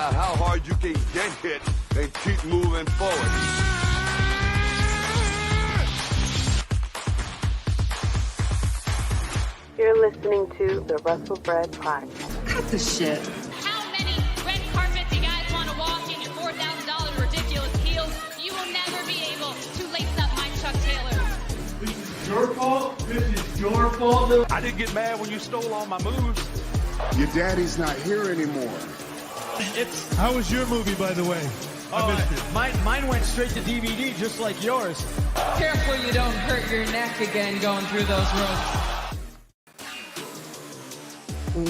out how hard you can get hit and keep moving forward. You're listening to the WrestleBread Podcast. Cut the shit. How many red carpets you guys want to walk in your $4,000 ridiculous heels? You will never be able to lace up my Chuck Taylor. This is your fault. This is your fault. I didn't get mad when you stole all my moves. Your daddy's not here anymore. How was your movie, by the way? I missed it. Mine went straight to DVD, just like yours. Careful you don't hurt your neck again going through those ropes.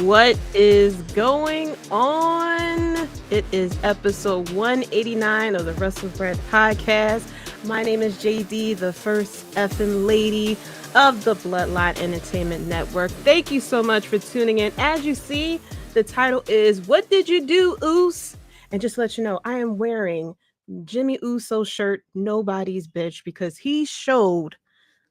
What is going on? It is episode 189 of the WrestleBread Podcast. My name is JD, the first effing lady of the Bloodline Entertainment Network. Thank you so much for tuning in. As you see, the title is What Did You Do, Oos? And just to let you know, I am wearing Jimmy Uso's shirt, Nobody's Bitch, because he showed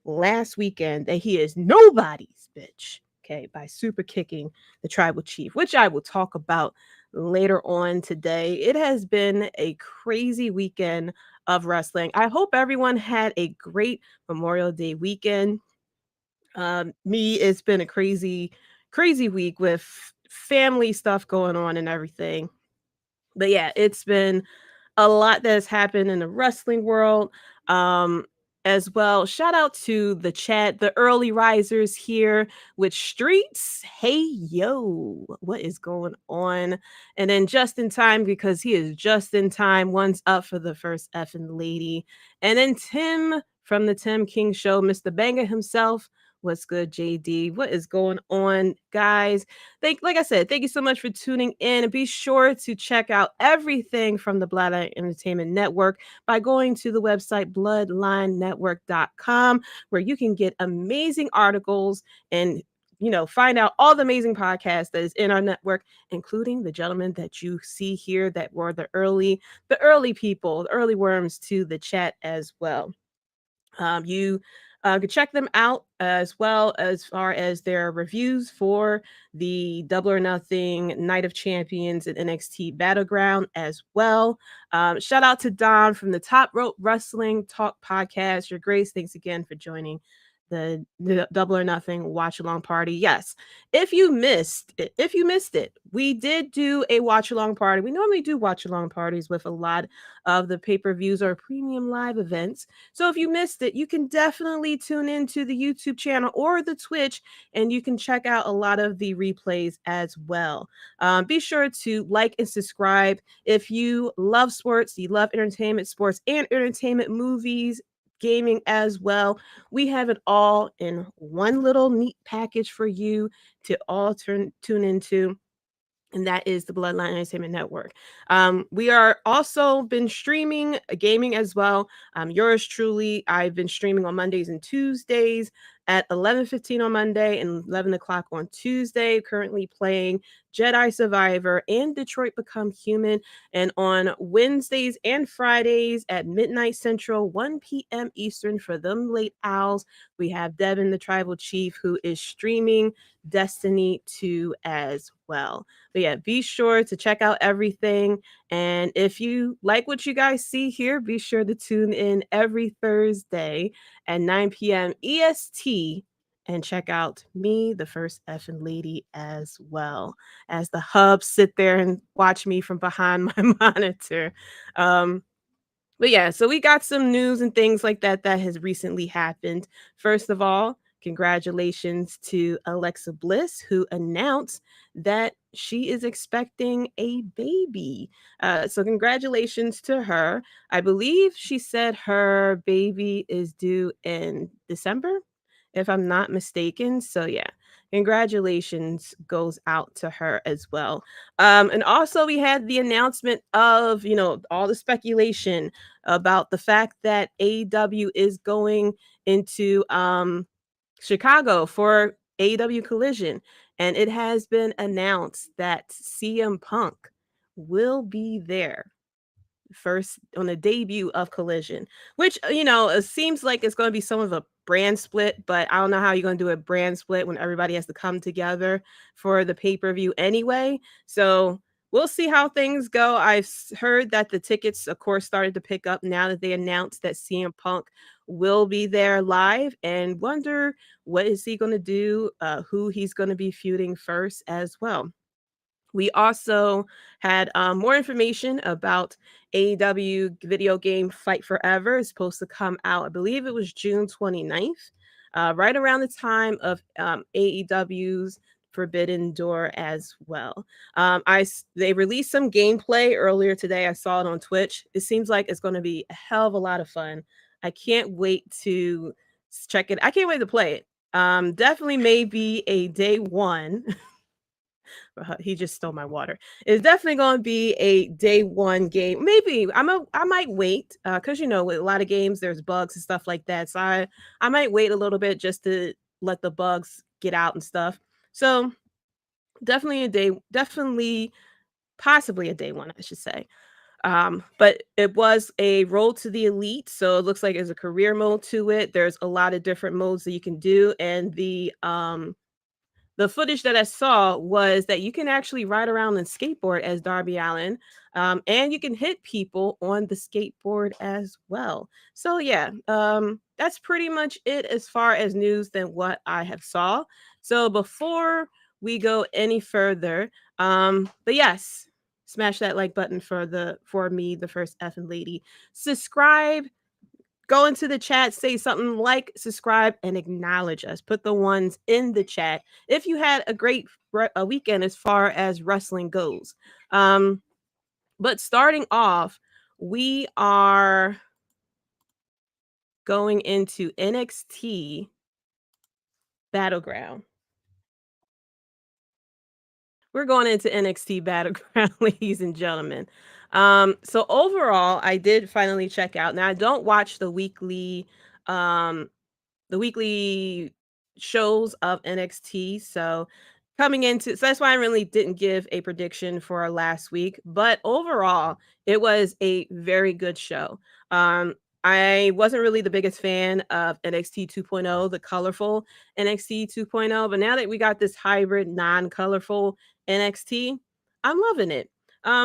last weekend that he is nobody's bitch. Okay, by super kicking the tribal chief, which I will talk about later on today. It has been a crazy weekend of wrestling. I hope everyone had a great Memorial Day weekend. It's been a crazy week with family stuff going on and everything. But yeah, it's been a lot that has happened in the wrestling world. As well, shout out to the chat, the early risers here with Streets. Hey, yo, what is going on? And then just in time, because he is just in time, one's up for the first effing lady. And then Tim from the Tim King Show, Mr. Banger himself. What's good, JD? What is going on, guys? Like I said, thank you so much for tuning in. And be sure to check out everything from the Bloodline Entertainment Network by going to the website bloodlinenetwork.com, where you can get amazing articles and find out all the amazing podcasts that is in our network, including the gentlemen that you see here that were the early people, the early worms to the chat as well. You can check them out as well as far as their reviews for the Double or Nothing Night of Champions and NXT Battleground as well. Shout out to Don from the Top Rope Wrestling Talk Podcast. Your Grace, thanks again for joining the Double or Nothing watch along party. Yes, if you missed it, we did do a watch along party. We normally do watch along parties with a lot of the pay-per-views or premium live events. So if you missed it, you can definitely tune into the YouTube channel or the Twitch, and you can check out a lot of the replays as well. Be sure to like and subscribe if you love sports, you love entertainment, sports and entertainment, movies, gaming as well. We have it all in one little neat package for you to all tune into, and that is the Bloodline Entertainment Network. We are also been streaming gaming as well. Yours truly, I've been streaming on Mondays and Tuesdays at 11:15 on Monday and 11 o'clock on Tuesday, currently playing Jedi Survivor and Detroit Become Human. And on Wednesdays and Fridays at midnight Central, 1 p.m. Eastern for them late owls, we have Devin, the Tribal Chief, who is streaming Destiny 2 as well. But yeah, be sure to check out everything. And if you like what you guys see here, be sure to tune in every Thursday at 9 p.m. EST and check out me, the first effing lady, as well as the hub. Sit there and watch me from behind my monitor. But yeah, so we got some news and things like that has recently happened. First of all, congratulations to Alexa Bliss, who announced that she is expecting a baby. So congratulations to her. I believe she said her baby is due in December, if I'm not mistaken. So yeah, congratulations goes out to her as well. And also we had the announcement of, all the speculation about the fact that AEW is going into Chicago for AEW Collision. And it has been announced that CM Punk will be there first on the debut of Collision, which, it seems like it's going to be some of a brand split, but I don't know how you're going to do a brand split when everybody has to come together for the pay-per-view anyway. So we'll see how things go. I've heard that the tickets, of course, started to pick up now that they announced that CM Punk will be there live, and wonder what is he going to do, who he's going to be feuding first as well. We also had more information about AEW video game Fight Forever. It's supposed to come out, I believe it was June 29th, right around the time of AEW's Forbidden Door as well. They released some gameplay earlier today. I saw it on Twitch. It seems like it's going to be a hell of a lot of fun. I can't wait to check it. I can't wait to play it. Definitely maybe a day one. He just stole my water. It's definitely going to be a day one game. Maybe I might wait because with a lot of games there's bugs and stuff like that. So I might wait a little bit just to let the bugs get out and stuff. So definitely possibly a day one, I should say. But it was a roll to the elite, so it looks like there's a career mode to it. There's a lot of different modes that you can do, and the footage that I saw was that you can actually ride around and skateboard as Darby Allin, and you can hit people on the skateboard as well. So yeah, that's pretty much it as far as news than what I have saw. So before we go any further, but yes, smash that like button for me, the first effing lady. Subscribe. Go into the chat, say something like, subscribe, and acknowledge us. Put the ones in the chat if you had a great weekend as far as wrestling goes. But starting off, we are going into NXT Battleground. We're going into NXT Battleground, ladies and gentlemen. So overall, I did finally check out. Now I don't watch the weekly shows of NXT. So that's why I really didn't give a prediction for last week. But overall, it was a very good show. I wasn't really the biggest fan of NXT 2.0, the colorful NXT 2.0, but now that we got this hybrid, non-colorful NXT, I'm loving it.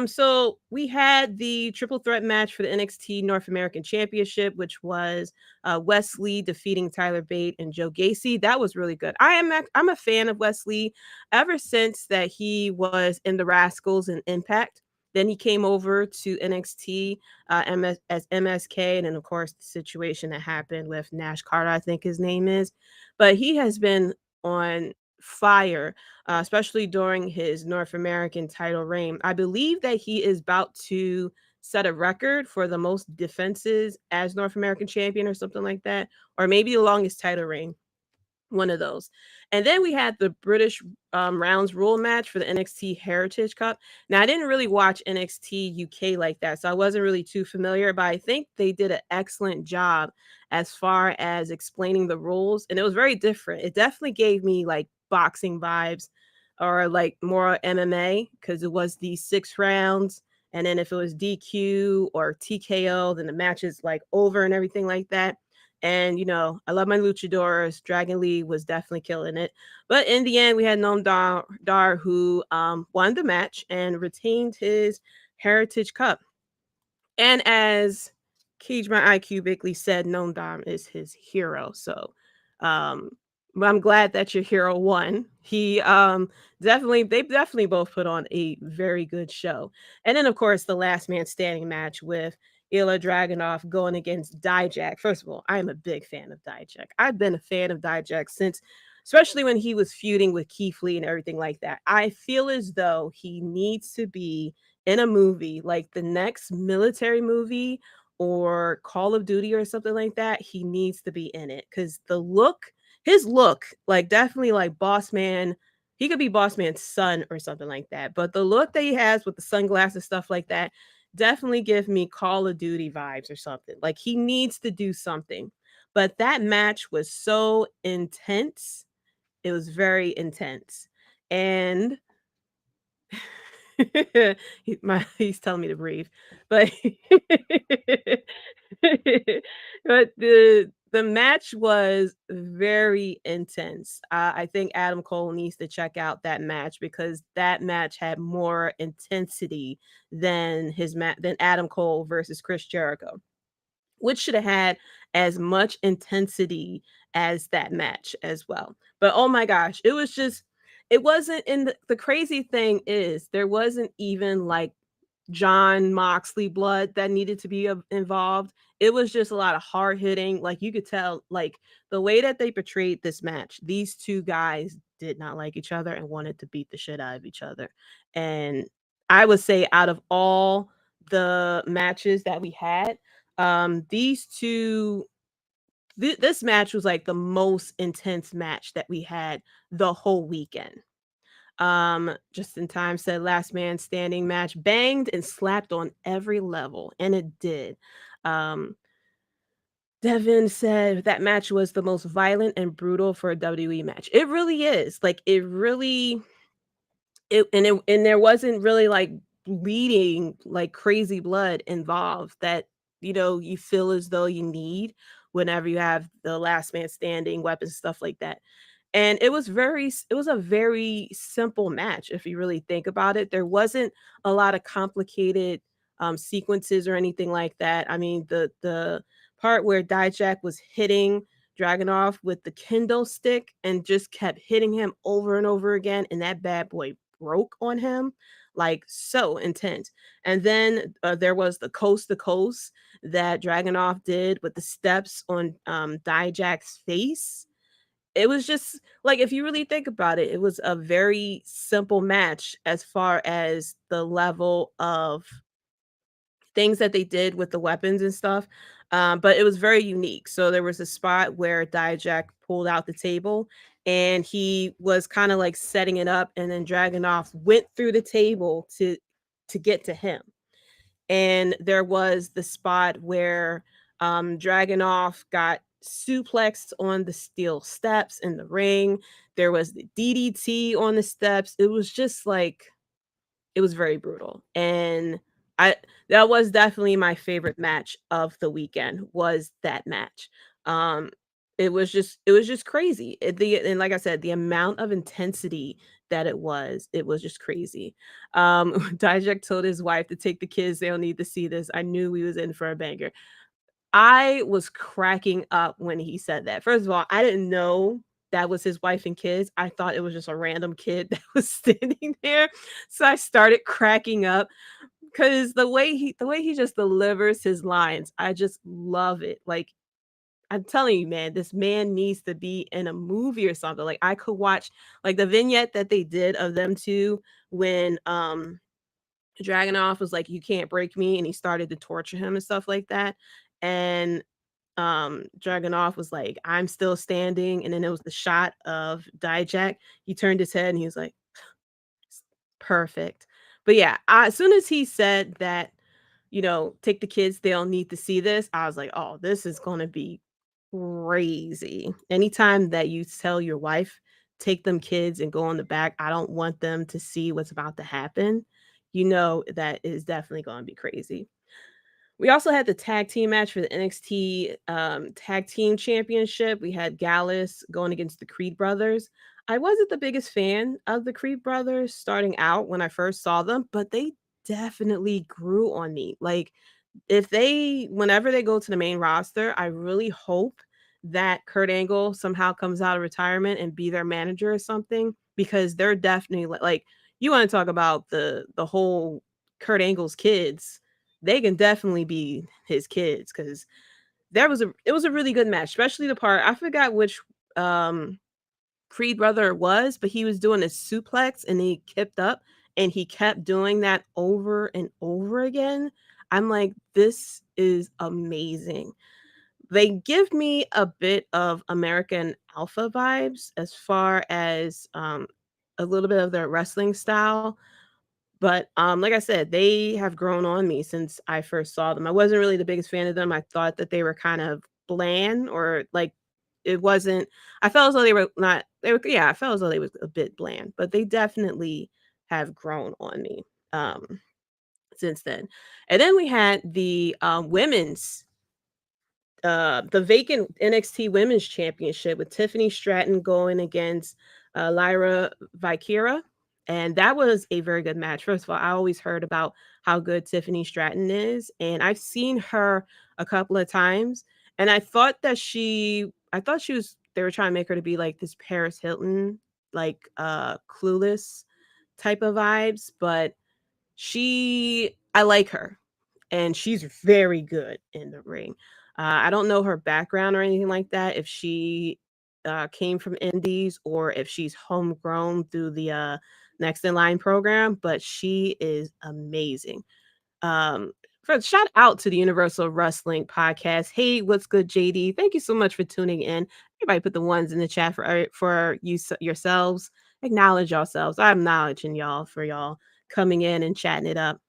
So we had the triple threat match for the NXT North American Championship, which was Wesley defeating Tyler Bate and Joe Gacy. That was really good. I'm a fan of Wesley ever since that he was in the Rascals and Impact. Then he came over to NXT as MSK, and then of course the situation that happened with Nash Carter, I think his name is. But he has been on fire, especially during his North American title reign. I believe that he is about to set a record for the most defenses as North American champion or something like that, or maybe the longest title reign. One of those. And then we had the British rounds rule match for the NXT Heritage Cup. Now, I didn't really watch NXT UK like that, so I wasn't really too familiar, but I think they did an excellent job as far as explaining the rules, and it was very different. It definitely gave me like boxing vibes or like more MMA, because it was the 6 rounds, and then if it was DQ or TKO, then the match is like over and everything like that. And, I love my luchadors. Dragon Lee was definitely killing it. But in the end, we had Noam Dar who won the match and retained his Heritage Cup. And as Cage My IQ Bickley said, Noam Dar is his hero. So I'm glad that your hero won. They definitely both put on a very good show. And then, of course, the last man standing match with Ilya Dragunov going against Dijak. First of all, I am a big fan of Dijak. I've been a fan of Dijak since, especially when he was feuding with Keith Lee and everything like that. I feel as though he needs to be in a movie, like the next military movie or Call of Duty or something like that. He needs to be in it because his look, like definitely like Boss Man. He could be Boss Man's son or something like that. But the look that he has with the sunglasses, stuff like that, definitely give me Call of Duty vibes or something. Like he needs to do something. But that match was so intense. It was very intense. And he's telling me to breathe. But but The match was very intense. I think Adam Cole needs to check out that match because that match had more intensity than than Adam Cole versus Chris Jericho, which should have had as much intensity as that match as well. But oh my gosh, it wasn't in the crazy thing is there wasn't even like John Moxley blood that needed to be involved. It was just a lot of hard hitting. Like you could tell, like the way that they portrayed this match, these two guys did not like each other and wanted to beat the shit out of each other. And I would say out of all the matches that we had, these two this match was like the most intense match that we had the whole weekend. Just in time said last man standing match banged and slapped on every level, and it did. Um, Devin said that match was the most violent and brutal for a WWE match. It really is. Like it really and there wasn't really like bleeding like crazy blood involved that you feel as though you need whenever you have the last man standing weapons stuff like that. And it was a very simple match if you really think about it. There wasn't a lot of complicated sequences or anything like that. I mean, the part where Dijak was hitting Dragunov with the kendo stick and just kept hitting him over and over again, and that bad boy broke on him like so intense. And then there was the coast to coast that Dragunov did with the steps on Dijak's face. It was just like if you really think about it, it was a very simple match as far as the level of things that they did with the weapons and stuff. But it was very unique. So there was a spot where Dijak pulled out the table and he was kind of like setting it up, and then Dragunov went through the table to get to him. And there was the spot where Dragunov got suplexed on the steel steps in the ring. There was the DDT on the steps. It was just like it was very brutal. And I that was definitely my favorite match of the weekend was that match. Um it was just crazy. And like I said, the amount of intensity that it was just crazy. Dijak told his wife to take the kids, they don't need to see this. I knew we was in for a banger. I was cracking up when he said that. First of all, I didn't know that was his wife and kids. I thought it was just a random kid that was standing there. So I started cracking up because the way he just delivers his lines, I just love it. Like I'm telling you, man, this man needs to be in a movie or something. Like I could watch like the vignette that they did of them two when Dragunov was like, "You can't break me," and he started to torture him and stuff like that. And Dragunov was like, "I'm still standing," and then it was the shot of Dijak. He turned his head and he was like, "Perfect." But yeah, as soon as he said that, take the kids, they'll need to see this. I was like, "Oh, this is gonna be crazy." Anytime that you tell your wife, take them kids and go on the back, I don't want them to see what's about to happen. That is definitely going to be crazy. We also had the tag team match for the NXT Tag Team Championship. We had Gallus going against the Creed brothers. I wasn't the biggest fan of the Creed brothers starting out when I first saw them, but they definitely grew on me. Like whenever they go to the main roster, I really hope that Kurt Angle somehow comes out of retirement and be their manager or something, because they're definitely like you want to talk about the whole Kurt Angle's kids. They can definitely be his kids because it was a really good match, especially the part I forgot which Creed brother it was, but he was doing a suplex and he kept up and he kept doing that over and over again. I'm like, this is amazing. They give me a bit of American Alpha vibes as far as a little bit of their wrestling style. But like I said, they have grown on me since I first saw them. I wasn't really the biggest fan of them. I thought that they were kind of bland, or like it wasn't. I felt as though they were not. They were, yeah, I felt as though they was a bit bland, but they definitely have grown on me since then. And then we had the women's the vacant NXT Women's Championship with Tiffany Stratton going against Lyra Valkyria. And that was a very good match. First of all, I always heard about how good Tiffany Stratton is, and I've seen her a couple of times. And I thought she was, they were trying to make her to be like this Paris Hilton, like Clueless type of vibes, but I like her, and she's very good in the ring. I don't know her background or anything like that, if she came from indies or if she's homegrown through the Next in Line program, but she is amazing. Shout out to the Universal Wrestling Podcast. Hey, what's good, JD? Thank you so much for tuning in. Everybody put the ones in the chat for you yourselves. Acknowledge yourselves. I'm acknowledging y'all for y'all coming in and chatting it up.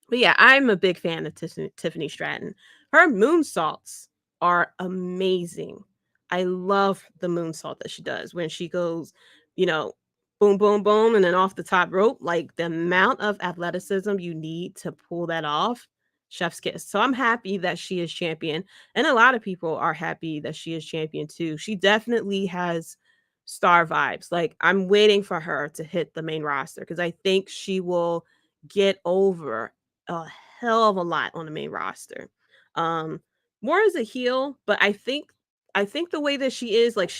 But yeah, I'm a big fan of Tiffany Stratton. Her moonsaults are amazing. I love the moonsault that she does when she goes, boom, boom, boom, and then off the top rope. Like, the amount of athleticism you need to pull that off, chef's kiss. So I'm happy that she is champion. And a lot of people are happy that she is champion too. She definitely has star vibes. Like, I'm waiting for her to hit the main roster because I think she will get over a hell of a lot on the main roster. More as a heel, but I think the way that she is like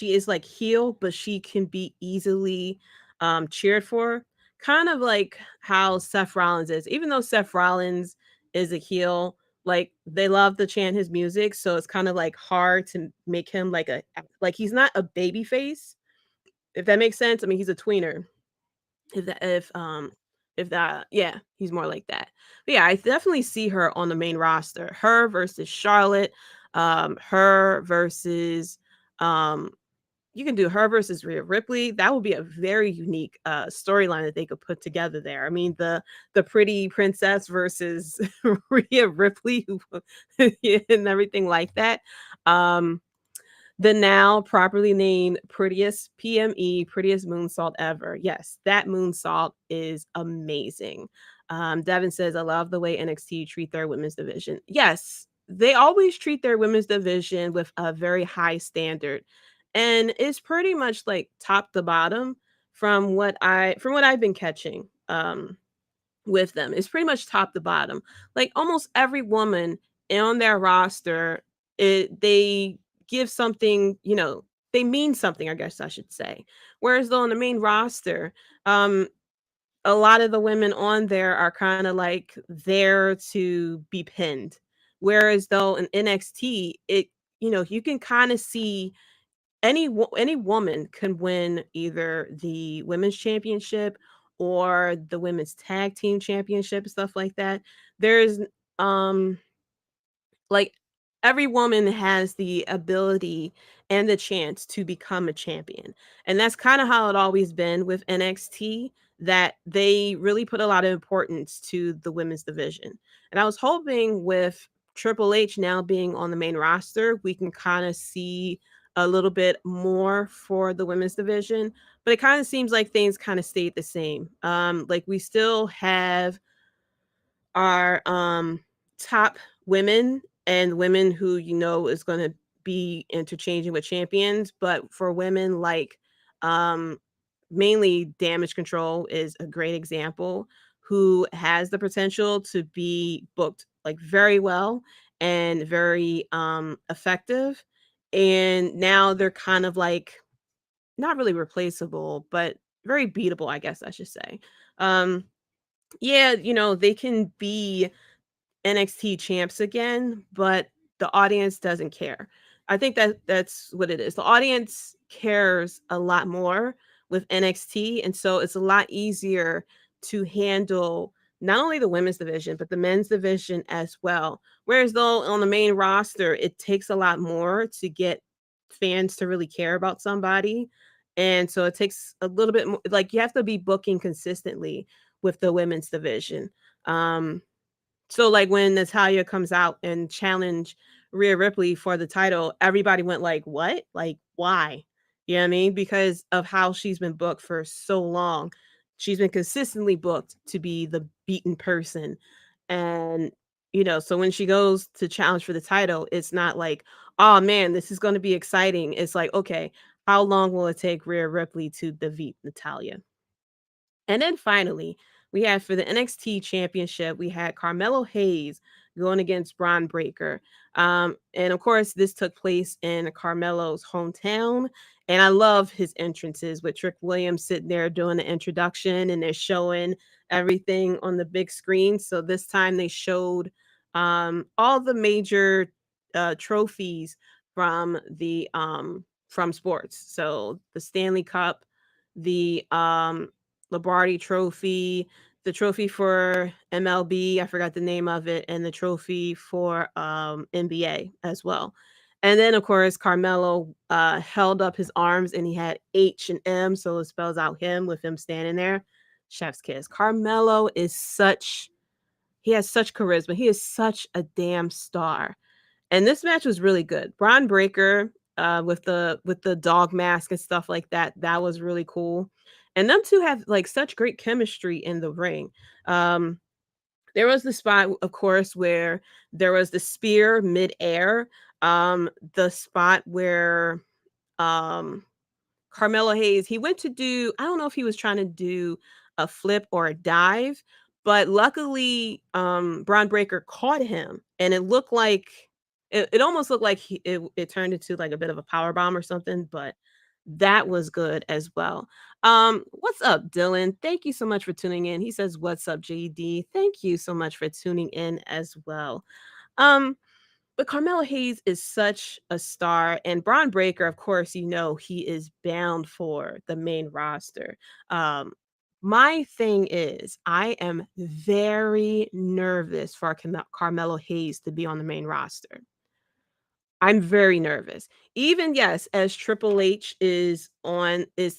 heel, but she can be easily cheered for, kind of like how Seth Rollins is. Even though Seth Rollins is a heel, like, they love to chant his music, so it's kind of like hard to make him like he's not a baby face, if that makes sense. I mean, he's a tweener. Yeah, he's more like that. But yeah, I definitely see her on the main roster. Her versus Charlotte, her versus you can do her versus Rhea Ripley. That would be a very unique storyline that they could put together there. I mean, the pretty princess versus Rhea Ripley and everything like that. The now properly named prettiest PME, prettiest moonsault ever. Yes, that moonsault is amazing. Devin says, I love the way NXT treat their women's division. Yes, they always treat their women's division with a very high standard. And it's pretty much like top to bottom from what I've been catching with them. It's pretty much top to bottom. Like, almost every woman on their roster, they give something, they mean something, I guess I should say. Whereas though on the main roster, a lot of the women on there are kind of like there to be pinned. Whereas though in NXT, you can kind of see any woman can win either the women's championship or the women's tag team championship, stuff like that. There's like, every woman has the ability and the chance to become a champion. And that's kind of how it always been with NXT, that they really put a lot of importance to the women's division. And I was hoping with Triple H now being on the main roster, we can kind of see a little bit more for the women's division, but it kind of seems like things kind of stayed the same. Like, we still have our top women and women who is going to be interchanging with champions, but for women like mainly Damage Control is a great example, who has the potential to be booked like very well and very effective, and now they're kind of like not really replaceable, but very beatable, I guess I should say. Yeah, they can be NXT champs again, but the audience doesn't care. I think that's what it is. The audience cares a lot more with NXT, and so it's a lot easier to handle not only the women's division but the men's division as well. Whereas though on the main roster, it takes a lot more to get fans to really care about somebody. And so it takes a little bit more, like, you have to be booking consistently with the women's division. So like when Natalya comes out and challenge Rhea Ripley for the title, everybody went like, what? Like, why? You know what I mean? Because of how she's been booked for so long. She's been consistently booked to be the beaten person. And So when she goes to challenge for the title, it's not like, oh man, this is going to be exciting. It's like, okay, how long will it take Rhea Ripley to defeat Natalya? And then finally, we had for the NXT Championship, we had Carmelo Hayes going against Bron Breakker. And of course, this took place in Carmelo's hometown. And I love his entrances with Trick Williams sitting there doing the introduction and they're showing everything on the big screen. So this time they showed all the major trophies from sports. So the Stanley Cup, the Lombardi Trophy, the trophy for MLB, I forgot the name of it, and the trophy for NBA as well. And then of course Carmelo held up his arms and he had H and M, so it spells out him with him standing there. Chef's kiss. Carmelo is he has such charisma. He is such a damn star. And this match was really good. Bron Breakker with the dog mask and stuff like that. That was really cool. And them two have like such great chemistry in the ring. There was the spot, of course, where there was the spear midair. The spot where Carmelo Hayes, he went to do, I don't know if he was trying to do a flip or a dive, but luckily Bron Breakker caught him and it looked like it almost looked like it turned into like a bit of a power bomb or something, but that was good as well. What's up, Dylan? Thank you so much for tuning in. He says, "What's up, JD?" Thank you so much for tuning in as well. But Carmelo Hayes is such a star, and Bron Breakker, of course, he is bound for the main roster. My thing is, I am very nervous for Carmelo Hayes to be on the main roster. I'm very nervous. Even yes, as Triple H is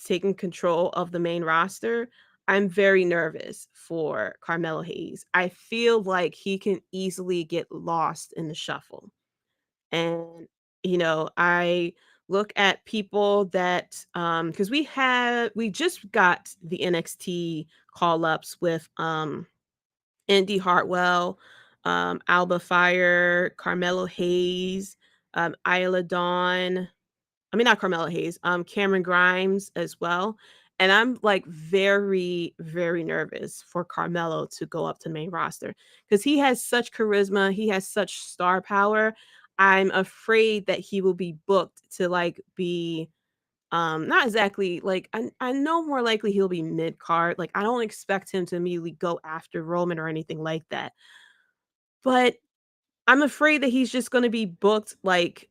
taking control of the main roster, I'm very nervous for Carmelo Hayes. I feel like he can easily get lost in the shuffle. And I look at people that because we just got the NXT call ups with Indy Hartwell, Alba Fire, Carmelo Hayes, Isla Dawn. I mean, not Carmelo Hayes, Cameron Grimes as well. And I'm like very, very nervous for Carmelo to go up to the main roster because he has such charisma. He has such star power. I'm afraid that he will be booked to like be not exactly like I know more likely he'll be mid card. Like I don't expect him to immediately go after Roman or anything like that. But I'm afraid that he's just going to be booked like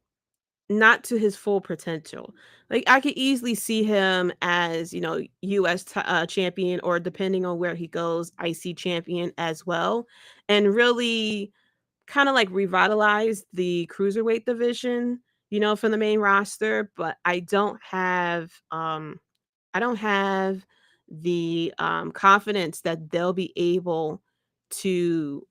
not to his full potential. Like I could easily see him as, US champion or depending on where he goes, IC champion as well and really kind of like revitalize the cruiserweight division, from the main roster, but I don't have the confidence that they'll be able to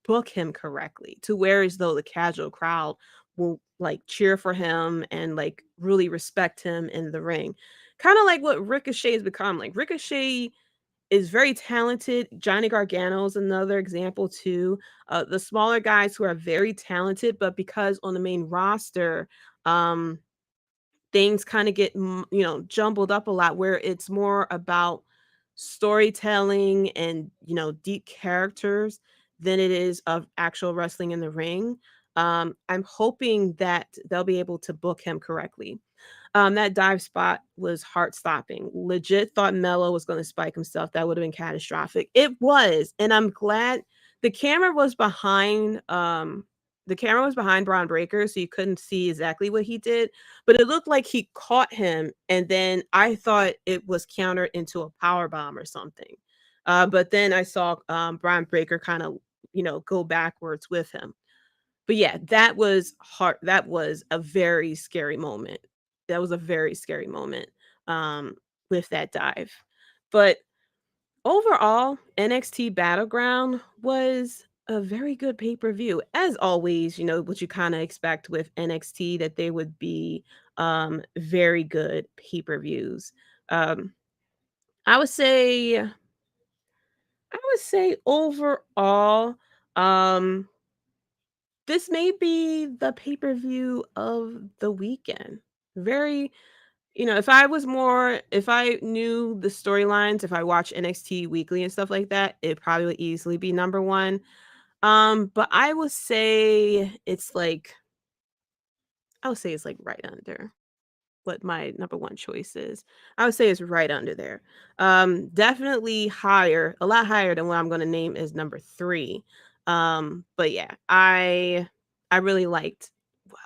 book him correctly to where as though the casual crowd will like cheer for him and like really respect him in the ring. Kind of like what Ricochet has become. Like Ricochet is very talented. Johnny Gargano is another example too. The smaller guys who are very talented, but because on the main roster, things kind of get jumbled up a lot where it's more about storytelling and deep characters than it is of actual wrestling in the ring. I'm hoping that they'll be able to book him correctly. That dive spot was heart stopping. Legit thought Mello was going to spike himself. That would have been catastrophic. It was, and I'm glad the camera was behind. The camera was behind Bron Breakker, so you couldn't see exactly what he did, but it looked like he caught him, and then I thought it was countered into a power bomb or something. But then I saw Bron Breakker kind of, go backwards with him. But yeah, that was hard. That was a very scary moment. That was a very scary moment with that dive. But overall, NXT Battleground was a very good pay-per-view. As always, what you kind of expect with NXT that they would be very good pay-per-views. Um, I would say overall, This may be the pay-per-view of the weekend. Very, if I knew the storylines, if I watch NXT weekly and stuff like that, it probably would easily be number one. But I would say it's like right under what my number one choice is. I would say it's right under there. Definitely higher, a lot higher than what I'm going to name as number 3. But yeah, I really liked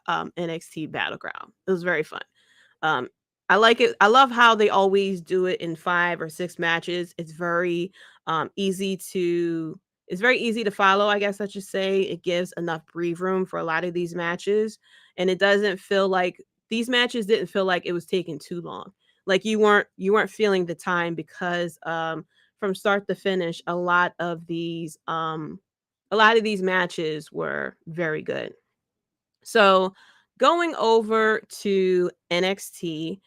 NXT Battleground. It was very fun. Um, I like it. I love how they always do it in 5 or 6 matches. Easy to it's very easy to follow, I guess I should say. It gives enough breathe room for a lot of these matches, and it doesn't feel like these matches didn't feel like it was taking too long. Like you weren't feeling the time because from start to finish, a lot of these matches were very good. So going over to NXT,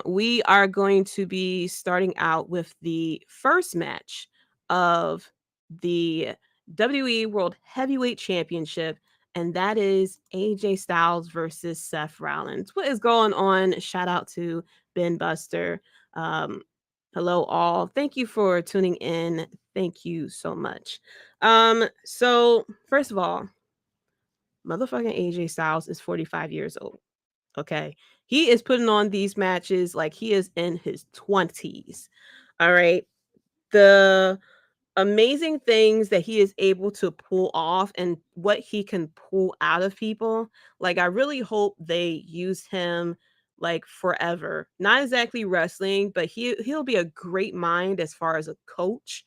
we are going to be starting out with the first match of the WWE World Heavyweight Championship, and that is AJ Styles versus Seth Rollins. What is going on? Shout out to Ben Buster. Um, Hello, all. Thank you for tuning in. Thank you so much. So first of all, motherfucking AJ Styles is 45 years old. Okay. He is putting on these matches like he is in his 20s. All right. The amazing things that he is able to pull off and what he can pull out of people. Like, I really hope they use him like forever. Not exactly wrestling, but he'll be a great mind as far as a coach,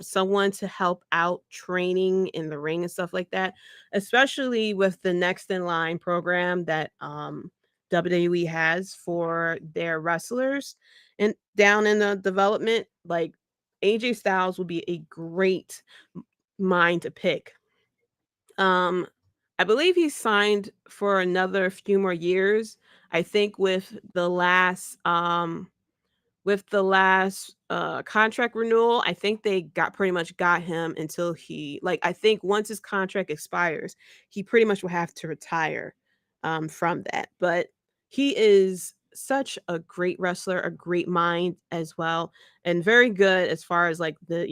someone to help out training in the ring and stuff like that, especially with the next in line program that WWE has for their wrestlers and down in the development. Like, AJ Styles will be a great mind to pick. Um, I believe he's signed for another few more years. I think with the last contract renewal, I think they pretty much got him until I think once his contract expires, he pretty much will have to retire from that. But he is such a great wrestler, a great mind as well, and very good as far as like the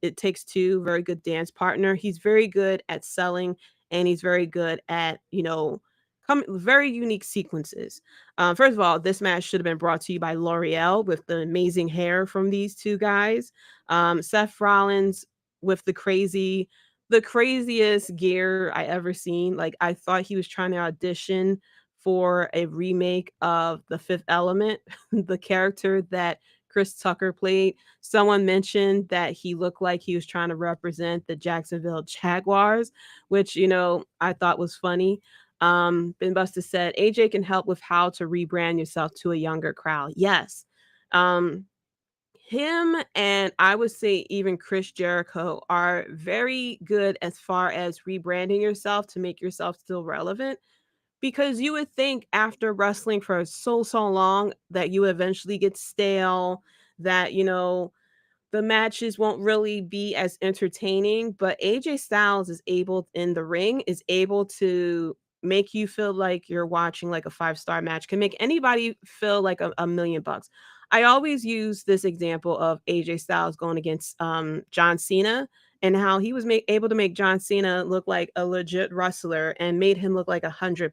It Takes Two, very good dance partner. He's very good at selling, and he's very good at very unique sequences. First of all, this match should have been brought to you by L'Oreal with the amazing hair from these two guys. Seth Rollins with the craziest gear I ever seen. Like, I thought he was trying to audition for a remake of The Fifth Element, the character that Chris Tucker played. Someone mentioned that he looked like he was trying to represent the Jacksonville Jaguars, which, I thought was funny. Ben Buster said AJ can help with how to rebrand yourself to a younger crowd. Yes. Him and I would say even Chris Jericho are very good as far as rebranding yourself to make yourself still relevant, because you would think after wrestling for so long that you eventually get stale, that the matches won't really be as entertaining. But AJ Styles is able to make you feel like you're watching like a 5-star match, can make anybody feel like a million bucks. I always use this example of AJ Styles going against John Cena, and how he was able to make John Cena look like a legit wrestler and made him look like $100.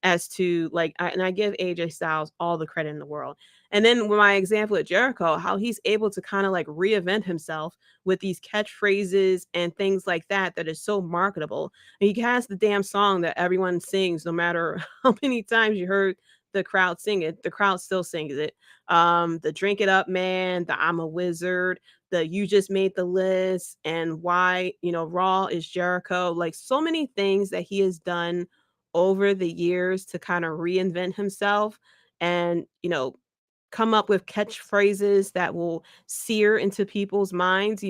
As to and I give AJ Styles all the credit in the world. And then with my example at Jericho, how he's able to kind of like reinvent himself with these catchphrases and things like that is so marketable. And he has the damn song that everyone sings, no matter how many times you heard the crowd sing it, the crowd still sings it. The Drink It Up Man, the I'm a Wizard, the You Just Made the List, and why, Raw is Jericho. Like, so many things that he has done over the years to kind of reinvent himself and, come up with catchphrases that will sear into people's minds.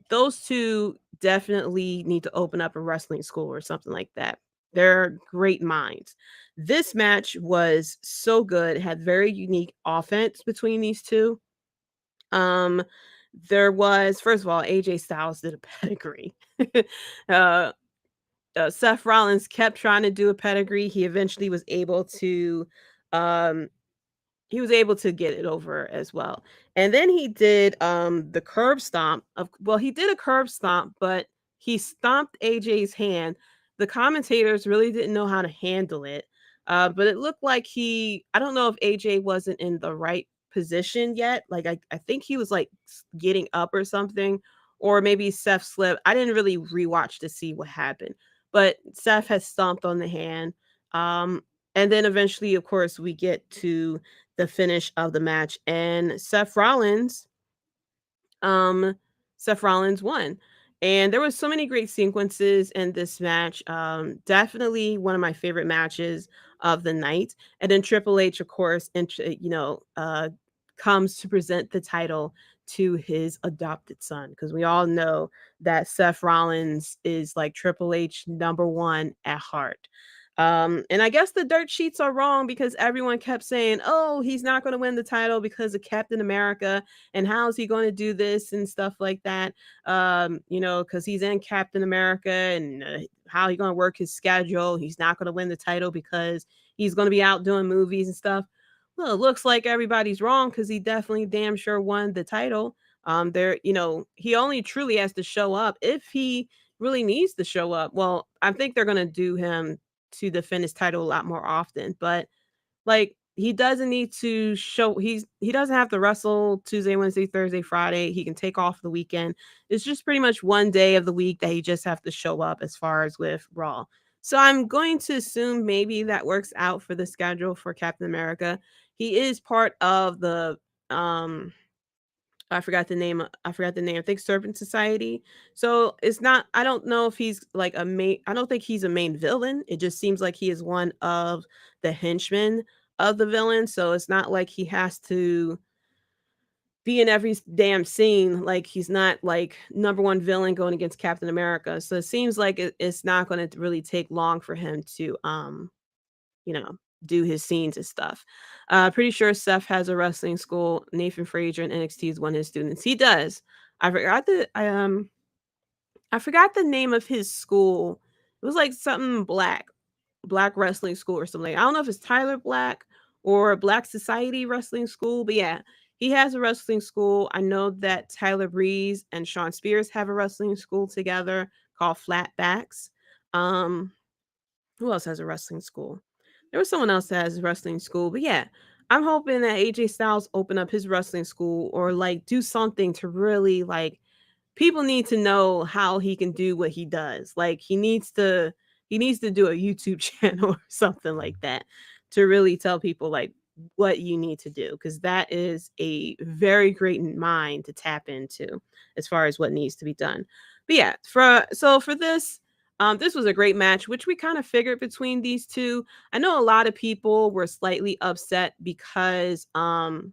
Those two definitely need to open up a wrestling school or something like that. They're great minds. This match was so good. It had very unique offense between these two. Um, there was, first of all, AJ Styles did a pedigree. uh, Seth Rollins kept trying to do a pedigree. He eventually was able to um get it over as well. And then he did the curb stomp of, well, he did a curb stomp, but he stomped AJ's hand. The commentators really didn't know how to handle it. But it looked like I don't know if AJ wasn't in the right position yet. Like I think he was like getting up or something, or maybe Seth slipped. I didn't really rewatch to see what happened, but Seth had stomped on the hand. And then eventually, of course, we get to the finish of the match, and um Seth Rollins won. And there was so many great sequences in this match. Definitely one of my favorite matches of the night. And then Triple H, of course, comes to present the title to his adopted son, because we all know that Seth Rollins is like Triple H number one at heart. And I guess the dirt sheets are wrong, because everyone kept saying, oh, he's not going to win the title because of Captain America, and how's he going to do this and stuff like that. Because he's in Captain America, and how he going to work his schedule. He's not going to win the title because he's going to be out doing movies and stuff. Well, it looks like everybody's wrong, because he definitely damn sure won the title. He only truly has to show up if he really needs to show up. Well, I think they're going to do him to defend his title a lot more often, but like, he doesn't need to he doesn't have to wrestle Tuesday, Wednesday, Thursday, Friday. He can take off the weekend. It's just pretty much one day of the week that he just have to show up, as far as with Raw. So I'm going to assume maybe that works out for the schedule for Captain America. He is part of the I forgot the name. I think Serpent Society. So it's not. I don't know if he's like a main. I don't think he's a main villain. It just seems like he is one of the henchmen of the villain. So it's not like he has to be in every damn scene. Like, he's not like number one villain going against Captain America. So it seems like it's not going to really take long for him to you know, do his scenes and stuff. Pretty sure Seth has a wrestling school. Nathan Frazier in NXT is one of his students. He does. I forgot the name of his school. It was like something Black Wrestling School or something. I don't know if it's Tyler Black or Black Society Wrestling School, but yeah, he has a wrestling school. I know that Tyler Breeze and Sean Spears have a wrestling school together called Flatbacks. Who else has a wrestling school? There was someone else that has a wrestling school, but yeah, I'm hoping that AJ Styles open up his wrestling school, or like do something to really, like, people need to know how he can do what he does. Like, he needs to do a YouTube channel or something like that, to really tell people like what you need to do, because that is a very great mind to tap into as far as what needs to be done. But yeah, for this, this was a great match, which we kind of figured between these two. I know a lot of people were slightly upset because AJ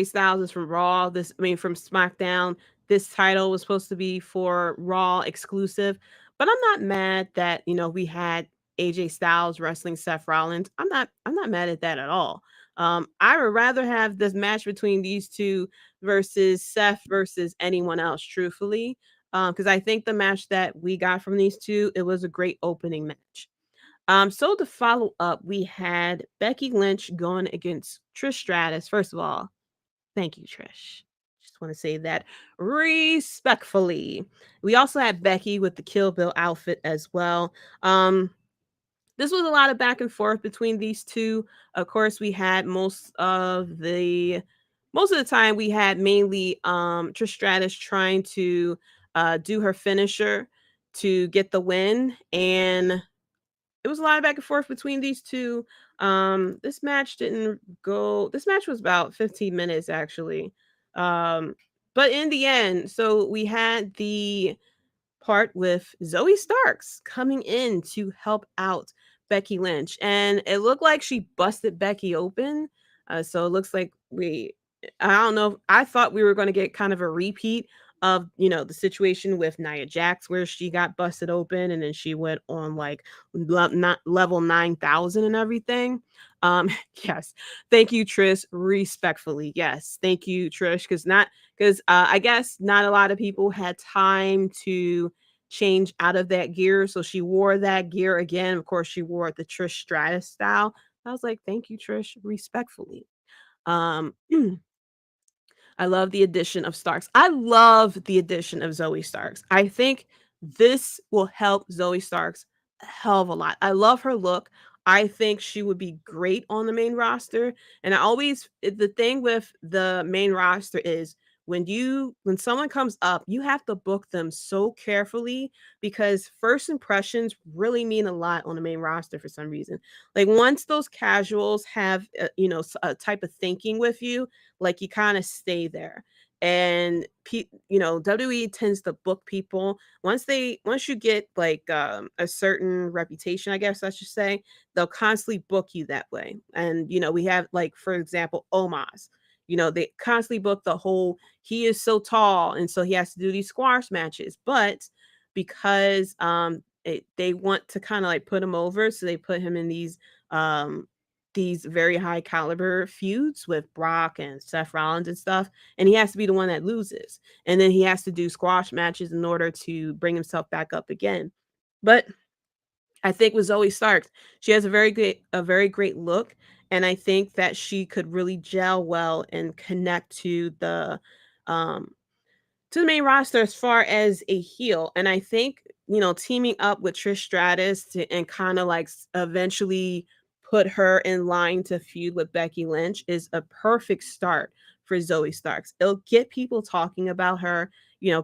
Styles is from Raw. From SmackDown. This title was supposed to be for Raw exclusive, but I'm not mad that we had AJ Styles wrestling Seth Rollins. I'm not mad at that at all. I would rather have this match between these two versus Seth versus anyone else, truthfully, because I think the match that we got from these two, it was a great opening match. So to follow up, we had Becky Lynch going against Trish Stratus. First of all, thank you, Trish. Just want to say that respectfully. We also had Becky with the Kill Bill outfit as well. This was a lot of back and forth between these two. Of course, we had most of the time we had mainly Trish Stratus trying to do her finisher to get the win, and it was a lot of back and forth between these two. This match was about 15 minutes actually. But in the end, so we had the part with Zoe Starks coming in to help out Becky Lynch, and it looked like she busted Becky open. So it looks like I don't know. I thought we were going to get kind of a repeat of the situation with Nia Jax, where she got busted open and then she went on like level 9,000 and everything. Yes. Thank you, Trish. Respectfully. Yes. Thank you, Trish. Because I guess not a lot of people had time to change out of that gear. So she wore that gear again. Of course, she wore the Trish Stratus style. I was like, thank you, Trish. Respectfully. Um, I love the addition of Starks. I love the addition of Zoe Starks. I think this will help Zoe Starks a hell of a lot. I love her look. I think she would be great on the main roster. And the thing with the main roster is when someone comes up, you have to book them so carefully because first impressions really mean a lot on the main roster for some reason. Like once those casuals have a type of thinking with you, like you kind of stay there. And WWE tends to book people once you get like a certain reputation, I guess I should say, they'll constantly book you that way. And we have, like, for example, Omos. They constantly book the whole he is so tall and so he has to do these squash matches. But because they want to kind of like put him over, so they put him in these very high caliber feuds with Brock and Seth Rollins and stuff. And he has to be the one that loses. And then he has to do squash matches in order to bring himself back up again. But I think with Zoe Starks, she has a very great look. And I think that she could really gel well and connect um, to the main roster as far as a heel. And I think, teaming up with Trish Stratus and kind of like eventually put her in line to feud with Becky Lynch is a perfect start for Zoe Starks. It'll get people talking about her.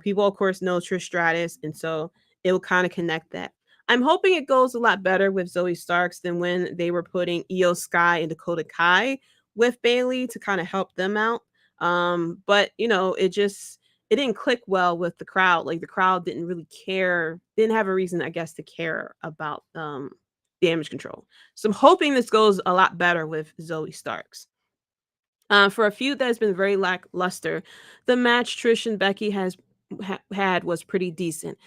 People, of course, know Trish Stratus. And so it will kind of connect that. I'm hoping it goes a lot better with Zoe Starks than when they were putting Io Sky and Dakota Kai with Bayley to kind of help them out. But it didn't click well with the crowd. Like the crowd didn't really care, didn't have a reason, I guess, to care about Damage Control. So I'm hoping this goes a lot better with Zoe Starks. For a feud that has been very lackluster, the match Trish and Becky had was pretty decent.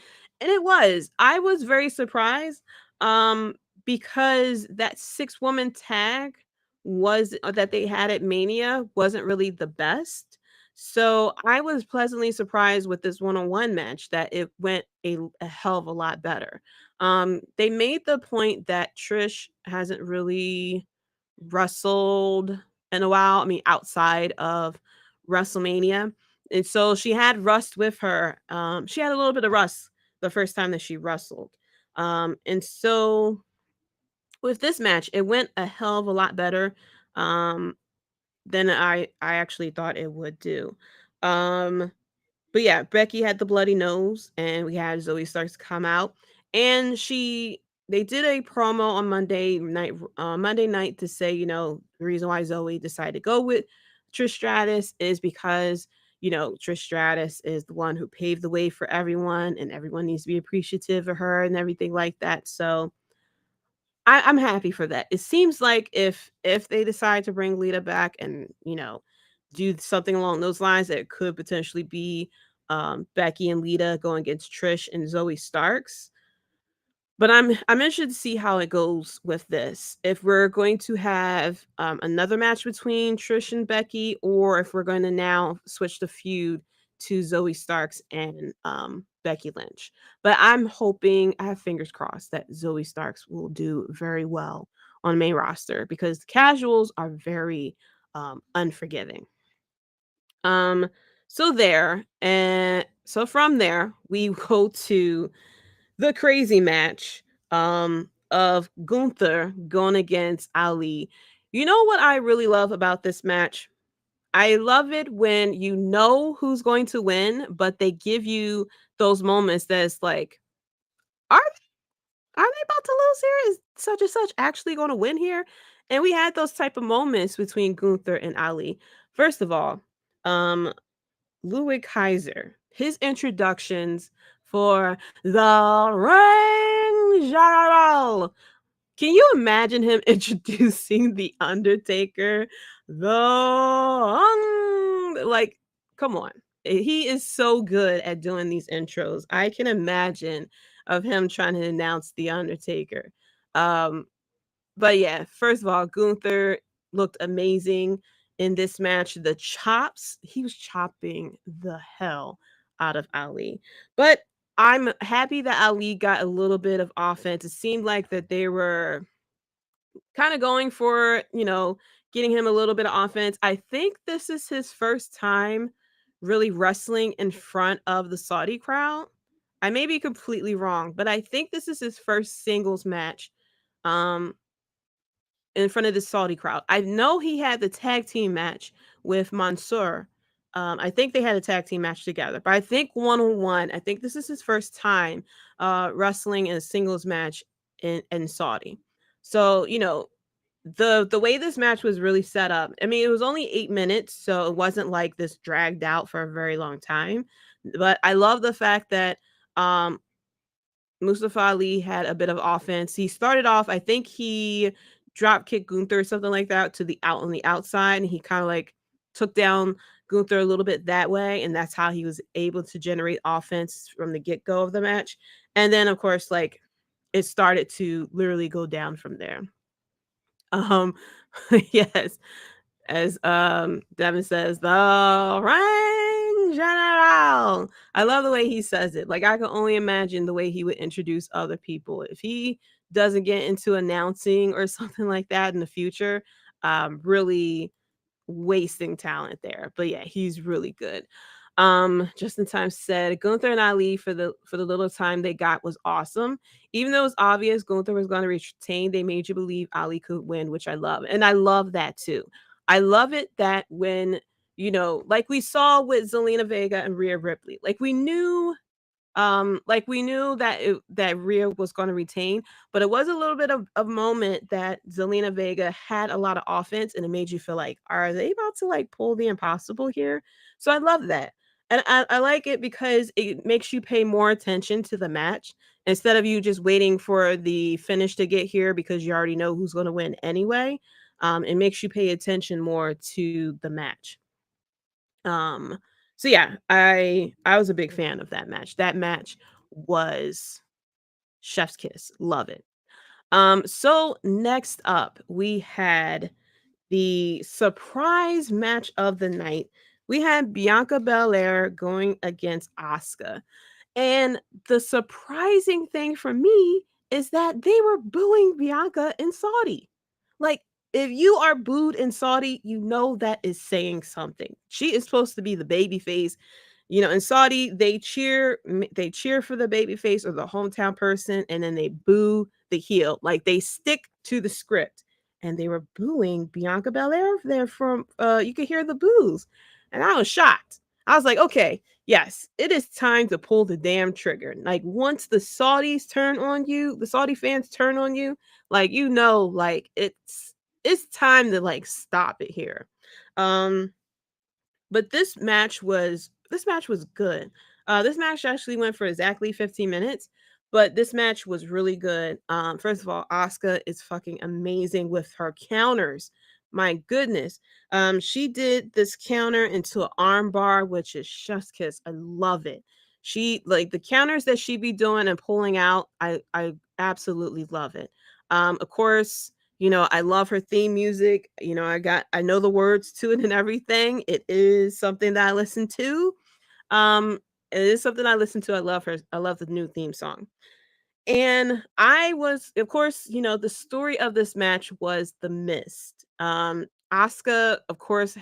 And it was. I was very surprised because that 6-woman tag that they had at Mania wasn't really the best. So I was pleasantly surprised with this one-on-one match that it went a hell of a lot better. They made the point that Trish hasn't really wrestled in a while. I mean, outside of WrestleMania. And so she had Rust with her. She had a little bit of Rust the first time that she wrestled. And so with this match, it went a hell of a lot better than I actually thought it would do. But yeah, Becky had the bloody nose, and we had Zoe Starks come out, and they did a promo on Monday night to say, the reason why Zoe decided to go with Trish Stratus is because, Trish Stratus is the one who paved the way for everyone, and everyone needs to be appreciative of her and everything like that. So I'm happy for that. It seems like if they decide to bring Lita back and do something along those lines, that it could potentially be Becky and Lita going against Trish and Zoe Starks. But I'm interested to see how it goes with this. If we're going to have another match between Trish and Becky, or if we're going to now switch the feud to Zoe Starks and Becky Lynch. But I'm hoping, I have fingers crossed, that Zoe Starks will do very well on the main roster because the casuals are very unforgiving. So from there we go to the crazy match of Gunther going against Ali. You know what I really love about this match? I love it when you know who's going to win, but they give you those moments that's like, are they about to lose here? Is such and such actually going to win here? And we had those type of moments between Gunther and Ali. First of all, Louis Kaiser, his introductions for the Ring General. Can you imagine him introducing The Undertaker? Like, come on. He is so good at doing these intros. I can imagine of him trying to announce The Undertaker. But yeah, first of all, Gunther looked amazing in this match. The chops, he was chopping the hell out of Ali. But I'm happy that Ali got a little bit of offense. It seemed like that they were kind of going for, getting him a little bit of offense. I think this is his first time really wrestling in front of the Saudi crowd. I may be completely wrong, but I think this is his first singles match um in front of the Saudi crowd. I know he had the tag team match with Mansoor. I think they had a tag team match together, but I think one on one, I think this is his first time wrestling in a singles match in Saudi. So, the way this match was really set up, I mean, it was only 8 minutes, so it wasn't like this dragged out for a very long time. But I love the fact that um Mustafa Ali had a bit of offense. He started off, I think he drop kicked Gunther or something like that to the out on the outside, and he kind of like took down Gunther a little bit that way, and that's how he was able to generate offense from the get go of the match. And then, of course, like it started to literally go down from there. Um, yes, as Devin says, the Rang General. I love the way he says it. Like I can only imagine the way he would introduce other people. If he doesn't get into announcing or something like that in the future, really wasting talent there. But yeah, he's really good. Just in time said Gunther and Ali for the little time they got was awesome. Even though it was obvious Gunther was going to retain, they made you believe Ali could win, which I love. And I love that too. I love it that when, like we saw with Zelina Vega and Rhea Ripley, like we knew that that Rhea was going to retain, but it was a little bit of moment that Zelina Vega had a lot of offense, and it made you feel like, are they about to like pull the impossible here? So I love that, and I like it because it makes you pay more attention to the match instead of you just waiting for the finish to get here because you already know who's going to win anyway. It makes you pay attention more to the match. Um, so yeah, I was a big fan of that match. That match was chef's kiss. Love it. So next up, we had the surprise match of the night. We had Bianca Belair going against Asuka. And the surprising thing for me is that they were booing Bianca in Saudi. Like, if you are booed in Saudi, you know that is saying something. She is supposed to be the baby face. In Saudi, they cheer for the baby face or the hometown person, and then they boo the heel. Like they stick to the script. And they were booing Bianca Belair there from you could hear the boos. And I was shocked. I was like, okay, yes, it is time to pull the damn trigger. Like once the Saudis turn on you, the Saudi fans turn on you, like like it's time to like stop it here. Um but this match was good. This match actually went for exactly 15 minutes, but this match was really good. First of all, Asuka is fucking amazing with her counters. My goodness. She did this counter into an arm bar, which is chef's kiss. I love it. She like the counters that she be doing and pulling out. I absolutely love it. Of course, I love her theme music. I know the words to it and everything. It is something that I listen to. Um, it is something I listen to. I love her. I love the new theme song. And I was, of course, the story of this match was the mist. Asuka, of course,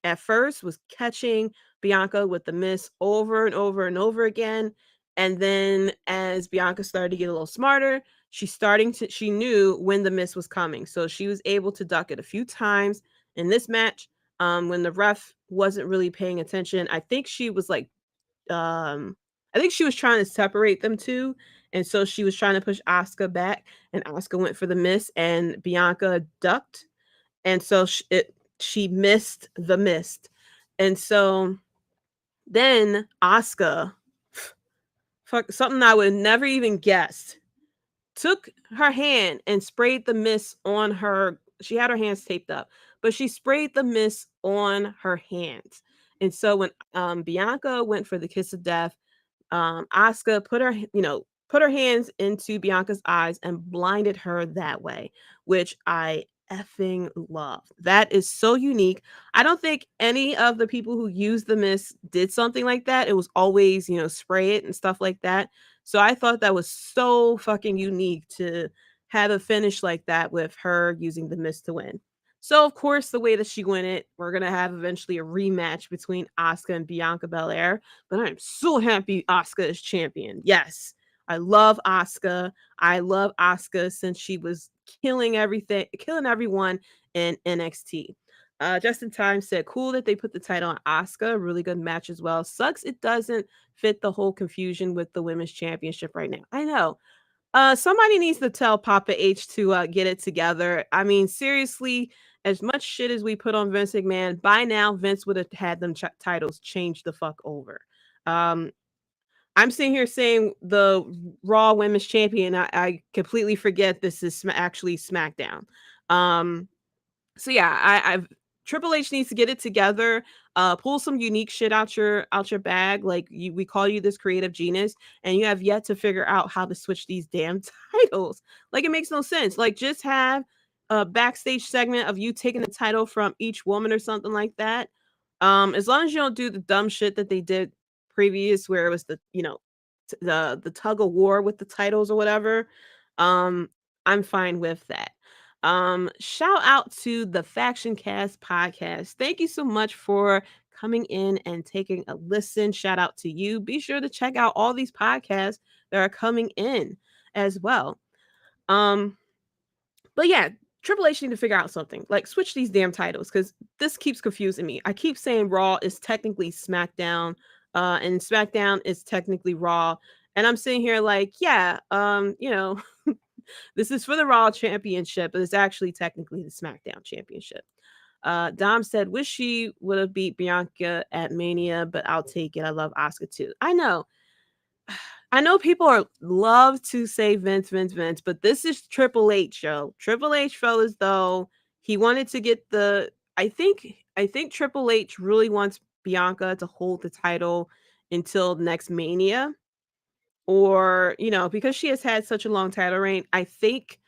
at first was catching Bianca with the mist over and over and over again. And then as Bianca started to get a little smarter, she knew when the mist was coming. So she was able to duck it a few times in this match. When the ref wasn't really paying attention, I think she was trying to separate them two, and so she was trying to push Asuka back, and Asuka went for the miss, and Bianca ducked, and so she missed the mist, and so then Asuka, fuck, something I would never even guessed, took her hand and sprayed the mist on her. She had her hands taped up, but she sprayed the mist on her hands, and so when Bianca went for the kiss of death, Asuka put her hands into Bianca's eyes and blinded her that way, which I effing love. That is so unique. I don't think any of the people who used the mist did something like that. It was always, spray it and stuff like that. So I thought that was so fucking unique to have a finish like that with her using the mist to win. So of course, the way that she won it, we're gonna have eventually a rematch between Asuka and Bianca Belair. But I'm so happy Asuka is champion. Yes, I love Asuka. I love Asuka since she was killing everyone in NXT. Just in time said, cool that they put the title on Asuka. Really good match as well. Sucks it doesn't fit the whole confusion with the women's championship right now. I know. Somebody needs to tell Papa H to get it together. I mean, seriously, as much shit as we put on Vince McMahon, by now Vince would have had them titles changed the fuck over. I'm sitting here saying the Raw Women's Champion. I completely forget this is actually SmackDown. So yeah, I've Triple H needs to get it together. Pull some unique shit out your bag. Like we call you this creative genius, and you have yet to figure out how to switch these damn titles. Like it makes no sense. Like just have a backstage segment of you taking the title from each woman or something like that. As long as you don't do the dumb shit that they did previous, where it was the tug of war with the titles or whatever. I'm fine with that. Shout out to the Faction Cast podcast. Thank you so much for coming in and taking a listen. Shout out to you. Be sure to check out all these podcasts that are coming in as well. But yeah, Triple H need to figure out something. Like switch these damn titles because this keeps confusing me. I keep saying Raw is technically SmackDown, and SmackDown is technically Raw. And I'm sitting here like, yeah, this is for the Raw Championship, but it's actually technically the SmackDown Championship. Dom said, wish she would have beat Bianca at Mania, but I'll take it. I love Asuka too. I know people love to say Vince, but this is Triple H, yo. Triple H felt as though he wanted to get I think Triple H really wants Bianca to hold the title until next Mania. Or, because she has had such a long title reign, I think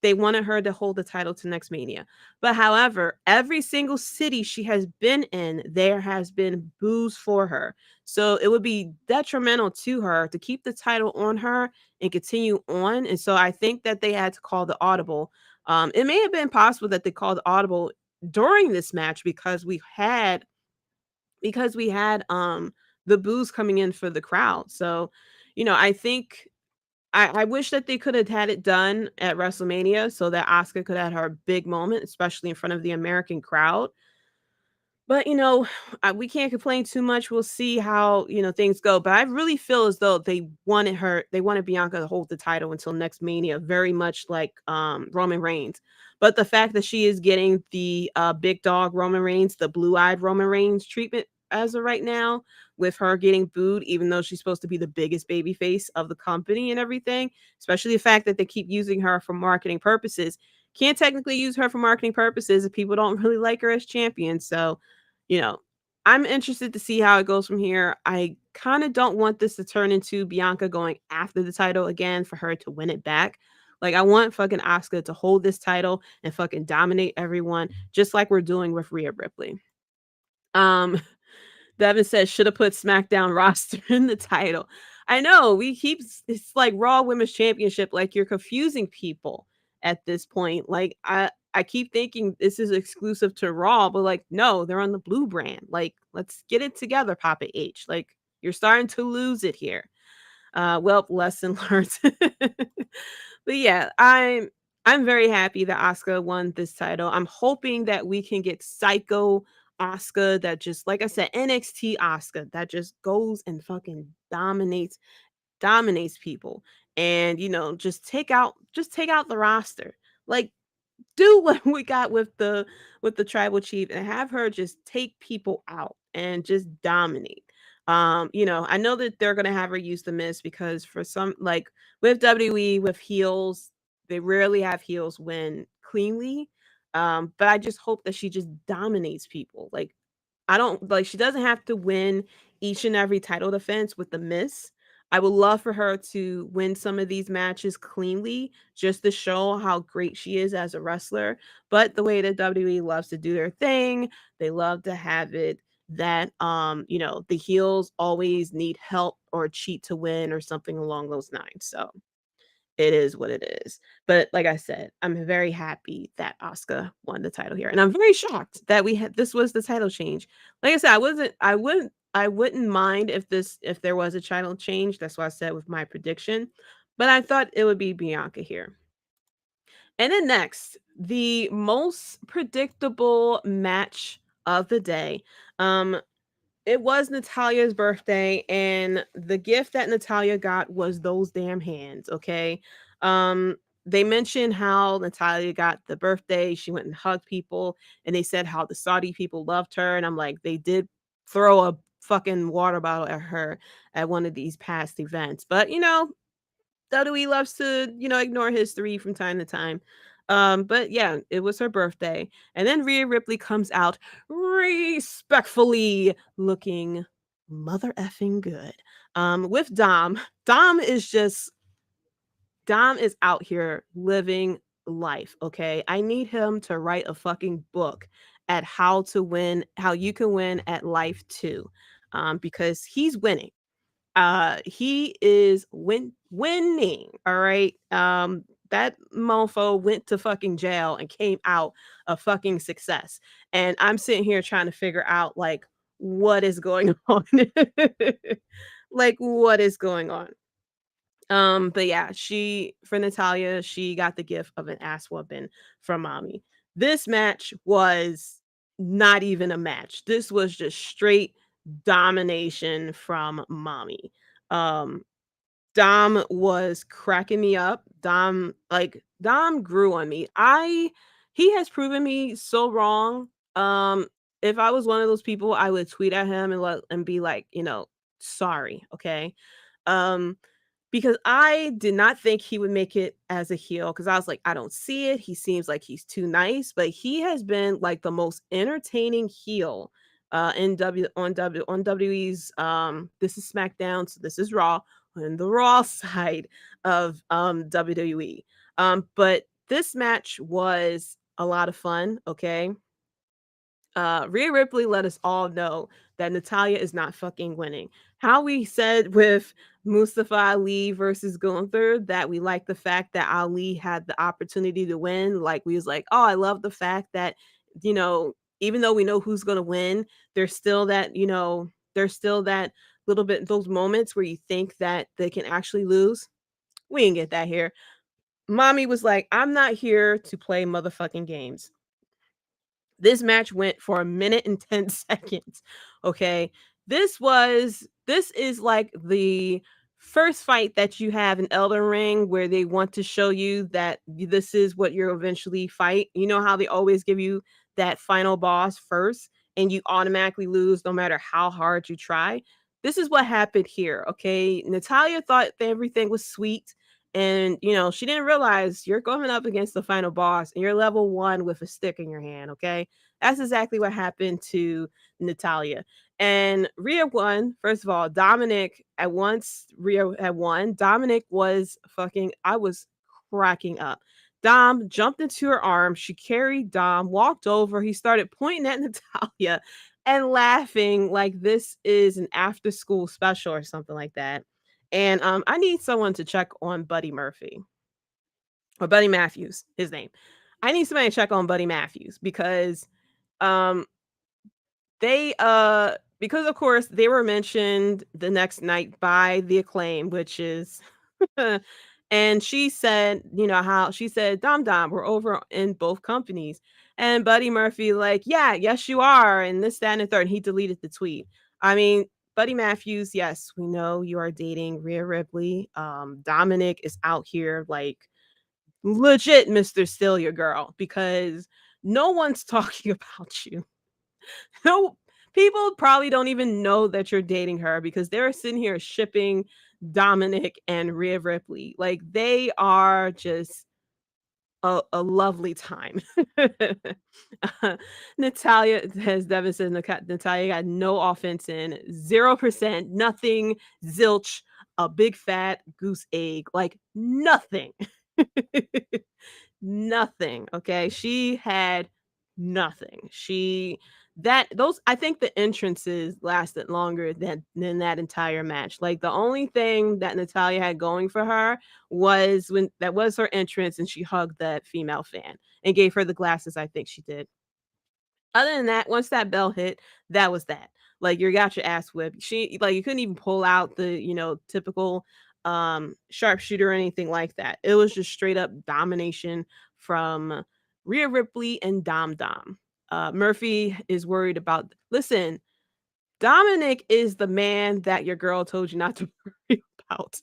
they wanted her to hold the title to next Mania. But however, every single city she has been in, there has been boos for her. So it would be detrimental to her to keep the title on her and continue on. And so I think that they had to call the audible. It may have been possible that they called the audible during this match because we had the boos coming in for the crowd. So, I think I wish that they could have had it done at WrestleMania so that Asuka could have her big moment, especially in front of the American crowd. But, we can't complain too much. We'll see how, things go. But I really feel as though they wanted Bianca to hold the title until next Mania, very much like Roman Reigns. But the fact that she is getting the big dog Roman Reigns, the blue-eyed Roman Reigns treatment as of right now, with her getting booed, even though she's supposed to be the biggest baby face of the company and everything, especially the fact that they keep using her for marketing purposes. Can't technically use her for marketing purposes if people don't really like her as champion. So, I'm interested to see how it goes from here. I kind of don't want this to turn into Bianca going after the title again for her to win it back. Like, I want fucking Asuka to hold this title and fucking dominate everyone, just like we're doing with Rhea Ripley. Devin says, should have put SmackDown roster in the title. I know, it's like Raw Women's Championship, like you're confusing people at this point. Like, I keep thinking this is exclusive to Raw, but like, no, they're on the blue brand. Like, let's get it together, Papa H. Like, you're starting to lose it here. Well, lesson learned. But yeah, I'm very happy that Asuka won this title. I'm hoping that we can get Psycho Asuka that just, like I said, NXT Asuka that just goes and fucking dominates people. And just take out the roster. Like, do what we got with the tribal chief and have her just take people out and just dominate. I know that they're gonna have her use the Miz because for some, like with WWE, with heels, they rarely have heels win cleanly. But I just hope that she just dominates people. Like, she doesn't have to win each and every title defense with the Miz. I would love for her to win some of these matches cleanly just to show how great she is as a wrestler. But the way that WWE loves to do their thing, they love to have it that the heels always need help or cheat to win or something along those lines. So it is what it is. But like I said, I'm very happy that Asuka won the title here. And I'm very shocked that we had this was the title change. Like I said, I wouldn't mind if there was a title change. That's what I said with my prediction. But I thought it would be Bianca here. And then next, the most predictable match of the day. It was Natalya's birthday, and the gift that Natalya got was those damn hands, okay? They mentioned how Natalya got the birthday, she went and hugged people, and they said how the Saudi people loved her, and I'm like, they did throw a fucking water bottle at her at one of these past events. But WWE loves to, ignore history from time to time. But yeah, it was her birthday. And then Rhea Ripley comes out respectfully looking mother effing good. With Dom. Dom is out here living life, okay? I need him to write a fucking book at how you can win at life too. Because he's winning. He is winning, all right? That mofo went to fucking jail and came out a fucking success. And I'm sitting here trying to figure out like what is going on. Like what is going on? But yeah, for Natalya, she got the gift of an ass whooping from mommy. This match was not even a match. This was just straight domination from mommy. Um, Dom was cracking me up. Dom grew on me. He has proven me so wrong. If I was one of those people, I would tweet at him and be like, sorry, okay? Um, because I did not think he would make it as a heel because I was like, I don't see it. He seems like he's too nice, but he has been like the most entertaining heel on WWE's this is SmackDown, so this is Raw on the Raw side of WWE. But this match was a lot of fun, okay? Rhea Ripley let us all know that Natalya is not fucking winning. How we said with Mustafa Ali versus Gunther that we like the fact that Ali had the opportunity to win. Like we was like, oh, I love the fact that, even though we know who's gonna win, there's still that little bit those moments where you think that they can actually lose. We didn't get that here. Mommy was like, I'm not here to play motherfucking games. This match went for a minute and 10 seconds. Okay. This is like the first fight that you have in Elden Ring where they want to show you that this is what you'll eventually fight. You know how they always give you that final boss first and you automatically lose no matter how hard you try. This is what happened here. Okay. Natalya thought that everything was sweet. And she didn't realize you're going up against the final boss and you're level 1 with a stick in your hand. Okay. That's exactly what happened to Natalya. And Rhea won. First of all, Rhea had won. Dominic was I was cracking up. Dom jumped into her arms. She carried Dom, walked over. He started pointing at Natalya and laughing like this is an after school special or something like that. And I need someone to check on Buddy Murphy or Buddy Matthews, his name. I need somebody to check on Buddy Matthews because because of course they were mentioned the next night by the Acclaim, which is and she said, how she said, Dom, we're over in both companies. And Buddy Murphy, like, yeah, yes, you are. And this, that, and the third. And he deleted the tweet. I mean, Buddy Matthews, yes, we know you are dating Rhea Ripley. Dominic is out here like legit Mr. Steal Your Girl because no one's talking about you. No, people probably don't even know that you're dating her because they're sitting here shipping Dominic and Rhea Ripley. Like they are just a lovely time. Natalya, as Devin says, Natalya got no offense in, 0%, nothing, zilch. a big fat goose egg, like nothing. Nothing. Okay. She had nothing. I think the entrances lasted longer than that entire match. Like the only thing that Natalya had going for her was when that was her entrance and she hugged that female fan and gave her the glasses, I think she did. Other than that, once that bell hit, that was that. Like you got your ass whipped. She like you couldn't even pull out the, typical sharpshooter or anything like that. It was just straight up domination from Rhea Ripley and Dom Dom. Murphy is worried about listen, Dominic is the man that your girl told you not to worry about.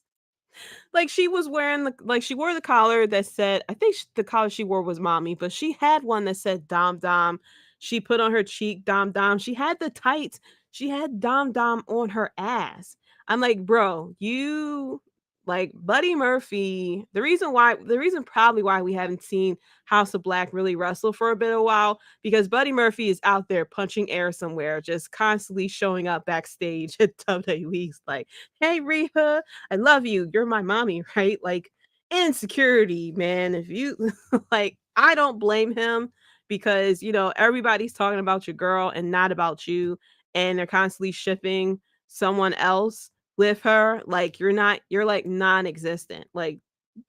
Like she was wearing she wore the collar that said, I think the collar she wore was mommy, but she had one that said Dom Dom. She put on her cheek Dom Dom. She had the tights. She had Dom Dom on her ass. I'm like, bro, you like Buddy Murphy. The reason probably why we haven't seen House of Black really wrestle for a bit of a while, because Buddy Murphy is out there punching air somewhere, just constantly showing up backstage at WWE's like, hey Rhea, I love you. You're my mommy, right? Like insecurity, man. If you like, I don't blame him because, everybody's talking about your girl and not about you. And they're constantly shipping someone else with her. Like you're like non-existent. Like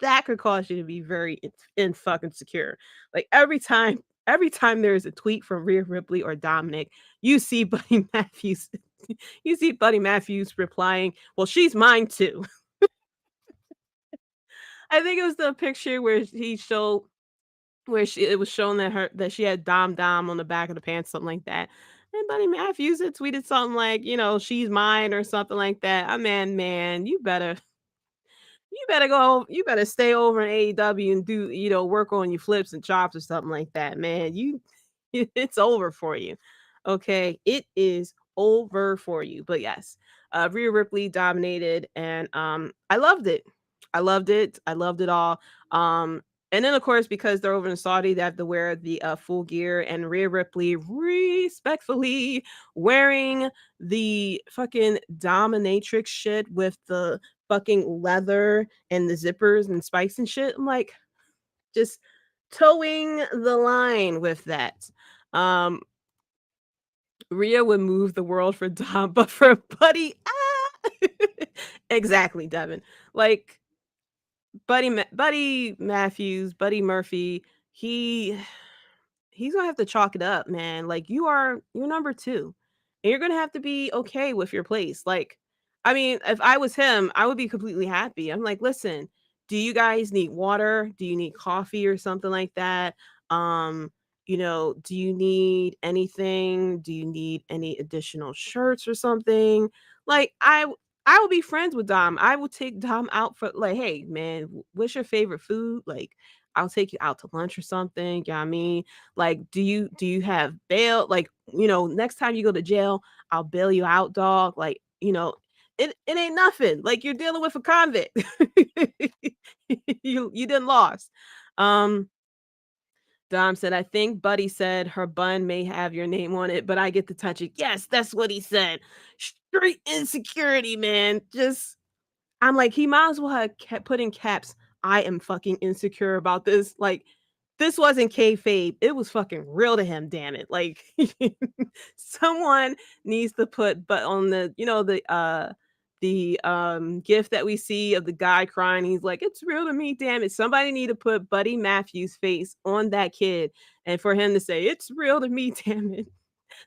that could cause you to be very in fucking secure. Like every time there's a tweet from Rhea Ripley or Dominic, you see Buddy Matthews you see Buddy Matthews replying, well, she's mine too. I think it was the picture where it was shown that she had Dom Dom on the back of the pants, something like that. And Buddy Matthews had tweeted something like, she's mine or something like that. Man, you better stay over in AEW and do, work on your flips and chops or something like that, man. It's over for you. Okay. It is over for you. But yes, Rhea Ripley dominated and I loved it. I loved it. I loved it all. And then of course, because they're over in Saudi, they have to wear the full gear, and Rhea Ripley respectfully wearing the fucking dominatrix shit with the fucking leather and the zippers and spikes and shit. I'm like, just towing the line with that. Rhea would move the world for Dom, but for Buddy, exactly, Devin. Like Buddy Matthews, Buddy Murphy, he's gonna have to chalk it up, man. Like you're number two, and you're gonna have to be okay with your place. Like, I mean, if I was him, I would be completely happy. I'm like, listen, do you guys need water? Do you need coffee or something like that? Do you need anything? Do you need any additional shirts or something? Like, I would be friends with Dom. I would take Dom out for like, hey man, what's your favorite food? Like, I'll take you out to lunch or something. You know what I mean? Like, do you have bail? Like, next time you go to jail, I'll bail you out, dog. Like, it ain't nothing. Like you're dealing with a convict. You didn't lost. Dom said, I think Buddy said her bun may have your name on it, but I get to touch it. Yes, that's what he said. Straight insecurity, man. I'm like, he might as well have kept put in caps. I am fucking insecure about this. Like, this wasn't kayfabe. It was fucking real to him, damn it. Like, someone needs to put, but on the gift that we see of the guy crying, he's like, it's real to me, damn it. Somebody need to put Buddy Matthews' face on that kid and for him to say, it's real to me, damn it.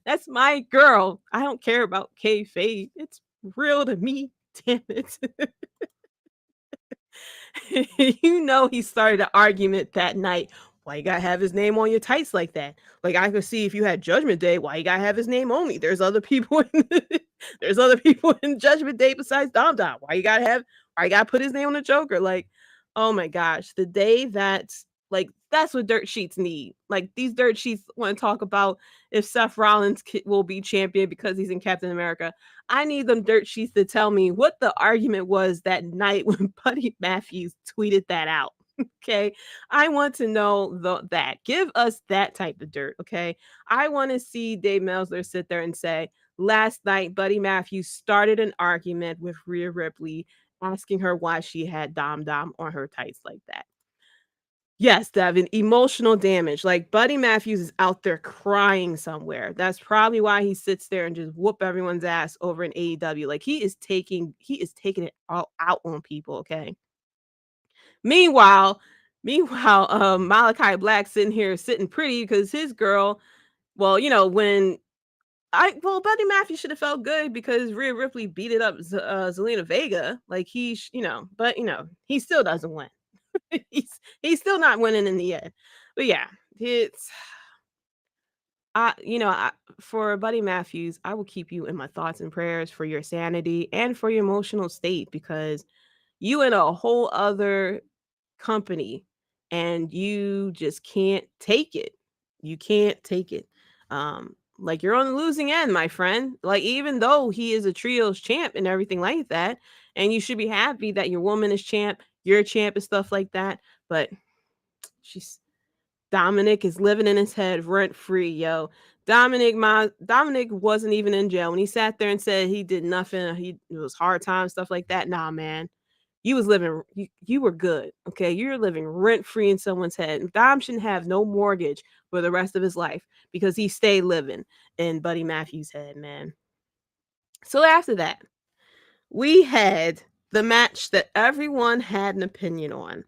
That's my girl. I don't care about kayfabe. It's real to me, damn it. He started an argument that night. Why you gotta have his name on your tights like that? Like I could see if you had Judgment Day, why you gotta have his name only? There's other people in Judgment Day besides Dom Dom. Why you gotta put his name on the Joker? Like, oh my gosh, the day that's what dirt sheets need. Like these dirt sheets want to talk about if Seth Rollins will be champion because he's in Captain America. I need them dirt sheets to tell me what the argument was that night when Buddy Matthews tweeted that out. Okay. I want to know that. Give us that type of dirt. Okay. I want to see Dave Meltzer sit there and say, last night, Buddy Matthews started an argument with Rhea Ripley asking her why she had Dom on her tights like that. Yes, Devin, emotional damage. Like Buddy Matthews is out there crying somewhere. That's probably why he sits there and just whoop everyone's ass over in AEW. Like he is taking it all out on people, okay? Meanwhile, Malachi Black sitting pretty because his girl, well, when Buddy Matthews should have felt good because Rhea Ripley beat it up Zelina Vega. Like but he still doesn't win. he's still not winning in the end. But yeah, it's for Buddy Matthews, I will keep you in my thoughts and prayers for your sanity and for your emotional state because you in a whole other company and you just can't take it. You can't take it. Like you're on the losing end, my friend. Like even though he is a trios champ and everything like that, and you should be happy that your woman is champ, you're a champ and stuff like that. But Dominic is living in his head rent free, yo. Dominic wasn't even in jail when he sat there and said he did nothing. It was hard times, stuff like that. Nah, man. You was living, you were good. Okay. You're living rent free in someone's head. Dom shouldn't have no mortgage for the rest of his life because he stayed living in Buddy Matthews' head, man. So after that, we had the match that everyone had an opinion on.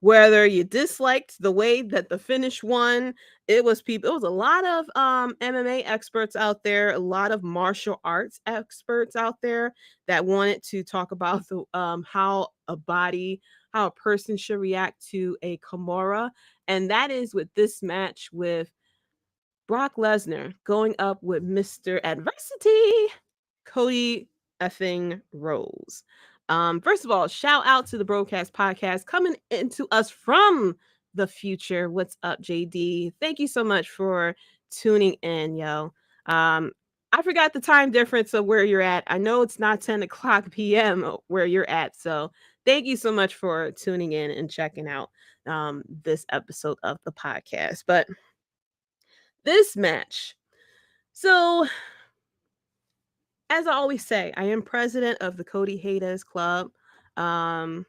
Whether you disliked the way that the finish won, it was a lot of MMA experts out there, a lot of martial arts experts out there that wanted to talk about the how a person should react to a Kimura, and that is with this match with Brock Lesnar going up with Mr. Adversity, Cody effing Rhodes. First of all, shout out to the Broadcast Podcast coming into us from the future. What's up, JD? Thank you so much for tuning in, yo. I forgot the time difference of where you're at. I know it's not 10 o'clock p.m. where you're at. So thank you so much for tuning in and checking out this episode of the podcast. But this match. So as I always say, I am president of the Cody Haters Club. 12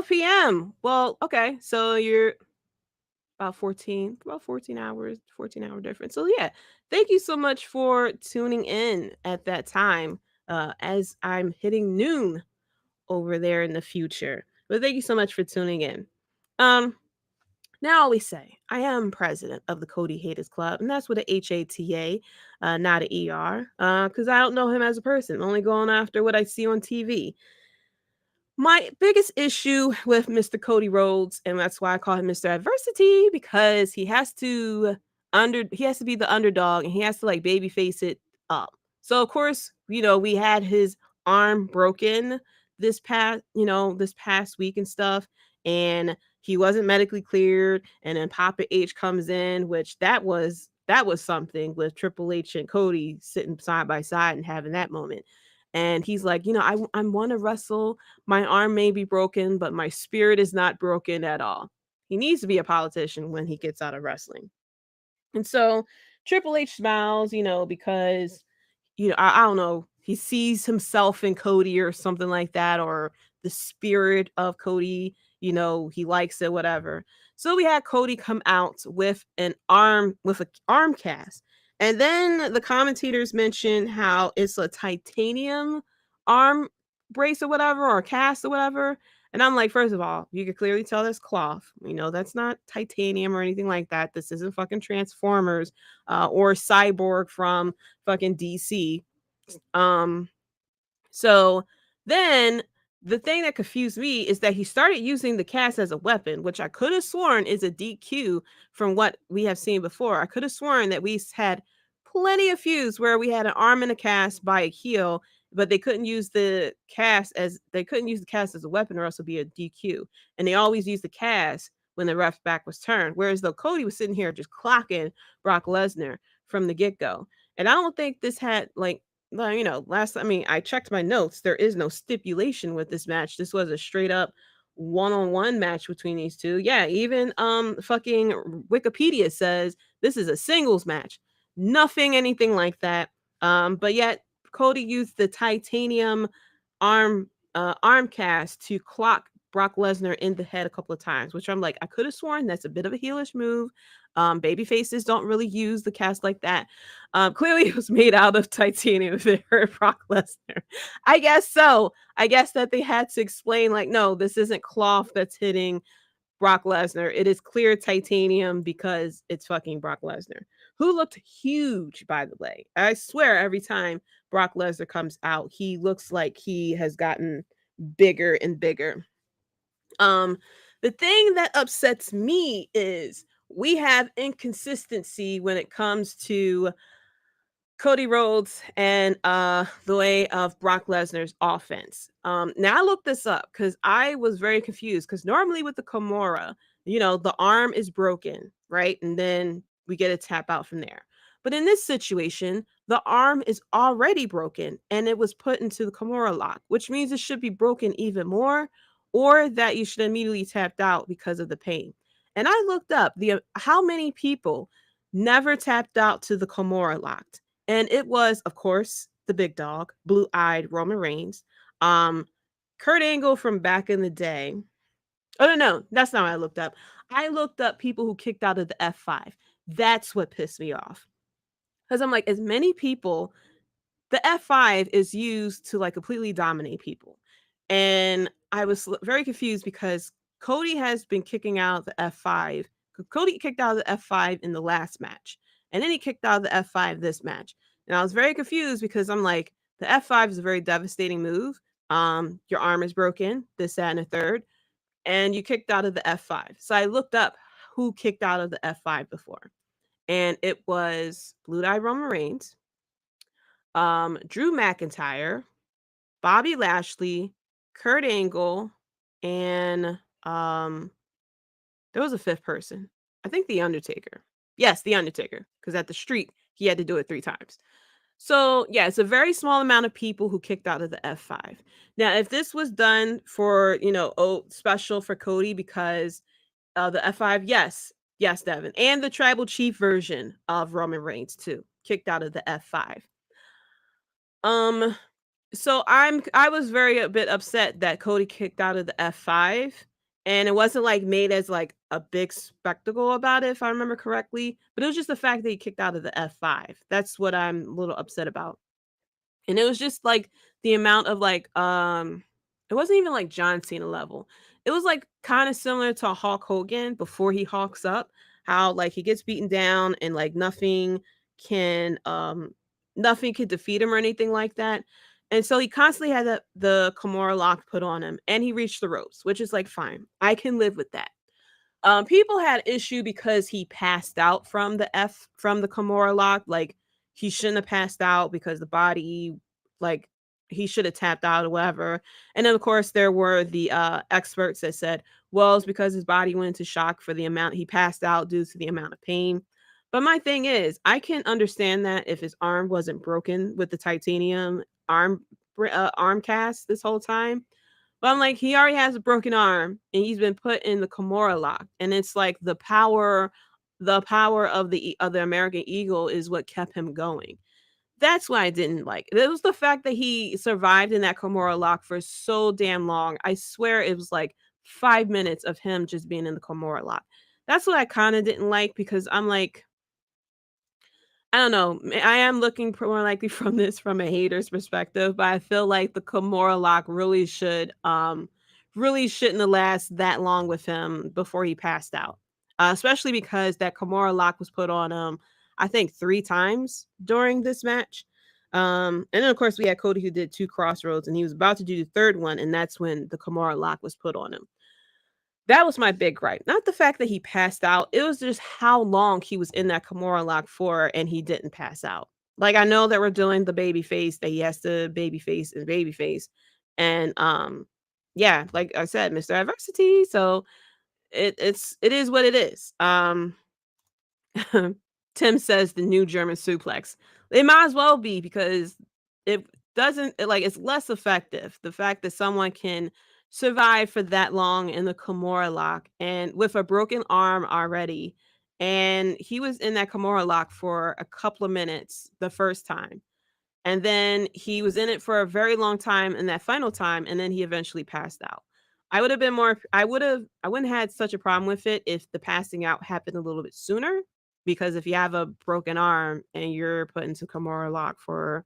p.m. Well, okay, so you're about 14 hours, 14-hour difference. So yeah, thank you so much for tuning in at that time as I'm hitting noon over there in the future. But thank you so much for tuning in. Now I always say I am president of the Cody Haters Club, and that's with a HATA, not an ER, because I don't know him as a person. I'm only going after what I see on TV. My biggest issue with Mr. Cody Rhodes, and that's why I call him Mr. Adversity, because he has to be the underdog and he has to like babyface it up. So of course, we had his arm broken this past week and stuff, and he wasn't medically cleared, and then Papa H comes in, which that was something with Triple H and Cody sitting side by side and having that moment. And he's like, I want to wrestle. My arm may be broken, but my spirit is not broken at all. He needs to be a politician when he gets out of wrestling. And so Triple H smiles, because, I don't know, he sees himself in Cody or something like that, or the spirit of Cody, he likes it, whatever. So we had Cody come out with an arm cast. And then the commentators mentioned how it's a titanium arm brace or whatever, or cast or whatever. And I'm like, first of all, you can clearly tell that's cloth. That's not titanium or anything like that. This isn't fucking Transformers or Cyborg from fucking DC. So then the thing that confused me is that he started using the cast as a weapon, which I could have sworn is a DQ from what we have seen before. I could have sworn that we had plenty of feuds where we had an arm in a cast by a heel, but they couldn't use the cast as a weapon or else it would be a DQ. And they always use the cast when the ref's back was turned. Whereas though Cody was sitting here just clocking Brock Lesnar from the get-go. And I don't think this had I checked my notes. There is no stipulation with this match. This was a straight up one-on-one match between these two. Yeah, even fucking Wikipedia says this is a singles match. Nothing, anything like that. But yet Cody used the titanium arm arm cast to clock Brock Lesnar in the head a couple of times, which I'm like, I could have sworn that's a bit of a heelish move. Baby faces don't really use the cast like that. Clearly it was made out of titanium if it hurt Brock Lesnar. I guess so. I guess that they had to explain, like, no, this isn't cloth that's hitting Brock Lesnar. It is clear titanium because it's fucking Brock Lesnar, who looked huge, by the way. I swear every time Brock Lesnar comes out, he looks like he has gotten bigger and bigger. The thing that upsets me is we have inconsistency when it comes to Cody Rhodes and the way of Brock Lesnar's offense. Now I looked this up because I was very confused, because normally with the Kimura, the arm is broken, right? And then we get a tap out from there. But in this situation, the arm is already broken and it was put into the Kimura lock, which means it should be broken even more, or that you should immediately tapped out because of the pain. And I looked up how many people never tapped out to the Kimura lock. And it was, of course, the big dog, blue-eyed Roman Reigns, Kurt Angle from back in the day. Oh, no, that's not what I looked up. I looked up people who kicked out of the F5. That's what pissed me off. Because I'm like, as many people, the F5 is used to like completely dominate people. And I was very confused because Cody has been kicking out the F5. Cody kicked out of the F5 in the last match. And then he kicked out of the F5 this match. And I was very confused because I'm like, the F5 is a very devastating move. Your arm is broken, this, that, and a third. And you kicked out of the F5. So I looked up who kicked out of the F5 before. And it was Blue-Eyed Roman Reigns, Drew McIntyre, Bobby Lashley, Kurt Angle, and there was a fifth person. I think The Undertaker. Yes, The Undertaker, because at the Street, he had to do it 3 times. So, yeah, it's a very small amount of people who kicked out of the F5. Now, if this was done for, special for Cody because the F5, yes, Devin, and the Tribal Chief version of Roman Reigns too, kicked out of the F5. So I was a bit upset that Cody kicked out of the F5, and it wasn't like made as like a big spectacle about it, if I remember correctly, but it was just the fact that he kicked out of the F5. That's what I'm a little upset about. And it was just like the amount of like it wasn't even like John Cena level. It was like kind of similar to Hulk Hogan before he hulks up, how like he gets beaten down and like nothing can defeat him or anything like that. And so he constantly had the Kimura lock put on him, and he reached the ropes, which is like fine. I can live with that. People had issue because he passed out from the Kimura lock. Like he shouldn't have passed out because the body, like he should have tapped out or whatever. And then of course there were the experts that said, well, it's because his body went into shock for the amount he passed out due to the amount of pain. But my thing is, I can understand that if his arm wasn't broken with the titanium arm cast this whole time. But I'm like, he already has a broken arm and he's been put in the Kimura lock. And it's like the power of the American Eagle is what kept him going. That's why I didn't like it. It was the fact that he survived in that Kimura lock for so damn long. I swear it was like 5 minutes of him just being in the Kimura lock. That's what I kind of didn't like, because I'm like, I don't know. I am looking more likely from a hater's perspective, but I feel like the Kimura lock really shouldn't have lasted that long with him before he passed out. Especially because that Kimura lock was put on him, I think 3 times during this match. And then of course we had Cody, who did 2 crossroads, and he was about to do the 3rd one, and that's when the Kimura lock was put on him. That was my big gripe. Not the fact that he passed out. It was just how long he was in that Kimura lock for and he didn't pass out. Like, I know that we're doing the baby face, that he has to baby face. And yeah, like I said, Mr. Adversity. So it is what it is. Tim says the new German suplex. It might as well be, because it doesn't, it's less effective. The fact that someone can survive for that long in the Kimura lock and with a broken arm already, and he was in that Kimura lock for a couple of minutes the first time. And then he was in it for a very long time in that final time, and then he eventually passed out. I would have been more I wouldn't have had such a problem with it if the passing out happened a little bit sooner, because if you have a broken arm and you're put into Kimura lock for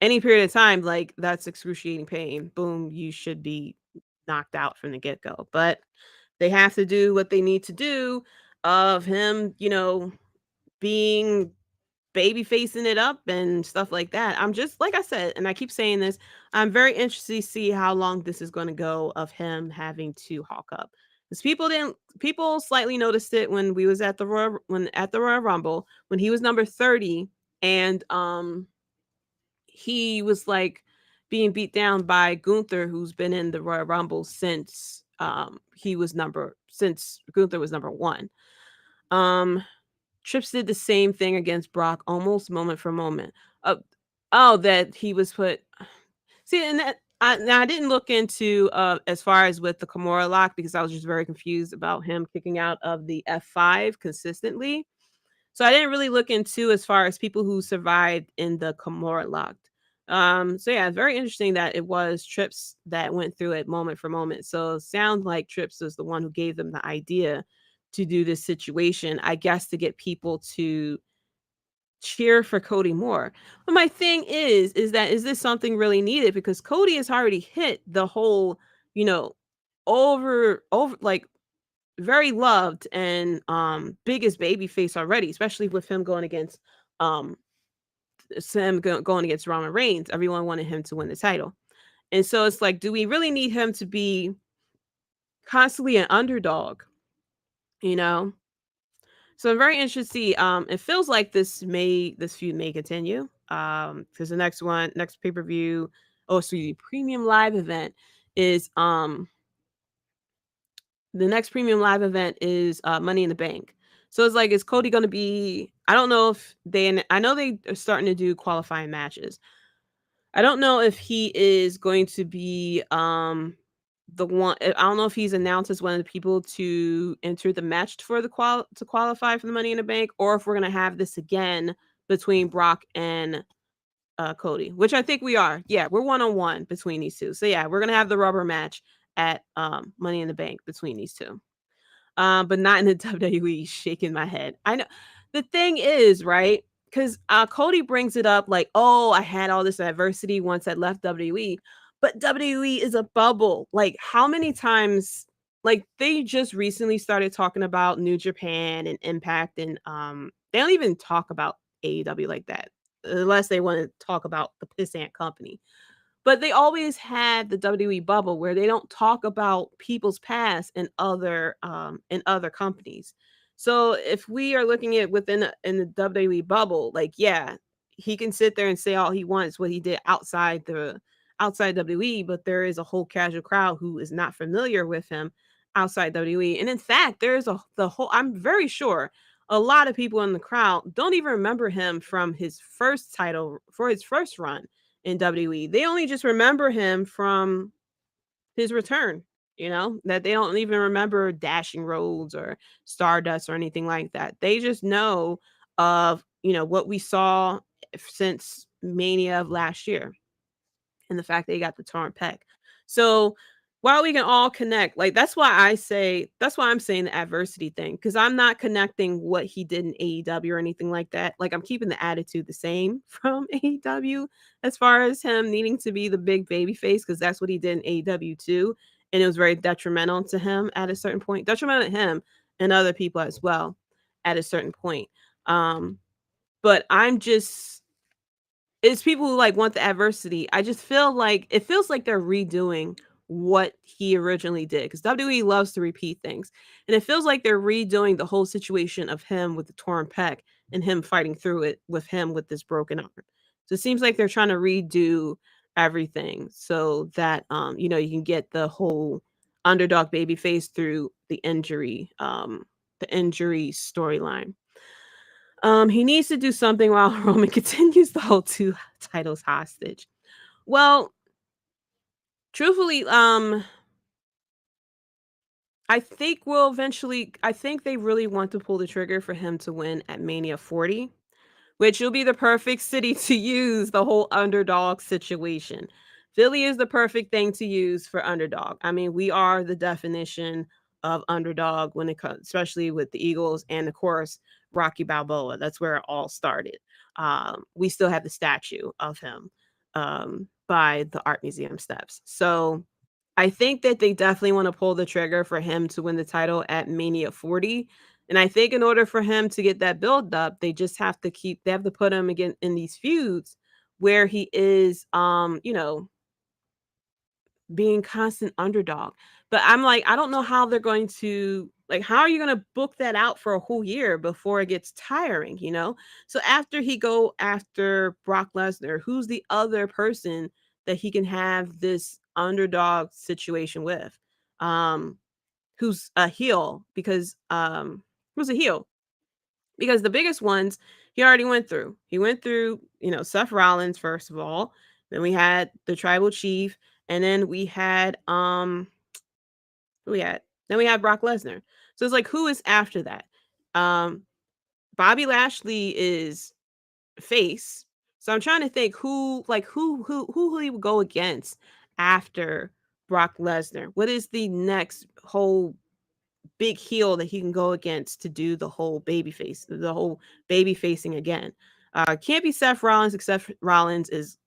any period of time, like, that's excruciating pain. Boom, you should be knocked out from the get-go. But they have to do what they need to do of him, being baby facing it up and stuff like that. I'm just like I said, and I keep saying this, I'm very interested to see how long this is going to go of him having to hawk up. Because people slightly noticed it when we was at the Royal Rumble when he was number 30, and he was like being beat down by Gunther, who's been in the Royal Rumble since Gunther was number 1. Trips did the same thing against Brock almost moment for moment. That he was put. See, and that I didn't look into as far as with the Kimura lock, because I was just very confused about him kicking out of the F5 consistently. So I didn't really look into as far as people who survived in the Kimura lock. So yeah, it's very interesting that it was Trips that went through it moment for moment. So it sounds like Trips was the one who gave them the idea to do this situation, I guess, to get people to cheer for Cody more. But my thing is this something really needed? Because Cody has already hit the whole, over like very loved and biggest baby face already, especially with him going against going against Roman Reigns. Everyone wanted him to win the title. And so it's like, do we really need him to be constantly an underdog? So I'm very interested to see. It feels like this feud may continue. Because the next pay-per-view, premium live event is the next premium live event is Money in the Bank. So it's like, is Cody going to be? I don't know if I know they are starting to do qualifying matches. I don't know if he is going to be the one. I don't know if he's announced as one of the people to enter the match for to qualify for the Money in the Bank, or if we're gonna have this again between Brock and Cody, which I think we are. Yeah, we're 1-on-1 between these two. So yeah, we're gonna have the rubber match at Money in the Bank between these two. But not in the WWE. Shaking my head. I know. The thing is, right? Because Cody brings it up like, oh, I had all this adversity once I left WWE. But WWE is a bubble. Like, how many times, like, they just recently started talking about New Japan and Impact, and they don't even talk about AEW like that, unless they want to talk about the pissant company. But they always had the WWE bubble where they don't talk about people's past in other companies. So if we are looking at in the WWE bubble, like, yeah, he can sit there and say all he wants what he did outside WWE, but there is a whole casual crowd who is not familiar with him outside WWE. And in fact, I'm very sure a lot of people in the crowd don't even remember him from his first run in WWE. They only just remember him from his return, that they don't even remember Dashing Roads or Stardust or anything like that. They just know of, what we saw since Mania of last year and the fact that he got the torn pec. So while we can all connect, like, that's why I'm saying the adversity thing, because I'm not connecting what he did in AEW or anything like that. Like, I'm keeping the attitude the same from AEW as far as him needing to be the big baby face, because that's what he did in AEW too. And it was very detrimental to him at a certain point, detrimental to him and other people as well at a certain point. But it's people who like want the adversity. I just feel like it feels like they're redoing what he originally did, because WWE loves to repeat things, and it feels like they're redoing the whole situation of him with the torn pec and him fighting through it with him with this broken arm. So it seems like they're trying to redo everything so that you can get the whole underdog baby face through the injury storyline. He needs to do something while Roman continues to hold 2 titles hostage. Well, truthfully, I think they really want to pull the trigger for him to win at Mania 40. which will be the perfect city to use the whole underdog situation. Philly is the perfect thing to use for underdog. I mean, we are the definition of underdog when it comes, especially with the Eagles and of course Rocky Balboa. That's where it all started. We still have the statue of him by the Art Museum steps. So I think that they definitely want to pull the trigger for him to win the title at Mania 40. And I think in order for him to get that build up, they just have to they have to put him again in these feuds where he is being constant underdog. But I'm like, I don't know how they're going to how are you going to book that out for a whole year before it gets tiring, So after he go after Brock Lesnar, who's the other person that he can have this underdog situation with? Who's a heel because who's a heel? Because the biggest ones he already went through. He went through, Seth Rollins first of all. Then we had the tribal chief, and then we had who we had? Then we had Brock Lesnar. So it's like, who is after that? Bobby Lashley is face. So I'm trying to think who he would go against after Brock Lesnar. What is the next whole big heel that he can go against to do the whole baby facing again? Can't be Seth Rollins, except Rollins is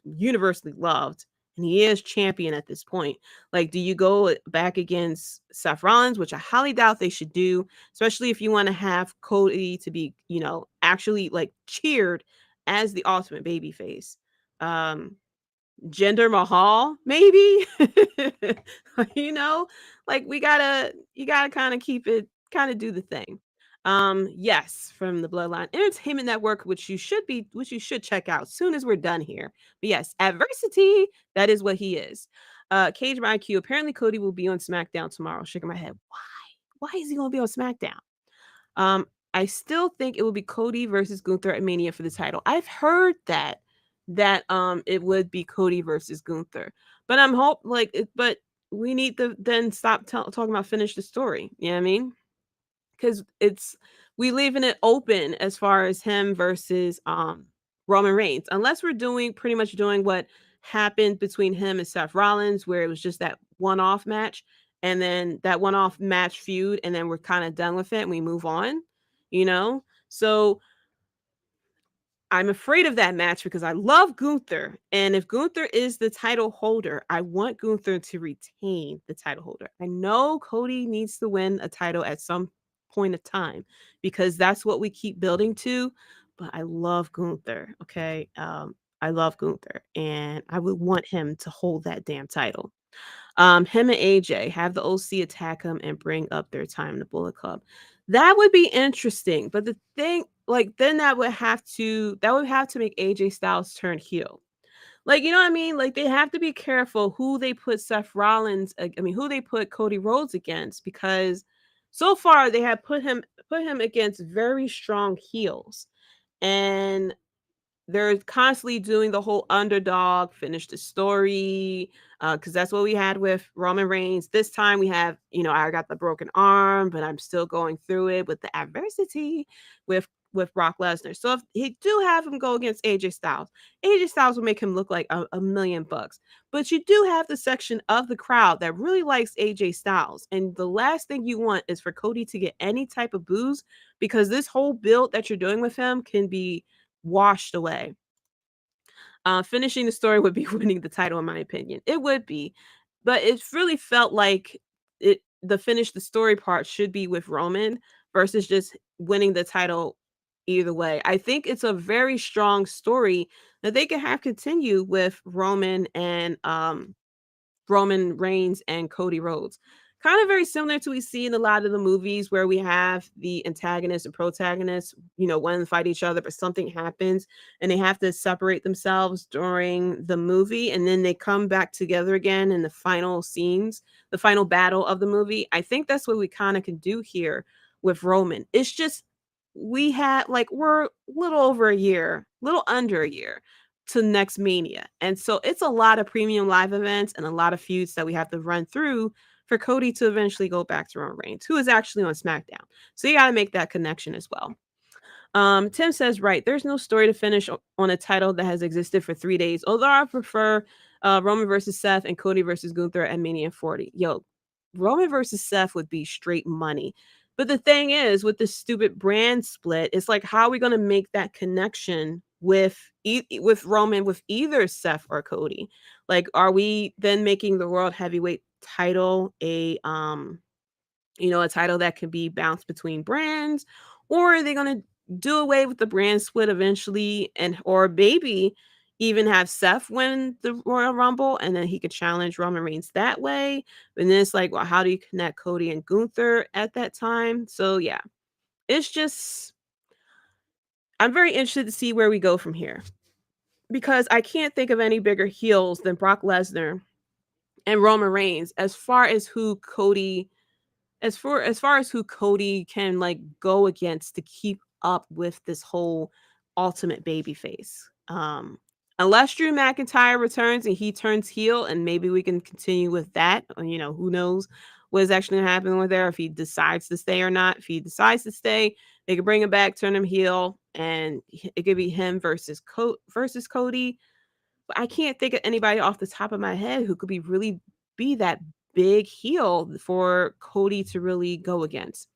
universally loved and he is champion at this point. Like, do you go back against Seth Rollins, which I highly doubt they should do, especially if you want to have Cody to be, actually cheered as the ultimate baby face. Jinder Mahal, maybe. You gotta kind of keep it, kind of do the thing. Yes, from the Bloodline Entertainment Network, which you should check out soon as we're done here. But yes, adversity, that is what he is. Cage by IQ. Apparently Cody will be on SmackDown tomorrow. Shaking my head. Why is he gonna be on SmackDown? I still think it will be Cody versus Gunther at Mania for the title. I've heard that it would be Cody versus Gunther. But but we need to then stop talking about finish the story. You know what I mean? Because we leaving it open as far as him versus Roman Reigns, unless we're pretty much doing what happened between him and Seth Rollins, where it was just that one-off match, and then that one-off match feud, and then we're kind of done with it and we move on, So I'm afraid of that match because I love Gunther. And if Gunther is the title holder, I want Gunther to retain the title holder. I know Cody needs to win a title at some point of time because that's what we keep building to. But I love Gunther. Okay. I love Gunther and I would want him to hold that damn title. Him and AJ have the OC attack him and bring up their time in the Bullet Club. That would be interesting. But the thing, then that would have to make AJ Styles turn heel. You know what I mean? They have to be careful who they put who they put Cody Rhodes against, because so far they have put him against very strong heels. And they're constantly doing the whole underdog, finish the story, because that's what we had with Roman Reigns. This time we have, I got the broken arm, but I'm still going through it with the adversity with Brock Lesnar. So if he do have him go against AJ Styles will make him look like a $1,000,000. But you do have the section of the crowd that really likes AJ Styles. And the last thing you want is for Cody to get any type of booze, because this whole build that you're doing with him can be washed away. Finishing the story would be winning the title, in my opinion. It would be, but it really felt like the finish the story part should be with Roman versus just winning the title either way. I think it's a very strong story that they can have continue with Roman Reigns and Cody Rhodes. Kind of very similar to we see in a lot of the movies where we have the antagonist and protagonist, want to fight each other, but something happens and they have to separate themselves during the movie, and then they come back together again in the final scenes, the final battle of the movie. I think that's what we kind of can do here with Roman. It's just we're a little over a little under a year to next Mania. And so it's a lot of premium live events and a lot of feuds that we have to run through for Cody to eventually go back to Roman Reigns, who is actually on SmackDown. So you got to make that connection as well. Tim says, right, there's no story to finish on a title that has existed for 3 days. Although I prefer Roman versus Seth and Cody versus Gunther at Mania 40. Yo, Roman versus Seth would be straight money. But the thing is, with this stupid brand split, it's like, how are we going to make that connection with Roman with either Seth or Cody? Like, are we then making the world heavyweight title a title that can be bounced between brands, or are they going to do away with the brand split eventually, or maybe even have Seth win the Royal Rumble and then he could challenge Roman Reigns that way? And then it's like, well, how do you connect Cody and Gunther at that time? So yeah, it's just, I'm very interested to see where we go from here, because I can't think of any bigger heels than Brock Lesnar and Roman Reigns as far as who Cody can like go against to keep up with this whole ultimate baby face. Unless Drew McIntyre returns and he turns heel, and maybe we can continue with that. Who knows what is actually going to happen with there, if he decides to stay or not. If he decides to stay, they could bring him back, turn him heel, and it could be him versus Cody. But I can't think of anybody off the top of my head who could be that big heel for Cody to really go against.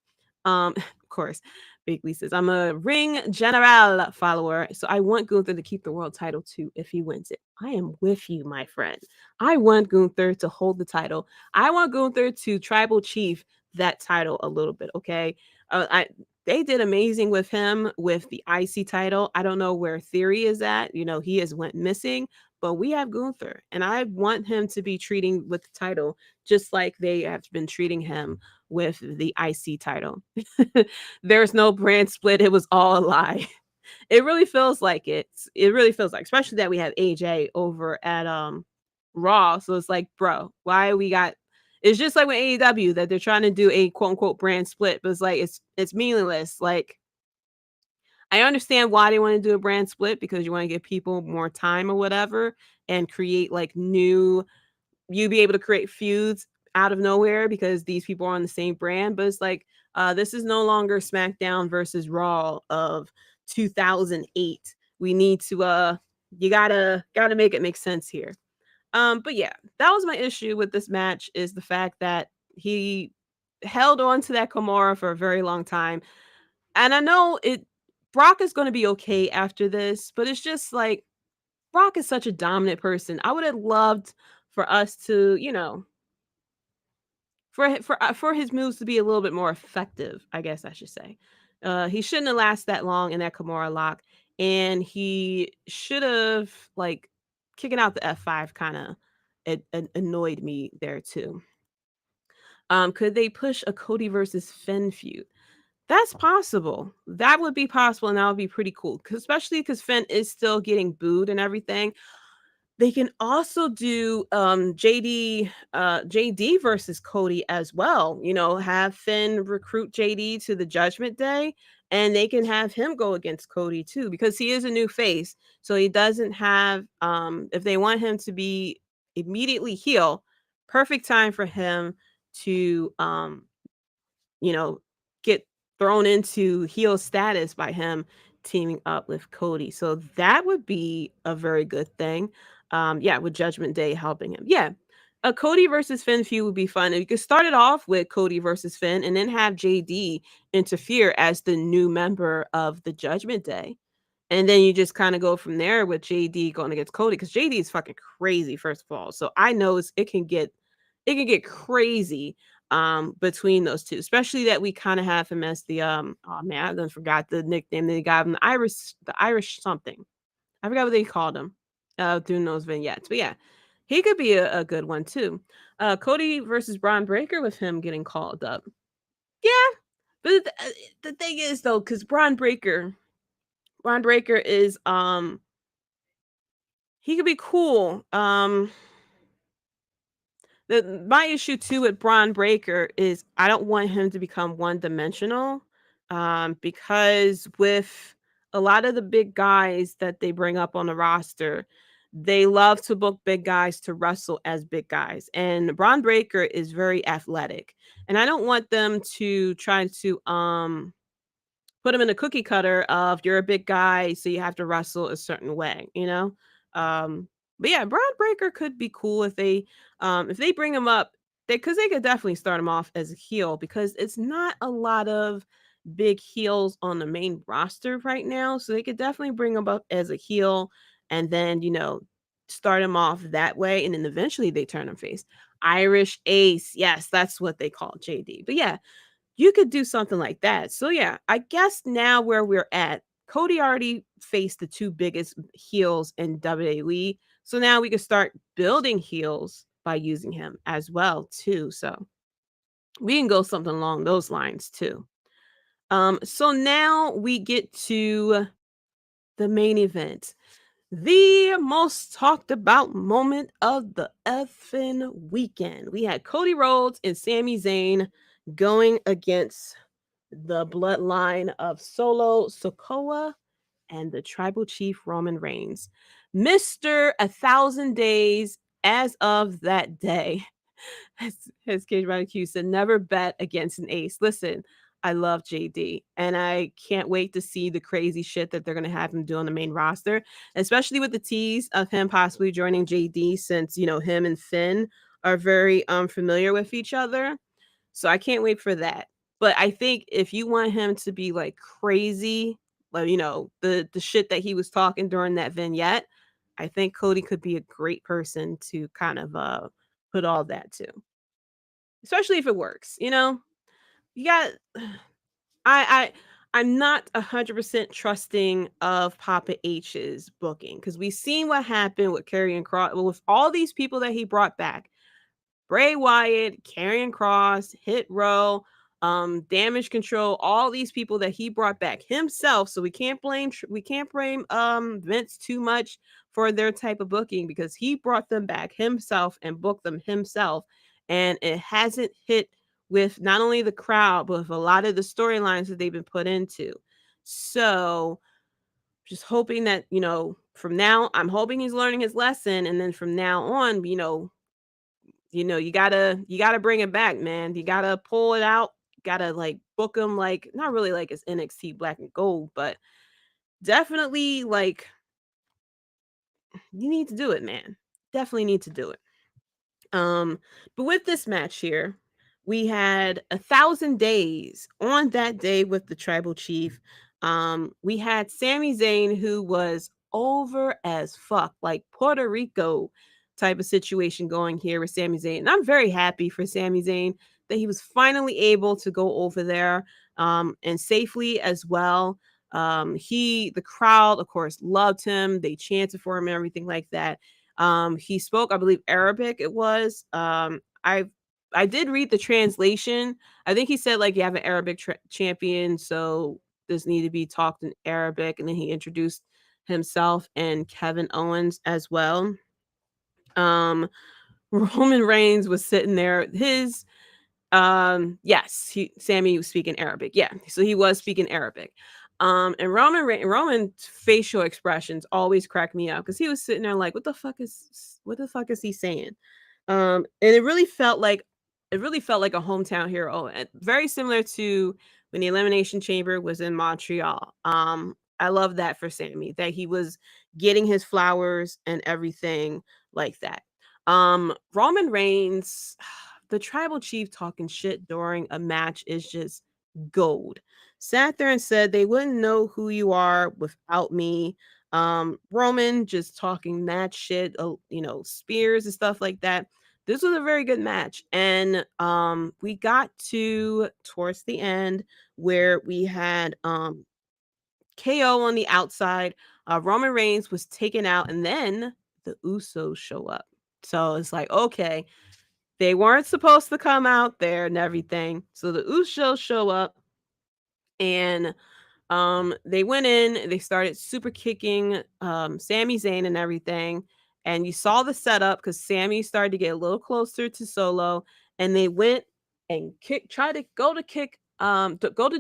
Of course, Big Lee says, I'm a Ring General follower, so I want Gunther to keep the world title too if he wins it. I am with you, my friend. I want Gunther to hold the title. I want Gunther to tribal chief that title a little bit, okay? They did amazing with him with the IC title. I don't know where Theory is at. He has went missing, but we have Gunther, and I want him to be treating with the title just like they have been treating him with the IC title. There's no brand split. It was all a lie. It really feels like it. It really feels like, especially that we have AJ over at Raw. So it's like, bro, why we got? It's just like with AEW that they're trying to do a quote unquote brand split, but it's like it's meaningless. Like, I understand why they want to do a brand split, because you want to give people more time or whatever and create like you be able to create feuds out of nowhere because these people are on the same brand. But it's like, this is no longer SmackDown versus Raw of 2008. We need to you gotta make it make sense here. But yeah, that was my issue with this match, is the fact that he held on to that Kimura for a very long time. And I know Brock is going to be okay after this, but it's just like, Brock is such a dominant person. I would have loved for us to, for his moves to be a little bit more effective, I guess I should say. He shouldn't have lasted that long in that Kimura lock, and he should have, like, kicking out the F5 kind of annoyed me there too. Could they push a Cody versus Finn feud? That's possible. That would be possible, and that would be pretty cool, especially because Finn is still getting booed and everything. They can also do JD versus Cody as well. Have Finn recruit JD to the Judgment Day, and they can have him go against Cody too, because he is a new face. So he doesn't have if they want him to be immediately heel, perfect time for him to get thrown into heel status by him teaming up with Cody. So that would be a very good thing. With Judgment Day helping him. Yeah. A Cody versus Finn feud would be fun. You could start it off with Cody versus Finn and then have JD interfere as the new member of the Judgment Day. And then you just kind of go from there with JD going against Cody, because JD is fucking crazy, first of all. So I know it can get crazy between those two, especially that we kind of have him as the oh man, I done forgot the nickname they got him, the Irish something. I forgot what they called him doing those vignettes. But yeah, he could be a good one too. Cody versus Braun Breaker with him getting called up. Yeah, but the thing is though, because Braun Breaker is he could be cool. My issue too with Braun Breaker is I don't want him to become one-dimensional, because with a lot of the big guys that they bring up on the roster, they love to book big guys to wrestle as big guys, and Braun Breaker is very athletic, and I don't want them to try to put him in a cookie cutter of you're a big guy, so you have to wrestle a certain way, you know? But yeah, Braun Breaker could be cool if they bring him up, because they could definitely start him off as a heel, because it's not a lot of big heels on the main roster right now. So they could definitely bring him up as a heel and then, start him off that way. And then eventually they turn him face. Irish Ace. Yes, that's what they call JD. But yeah, you could do something like that. So yeah, I guess now where we're at, Cody already faced the two biggest heels in WWE. So now we can start building heels by using him as well too. So we can go something along those lines too. So now we get to the main event. The most talked about moment of the effing weekend. We had Cody Rhodes and Sami Zayn going against the bloodline of Solo Sikoa and the tribal chief Roman Reigns. Mr. 1,000 days as of that day. As Cage Ryan Q said, never bet against an ace. Listen, I love JD, and I can't wait to see the crazy shit that they're going to have him do on the main roster, especially with the tease of him possibly joining JD, since, him and Finn are very familiar with each other. So I can't wait for that. But I think if you want him to be like crazy, like, the shit that he was talking during that vignette, I think Cody could be a great person to kind of put all that to. Especially if it works, You got I'm not 100% trusting of Papa H's booking, because we've seen what happened with Karrion Kross, with all these people that he brought back. Bray Wyatt, Karrion Kross, Hit Row, Damage Control, all these people that he brought back himself. So we can't blame Vince too much for their type of booking, because he brought them back himself and booked them himself, and it hasn't hit with not only the crowd but with a lot of the storylines that they've been put into. So just hoping that, from now, I'm hoping he's learning his lesson, and then from now on, you gotta bring it back, man. You gotta pull it out. Gotta like book him, like not really like it's NXT Black and Gold, but definitely like you need to do it, man. Definitely need to do it. But with this match here, we had 1,000 days on that day with the tribal chief. We had Sami Zayn, who was over as fuck, like Puerto Rico type of situation going here with Sami Zayn. And I'm very happy for Sami Zayn that he was finally able to go over there and safely as well. The crowd, of course, loved him. They chanted for him and everything like that. He spoke, I believe, Arabic it was. I did read the translation. I think he said, like, you have an Arabic champion, so this need to be talked in Arabic. And then he introduced himself and Kevin Owens as well. Roman Reigns was sitting there. Sami was speaking Arabic. Yeah, so he was speaking Arabic. And Roman's facial expressions always crack me up, because he was sitting there like, what the fuck is he saying? And it really felt like a hometown hero, and very similar to when the Elimination Chamber was in Montreal. I love that for Sami, that he was getting his flowers and everything like that. Roman Reigns, the tribal chief talking shit during a match is just gold. Sat there and said they wouldn't know who you are without me. Roman just talking mad shit, spears and stuff like that. This was a very good match. And we got to towards the end where we had KO on the outside. Roman Reigns was taken out, and then the Usos show up. So it's like, okay, they weren't supposed to come out there and everything. So the Usos show up, and they went in, they started super kicking Sami Zayn and everything. And you saw the setup, because Sami started to get a little closer to Solo, and they went and tried to go to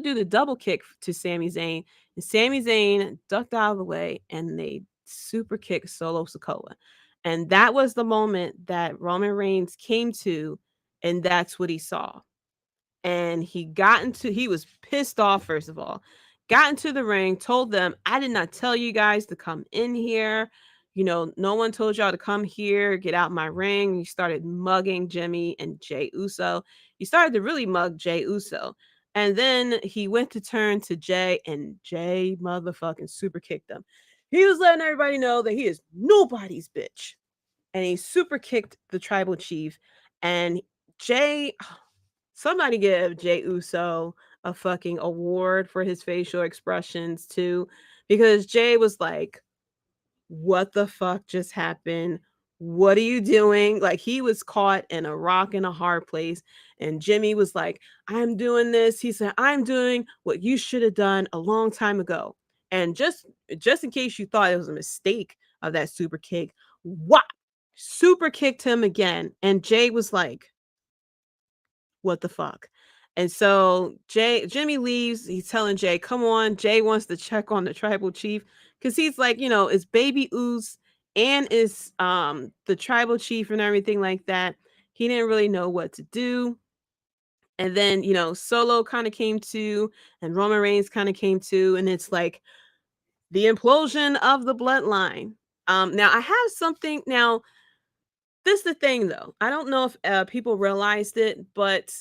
do the double kick to Sami Zayn. And Sami Zayn ducked out of the way, and they super kicked Solo Sikoa. And that was the moment that Roman Reigns came to, and that's what he saw. And he was pissed off, first of all, got into the ring, told them, I did not tell you guys to come in here. No one told y'all to come here, get out my ring. You started mugging Jimmy and Jey Uso. You started to really mug Jey Uso. And then he went to turn to Jey, and Jey motherfucking super kicked him. He was letting everybody know that he is nobody's bitch. And he super kicked the tribal chief. And Jey, somebody give Jey Uso a fucking award for his facial expressions too. Because Jey was like, what the fuck just happened? What are you doing? Like, he was caught in a rock and a hard place. And Jimmy was like, I'm doing this. He said, I'm doing what you should have done a long time ago. And just in case you thought it was a mistake of that super kick, what? Super kicked him again. And Jey was like, what the fuck? And so Jimmy leaves. He's telling Jey, come on. Jey wants to check on the tribal chief because he's like, it's Baby Oos and is the tribal chief and everything like that. He didn't really know what to do. And then, Solo kind of came to, and Roman Reigns kind of came to, and it's like the implosion of the bloodline. Now I have something. Now, this is the thing, though. I don't know if people realized it, but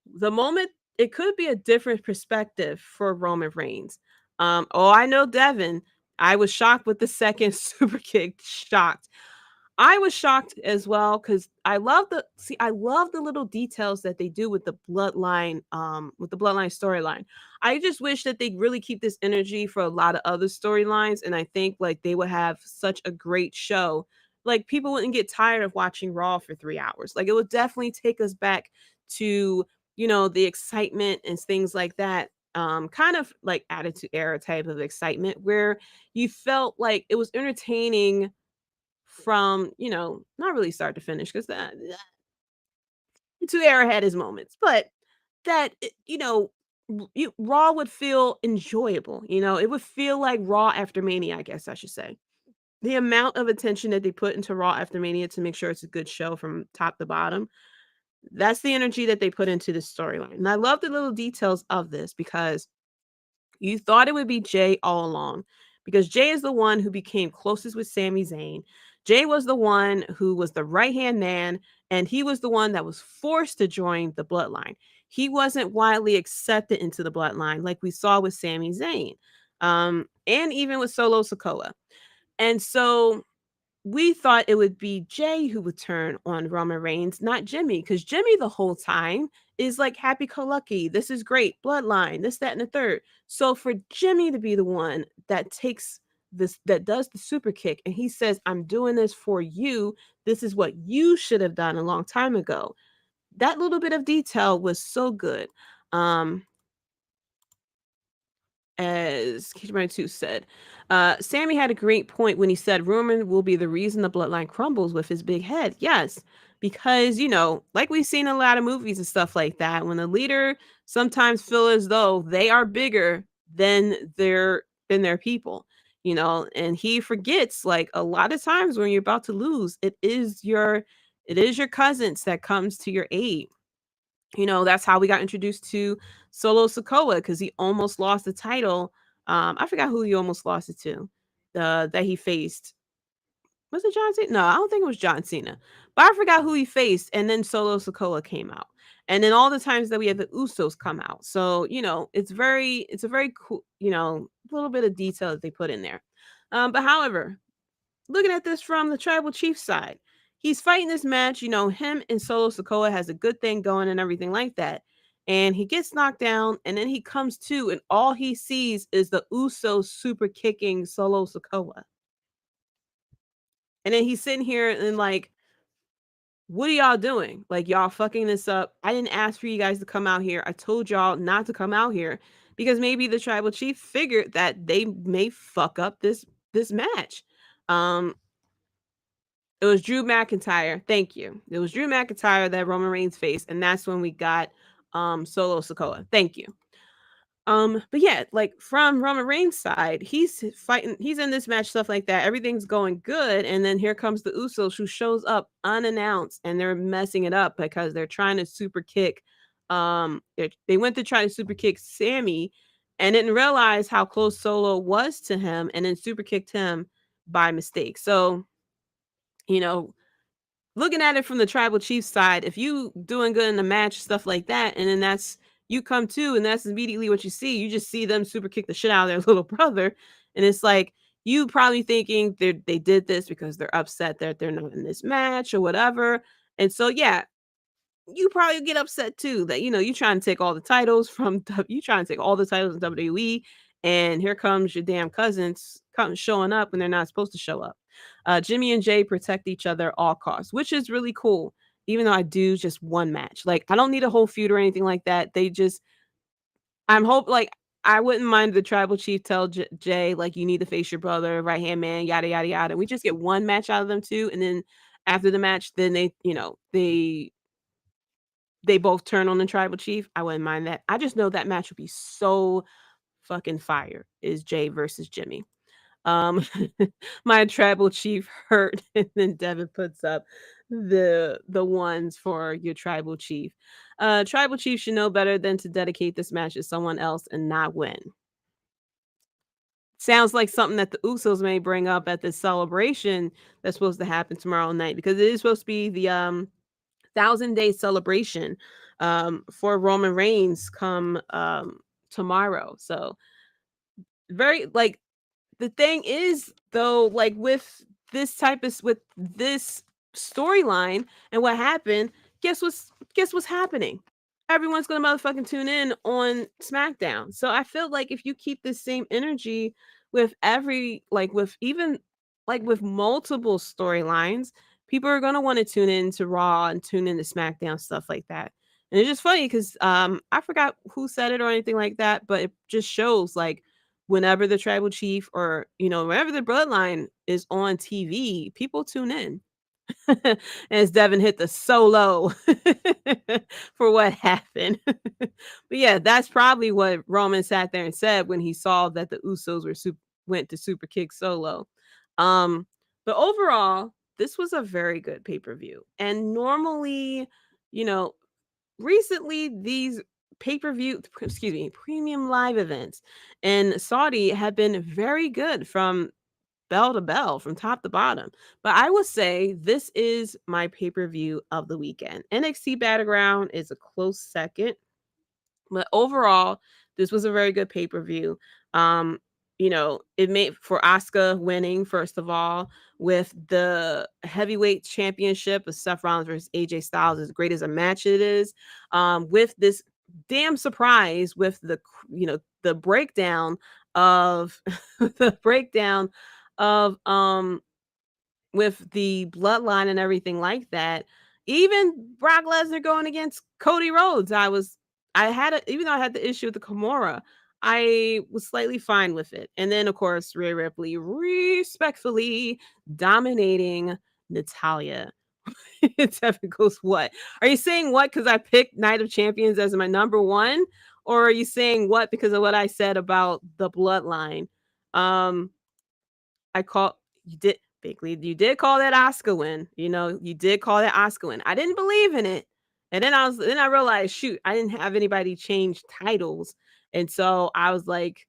the moment, it could be a different perspective for Roman Reigns. I know Devin. I was shocked with the second super kick. Shocked. I was shocked as well because I love the little details that they do with the bloodline, storyline. I just wish that they really keep this energy for a lot of other storylines, and I think like they would have such a great show. Like, people wouldn't get tired of watching Raw for 3 hours. Like, it would definitely take us back to the excitement and things like that. Kind of like Attitude Era type of excitement where you felt like it was entertaining from, not really start to finish because that Attitude Era had his moments, but that, Raw would feel enjoyable. It would feel like Raw after Mania, I guess I should say. The amount of attention that they put into Raw after Mania to make sure it's a good show from top to bottom. That's the energy that they put into this storyline. And I love the little details of this because you thought it would be Jey all along because Jey is the one who became closest with Sami Zayn. Jey was the one who was the right-hand man, and he was the one that was forced to join the bloodline. He wasn't widely accepted into the bloodline like we saw with Sami Zayn, and even with Solo Sikoa. And so we thought it would be Jey who would turn on Roman Reigns, not Jimmy, because Jimmy the whole time is like happy-go-lucky. This is great, bloodline, this, that, and the third. So for Jimmy to be the one that takes this, that does the super kick, and he says, I'm doing this for you. This is what you should have done a long time ago. That little bit of detail was so good. As K2 said, Sami had a great point when he said Roman will be the reason the bloodline crumbles with his big head. Yes, because, like we've seen in a lot of movies and stuff like that, when the leader sometimes feel as though they are bigger than their people, and he forgets, like, a lot of times when you're about to lose, it is your cousins that comes to your aid. That's how we got introduced to Solo Sikoa because he almost lost the title. I forgot who he almost lost it to. That he faced. Was it John Cena? No, I don't think it was John Cena. But I forgot who he faced. And then Solo Sikoa came out. And then all the times that we had the Usos come out. So, it's a very cool, little bit of detail that they put in there. But however, looking at this from the tribal chief side, he's fighting this match, him and Solo Sikoa has a good thing going and everything like that. And he gets knocked down, and then he comes to, and all he sees is the Usos super kicking Solo Sikoa. And then he's sitting here and like, what are y'all doing? Like, y'all fucking this up. I didn't ask for you guys to come out here. I told y'all not to come out here because maybe the tribal chief figured that they may fuck up this match. It was Drew McIntyre. Thank you. It was Drew McIntyre that Roman Reigns faced, and that's when we got Solo Sikoa. Thank you. But yeah, like from Roman Reigns' side, he's fighting, he's in this match, stuff like that. Everything's going good, and then here comes the Usos who shows up unannounced, and they're messing it up because they're trying to super kick. They went to try to super kick Sami, and didn't realize how close Solo was to him, and then super kicked him by mistake. So, you know, looking at it from the tribal chief side, if you doing good in the match, stuff like that, and then that's you come to, and that's immediately what you see. You just see them super kick the shit out of their little brother, and it's like you probably thinking they did this because they're upset that they're not in this match or whatever. And so yeah, you probably get upset too that you trying to take all the titles from you trying to take all the titles in WWE, and here comes your damn cousins showing up when they're not supposed to show up. Jimmy and Jay protect each other at all costs, which is really cool. Even though I do just one match, like I don't need a whole feud or anything like that. Like I wouldn't mind the tribal chief tell Jay like you need to face your brother, right hand man, yada yada yada. We just get one match out of them too, and then after the match, then they both turn on the tribal chief. I wouldn't mind that. I just know that match would be so fucking fire. Is Jay versus Jimmy. My tribal chief hurt, and then Devin puts up the ones for your tribal chief. Tribal chief should know better than to dedicate this match to someone else and not win. Sounds like something that the Usos may bring up at this celebration that's supposed to happen tomorrow night, because it is supposed to be the 1,000-day celebration for Roman Reigns come tomorrow. So very like the thing is though, like with this storyline and what happened, guess what's happening? Everyone's gonna motherfucking tune in on SmackDown. So I feel like if you keep the same energy with with multiple storylines, people are gonna want to tune in to Raw and tune in to SmackDown, stuff like that. And it's just funny because I forgot who said it or anything like that, but it just shows like whenever the tribal chief or whenever the bloodline is on TV, people tune in. As Devin hit the solo for what happened. But yeah, that's probably what Roman sat there and said when he saw that the Usos went to super kick Solo. But overall, this was a very good pay-per-view. And normally, recently these premium live events in Saudi have been very good from bell to bell, from top to bottom. But I will say this is my pay-per-view of the weekend. NXT Battleground is a close second, but overall, this was a very good pay-per-view. It made for Asuka winning, first of all, with the heavyweight championship of Seth Rollins versus AJ Styles, as great as a match it is. With this damn surprise with the breakdown of with the bloodline and everything like that. Even Brock Lesnar going against Cody Rhodes, even though I had the issue with the Kimura, I was slightly fine with it. And then of course Rhea Ripley respectfully dominating Natalya. Devin goes, what? Are you saying what because I picked Night of Champions as my number one? Or are you saying what because of what I said about the bloodline? You did call that Asuka win. You did call that Asuka win. I didn't believe in it. And then I realized, shoot, I didn't have anybody change titles. And so I was like,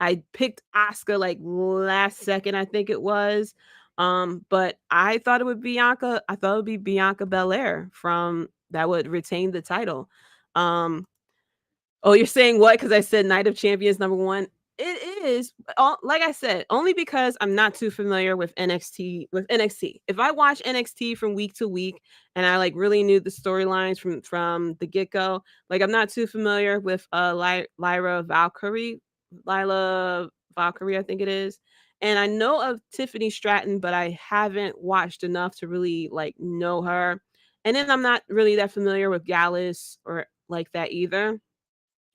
I picked Asuka like last second, I think it was. But I thought it would be Bianca. I thought it would be Bianca Belair that would retain the title. Oh, you're saying what? Because I said Night of Champions number one. It is, like I said, only because I'm not too familiar with NXT. If I watch NXT from week to week and I like really knew the storylines from the get-go, like I'm not too familiar with Lila Valkyrie, I think it is. And I know of Tiffany Stratton, but I haven't watched enough to really like know her. And then I'm not really that familiar with Gallus or like that either.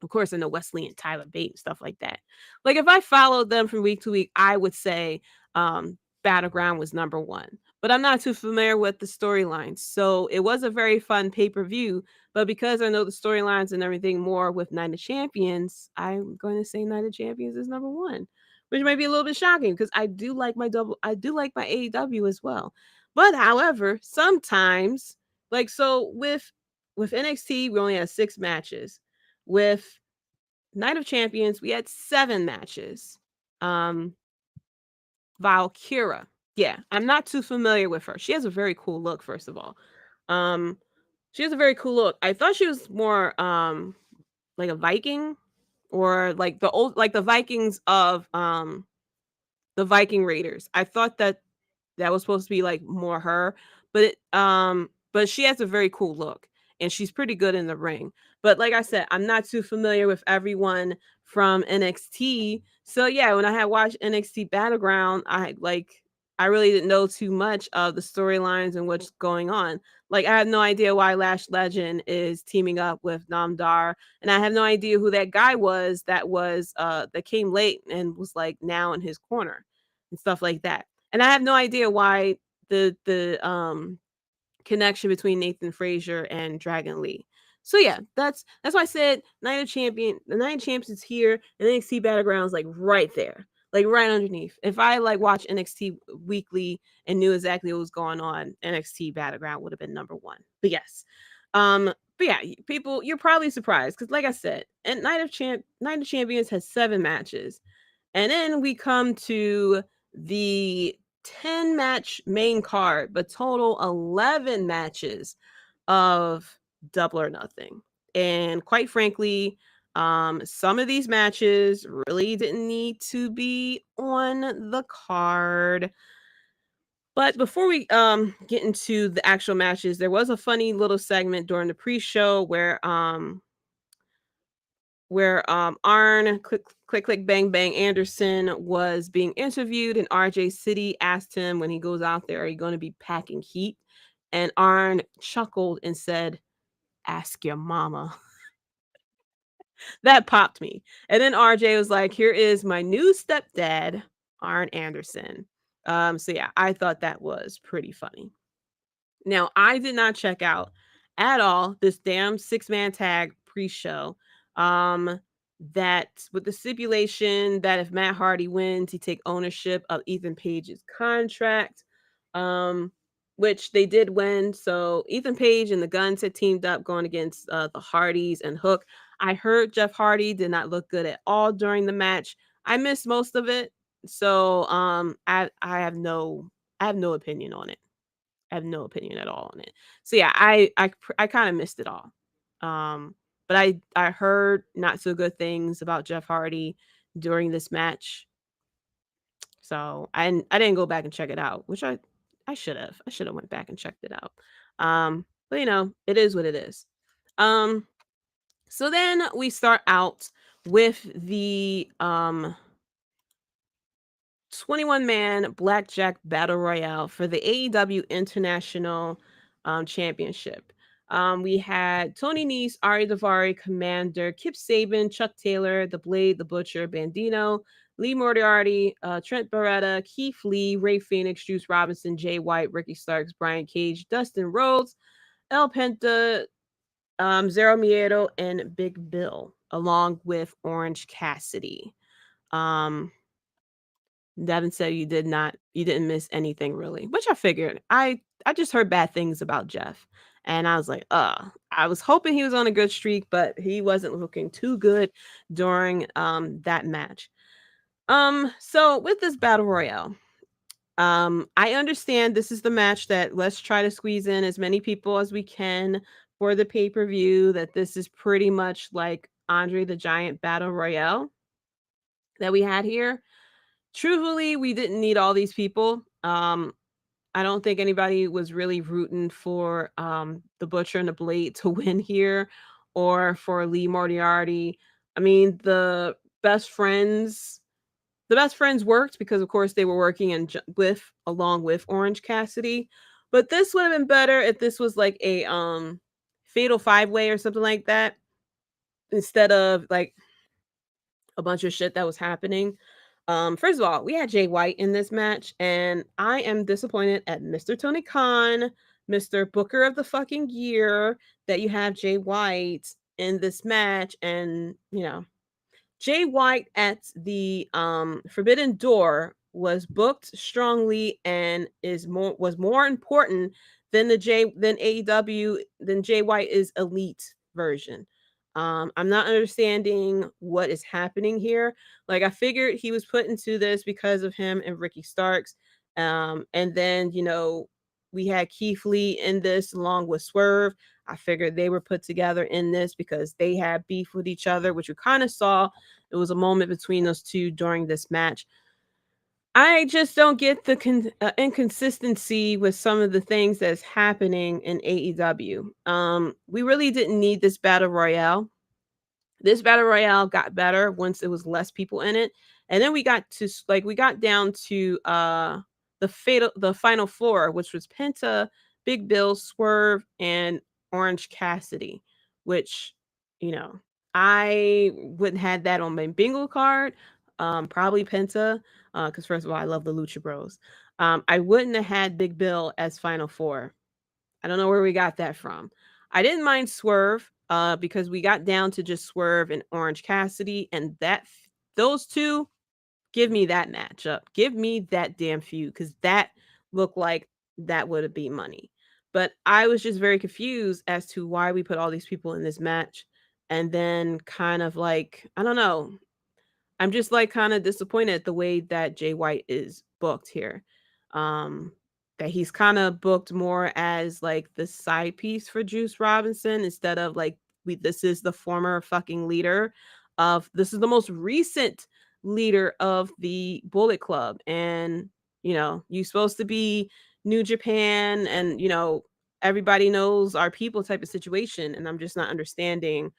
Of course, I know Wesley and Tyler Bate and stuff like that. Like if I followed them from week to week, I would say Battleground was number one. But I'm not too familiar with the storylines. So it was a very fun pay-per-view. But because I know the storylines and everything more with Night of Champions, I'm going to say Night of Champions is number one, which might be a little bit shocking because I do like my AEW as well. But however, sometimes with NXT, we only had 6 matches. With Night of Champions, we had 7 matches. Valkyra. Yeah, I'm not too familiar with her. She has a very cool look, first of all. She has a very cool look. I thought she was more like a Viking, or like the Vikings of the Viking Raiders. I thought that was supposed to be like more her, but she has a very cool look and she's pretty good in the ring. But like I said, I'm not too familiar with everyone from NXT. So yeah, when I had watched NXT Battleground, I really didn't know too much of the storylines and what's going on. Like, I had no idea why Lash Legend is teaming up with Namdar, and I have no idea who that guy was that came late and was like now in his corner and stuff like that. And I have no idea why the connection between Nathan Frazier and Dragon Lee. So yeah, that's why I said Night of Champions is here, and NXT Battleground is like right there, like right underneath. If I like watch NXT weekly and knew exactly what was going on, NXT Battleground would have been number 1. But yes, but yeah, people, you're probably surprised because, like I said, and Night of Champions has 7 matches, and then we come to the 10 match main card, but total 11 matches of Double or Nothing. And quite frankly, some of these matches really didn't need to be on the card. But before we get into the actual matches, there was a funny little segment during the pre-show where Arn click bang bang Anderson was being interviewed, and RJ City asked him when he goes out there, are you going to be packing heat? And Arn chuckled and said, ask your mama. That popped me. And then RJ was like, here is my new stepdad, Arn Anderson. So yeah, I thought that was pretty funny. Now, I did not check out at all this damn 6-man tag pre-show. That with the stipulation that if Matt Hardy wins, he take ownership of Ethan Page's contract. Which they did win. So Ethan Page and the Guns had teamed up going against the Hardys and Hook. I heard Jeff Hardy did not look good at all during the match. I missed most of it. So I have no opinion on it. I have no opinion at all on it. So yeah, I kind of missed it all. But I heard not so good things about Jeff Hardy during this match. So I didn't go back and check it out, which I should have. I should have went back and checked it out. But you know, it is what it is. So then we start out with the 21-man Blackjack Battle Royale for the AEW International Championship. We had Tony Nese, Ari Daivari, Commander, Kip Sabian, Chuck Taylor, The Blade, The Butcher, Bandino, Lee Moriarty, Trent Barretta, Keith Lee, Ray Phoenix, Juice Robinson, Jay White, Ricky Starks, Brian Cage, Dustin Rhodes, El Penta, Zero Miedo, and Big Bill, along with Orange Cassidy. Devin said you didn't miss anything really, which I figured. I just heard bad things about Jeff, and I was like, I was hoping he was on a good streak, but he wasn't looking too good during that match. So with this battle royale, I understand this is the match that let's try to squeeze in as many people as we can for the pay-per-view, that this is pretty much like Andre the Giant battle royale that we had here. Truthfully, we didn't need all these people. I don't think anybody was really rooting for the Butcher and the Blade to win here, or for Lee Moriarty. I mean, the best friends worked because, of course, they were working along with Orange Cassidy. But this would have been better if this was like a fatal 5-way or something like that, instead of like a bunch of shit that was happening. First of all, we had Jay White in this match, and I am disappointed at Mr. Tony Khan, Mr. Booker of the fucking year, that you have Jay White in this match. And you know, Jay White at the Forbidden Door was booked strongly and was more important than AEW, than Jay White is elite version. I'm not understanding what is happening here. Like, I figured he was put into this because of him and Ricky Starks. And then, we had Keith Lee in this along with Swerve. I figured they were put together in this because they had beef with each other, which we kind of saw. It was a moment between those two during this match. I just don't get the inconsistency with some of the things that's happening in AEW. We really didn't need this battle royale. This battle royale got better once it was less people in it, and then we got down to the final four, which was Penta, Big Bill, Swerve, and Orange Cassidy, which I wouldn't have that on my bingo card. Probably Penta, because first of all, I love the Lucha Bros. I wouldn't have had Big Bill as final four. I don't know where we got that from. I didn't mind Swerve because we got down to just Swerve and Orange Cassidy, and those two, give me that matchup. Give me that damn feud, because that looked like that would have been money. But I was just very confused as to why we put all these people in this match, and then kind of like, I don't know. I'm just like kind of disappointed the way that Jay White is booked here. That he's kind of booked more as like the side piece for Juice Robinson instead of like this is the former fucking leader this is the most recent leader of the Bullet Club, and you're supposed to be New Japan, and everybody knows our people type of situation, and I'm just not understanding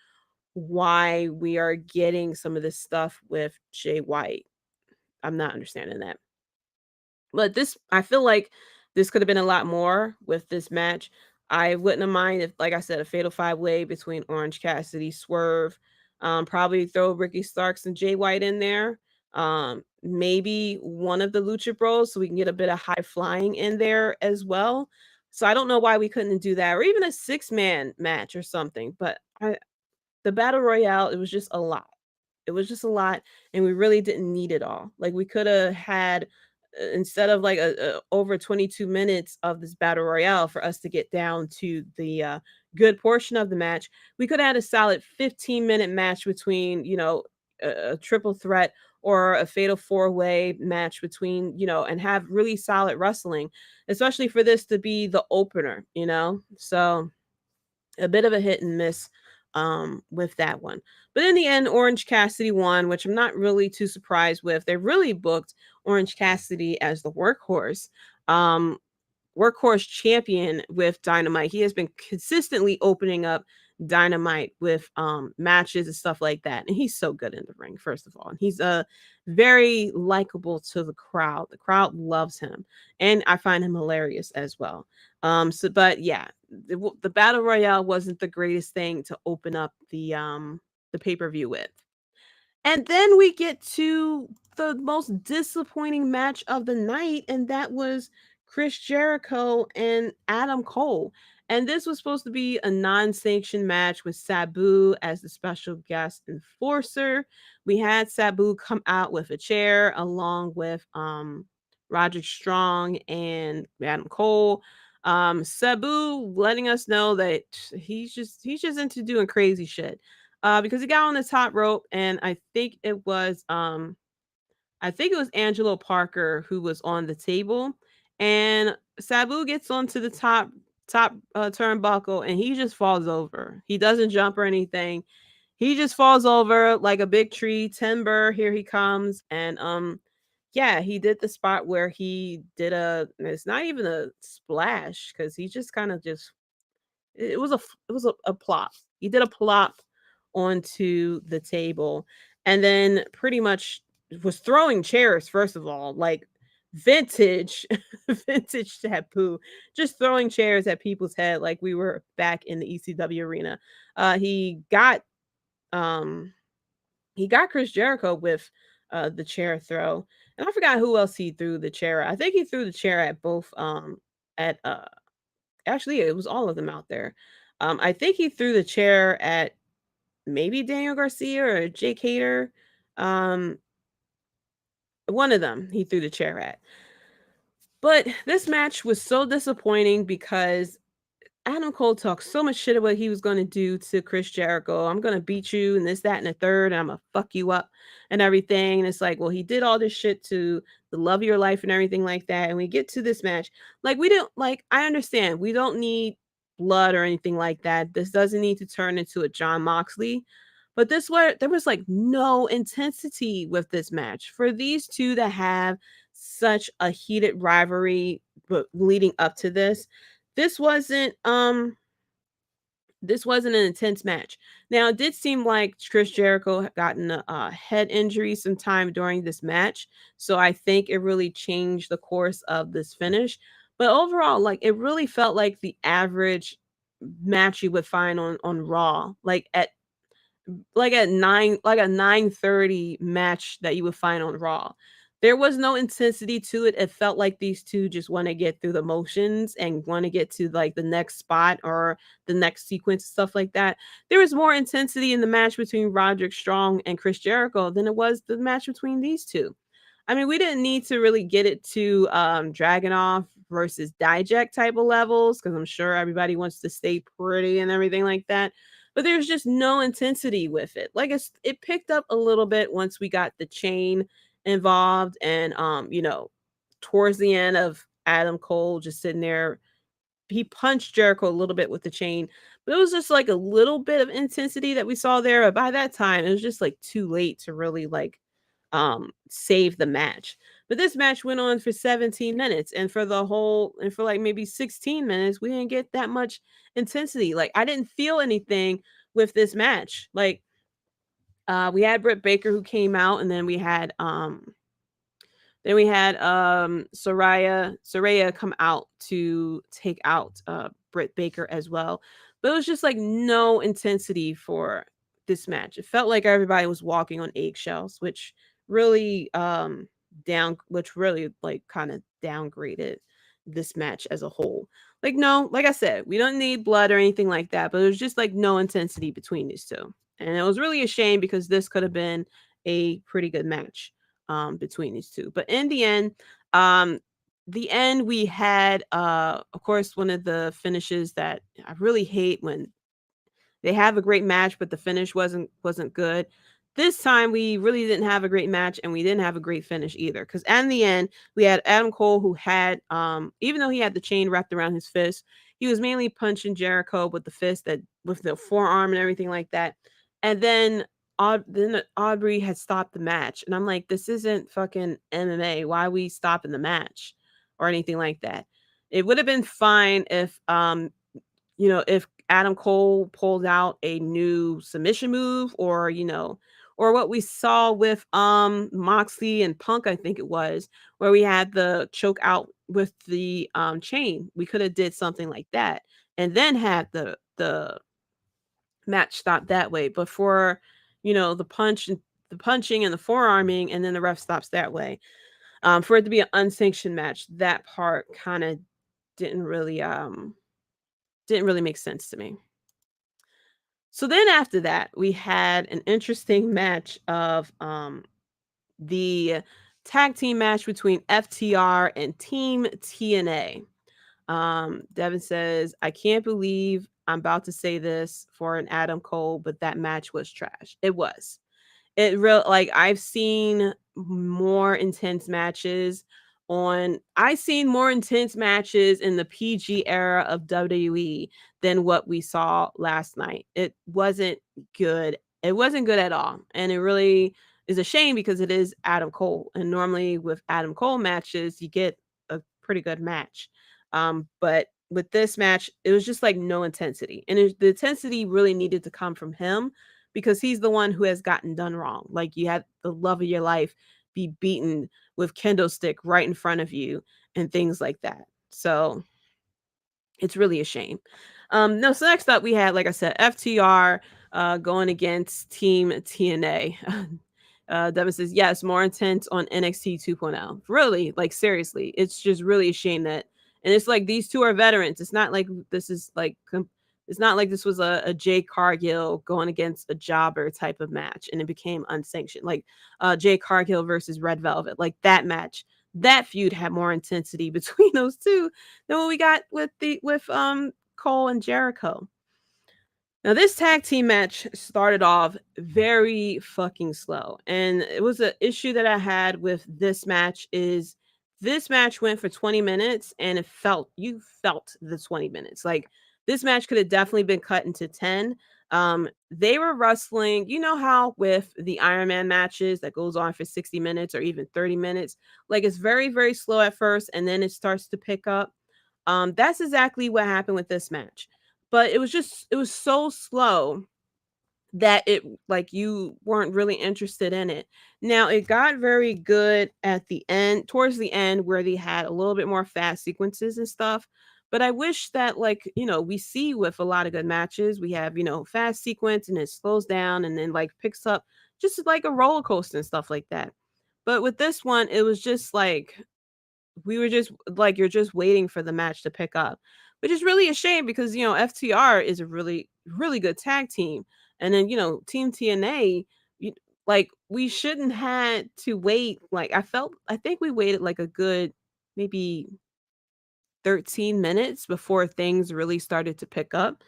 why we are getting some of this stuff with Jay White. I'm not understanding that. But I feel like this could have been a lot more with this match. I wouldn't have mind if, like I said, a fatal 5-way between Orange Cassidy, Swerve, probably throw Ricky Starks and Jay White in there. Maybe one of the Lucha Bros, so we can get a bit of high flying in there as well. So I don't know why we couldn't do that, or even a 6-man match or something. But the battle royale, it was just a lot. It was just a lot, and we really didn't need it all. Like, we could have had instead of like a over 22 minutes of this battle royale for us to get down to the good portion of the match, we could have had a solid 15-minute match between a triple threat or a fatal 4-way match between and have really solid wrestling, especially for this to be the opener. So a bit of a hit and miss with that one. But in the end, Orange Cassidy won, which I'm not really too surprised with. They really booked Orange Cassidy as the workhorse champion with Dynamite. He has been consistently opening up Dynamite with matches and stuff like that, and he's so good in the ring, first of all, and he's very likable to the crowd. The crowd loves him, and I find him hilarious as well. But yeah, the battle royale wasn't the greatest thing to open up the pay-per-view with. And then we get to the most disappointing match of the night, and that was Chris Jericho and Adam Cole. And this was supposed to be a non-sanctioned match with Sabu as the special guest enforcer. We had Sabu come out with a chair along with Roderick Strong and Adam Cole. Sabu letting us know that he's just into doing crazy shit. Because he got on the top rope, and I think it was Angelo Parker who was on the table, and Sabu gets onto the top turnbuckle, and he just falls over. He doesn't jump or anything. He just falls over like a big tree. Timber, here he comes, and yeah, he did the spot where he did it's not even a splash, because he just kind of it was a plop. He did a plop onto the table, and then pretty much was throwing chairs, first of all, like vintage Sabu, just throwing chairs at people's head like we were back in the ECW arena. He got Chris Jericho with the chair throw, and I forgot who else he threw the chair at. I think he threw the chair at both actually it was all of them out there. I think he threw the chair at maybe Daniel Garcia or Jake Hayter. One of them he threw the chair at. But this match was so disappointing because Adam Cole talked so much shit of what he was going to do to Chris Jericho. I'm going to beat you and this, that, and the third, and I'm going to fuck you up and everything. And it's like, well, he did all this shit to the love of your life and everything like that. And we get to this match. Like, we don't, like, I understand. We don't need blood or anything like that. This doesn't need to turn into a John Moxley. But there was like no intensity with this match. For these two to have such a heated rivalry but leading up to this wasn't an intense match. Now, it did seem like Chris Jericho had gotten a head injury sometime during this match, so I think it really changed the course of this finish. But overall, like, it really felt like the average match you would find on Raw, like a 9:30 match that you would find on Raw. There was no intensity to it. It felt like these two just want to get through the motions and want to get to like the next spot or the next sequence, stuff like that. There was more intensity in the match between Roderick Strong and Chris Jericho than it was the match between these two. I mean, we didn't need to really get it to Dragunov versus Dijak type of levels, because I'm sure everybody wants to stay pretty and everything like that. But there's just no intensity with it. Like, it picked up a little bit once we got the chain involved, and towards the end of Adam Cole just sitting there, he punched Jericho a little bit with the chain, but it was just like a little bit of intensity that we saw there. But by that time, it was just like too late to really like save the match. But this match went on for 17 minutes, and for like maybe 16 minutes, we didn't get that much intensity. Like, I didn't feel anything with this match. Like, we had Britt Baker who came out, and then we had Saraya come out to take out Britt Baker as well. But it was just like no intensity for this match. It felt like everybody was walking on eggshells, which really kind of downgraded this match as a whole. Like, no, like I said, we don't need blood or anything like that, but it was just like no intensity between these two. And it was really a shame, because this could have been a pretty good match between these two. But in the end, we had, of course, one of the finishes that I really hate, when they have a great match, but the finish wasn't good. This time, we really didn't have a great match, and we didn't have a great finish either. Because in the end, we had Adam Cole, who had, even though he had the chain wrapped around his fist, he was mainly punching Jericho with the fist, with the forearm and everything like that. And then Aubrey had stopped the match. And I'm like, this isn't fucking MMA. Why are we stopping the match or anything like that? It would have been fine if, if Adam Cole pulled out a new submission move, or what we saw with Moxley and Punk, I think it was, where we had the choke out with the chain. We could have did something like that, and then had the match stop that way. But for the punching and the forearming, and then the ref stops that way, for it to be an unsanctioned match, that part kind of didn't really make sense to me. So then after that, we had an interesting match of the tag team match between FTR and Team TNA. Devin says, I can't believe I'm about to say this for an Adam Cole, but that match was trash. It was. I've seen more intense matches in the PG era of WWE than what we saw last night. It wasn't good. It wasn't good at all. And it really is a shame, because it is Adam Cole. And normally with Adam Cole matches, you get a pretty good match. But with this match, it was just like no intensity. And the intensity really needed to come from him, because he's the one who has gotten done wrong. Like, you had the love of your life be beaten with kendo stick right in front of you and things like that. So it's really a shame. So next up we had, like I said, FTR going against Team TNA. Devin says, yes, more intense on NXT 2.0. Really, like, seriously, it's just really a shame that, and it's like these two are veterans. It's not like this is like, it's not like this was a Jade Cargill going against a jobber type of match and it became unsanctioned. Like Jade Cargill versus Red Velvet, like that match, that feud had more intensity between those two than what we got with Cole and Jericho. Now, this tag team match started off very fucking slow. And it was an issue that I had with this match is this match went for 20 minutes and you felt the 20 minutes. Like this match could have definitely been cut into 10. They were wrestling, you know how with the Iron Man matches that goes on for 60 minutes or even 30 minutes, like it's very, very slow at first and then it starts to pick up. That's exactly what happened with this match. But it was so slow that it like you weren't really interested in it. Now it got very good at the end, towards the end, where they had a little bit more fast sequences and stuff. But I wish that we see with a lot of good matches, we have, fast sequence and it slows down and then like picks up just like a roller coaster and stuff like that. But with this one, it was just like we were just like you're just waiting for the match to pick up, which is really a shame because FTR is a really really good tag team, and then Team TNA, like we shouldn't had to wait. Like I think we waited like a good maybe 13 minutes before things really started to pick up.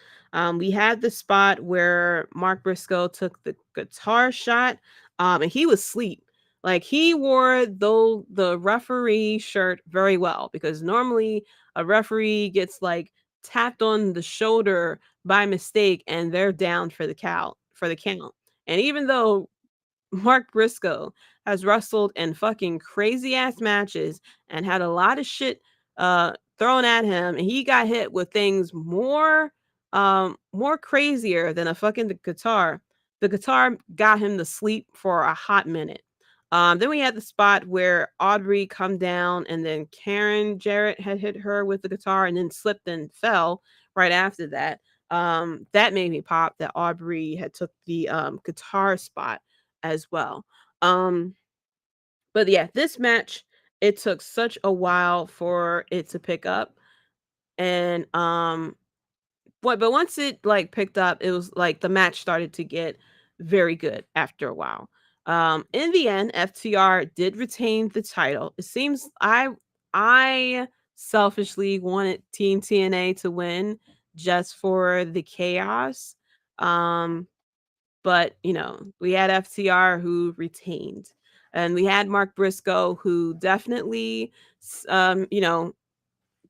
We had the spot where Mark Briscoe took the guitar shot, and he was asleep. Like he wore the referee shirt very well because normally a referee gets like tapped on the shoulder by mistake and they're down for the count. And even though Mark Briscoe has wrestled in fucking crazy ass matches and had a lot of shit thrown at him, and he got hit with things more crazier than a fucking guitar. The guitar got him to sleep for a hot minute. Then we had the spot where Aubrey come down and then Karen Jarrett had hit her with the guitar and then slipped and fell right after that. That made me pop that Aubrey had took the guitar spot as well. But yeah, this match, it took such a while for it to pick up. And but once it like picked up, it was like the match started to get very good after a while. In the end, FTR did retain the title. It seems I selfishly wanted Team TNA to win just for the chaos. But we had FTR who retained, and we had Mark Briscoe who definitely